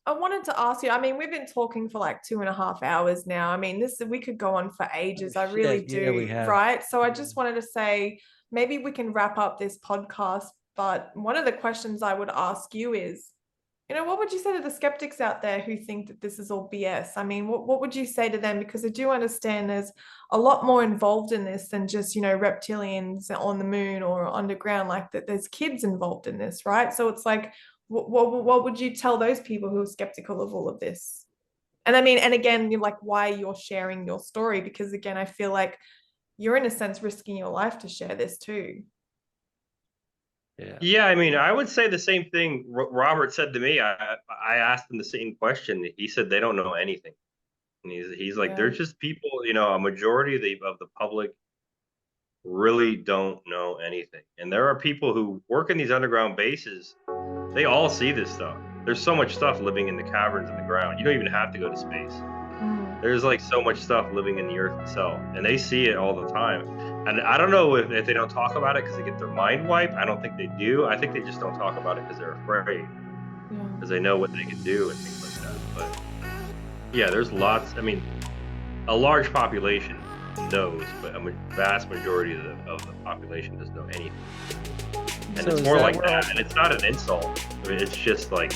I wanted to ask you. I mean, we've been talking for like 2.5 hours now. I mean, this we could go on for ages. I really Shit, yeah, we do, have. right? So I just wanted to say maybe we can wrap up this podcast. But one of the questions I would ask you is, what would you say to the skeptics out there who think that this is all BS? I mean, what would you say to them? Because I do understand there's a lot more involved in this than just, reptilians on the moon or underground, like that there's kids involved in this, right? So it's like, what would you tell those people who are skeptical of all of this? And I mean, and again, you're like, why you're sharing your story? Because again, I feel like you're in a sense risking your life to share this too. Yeah. Yeah, I mean, I would say the same thing Robert said to me. I asked him the same question. He said they don't know anything. And he's like, Yeah. there's just people, a majority of the public really don't know anything. And there are people who work in these underground bases. They all see this stuff. There's so much stuff living in the caverns in the ground. You don't even have to go to space. There's like so much stuff living in the earth itself, and they see it all the time. And I don't know if they don't talk about it because they get their mind wiped. I don't think they do. I think they just don't talk about it because they're afraid, because they know what they can do and things like that. But yeah, there's lots. I mean, a large population knows, but a vast majority of the population doesn't know anything. And So it's is more that like where that, and it's not an insult. I mean, it's just like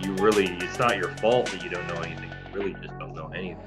it's not your fault that you don't know anything. You really just don't know anything.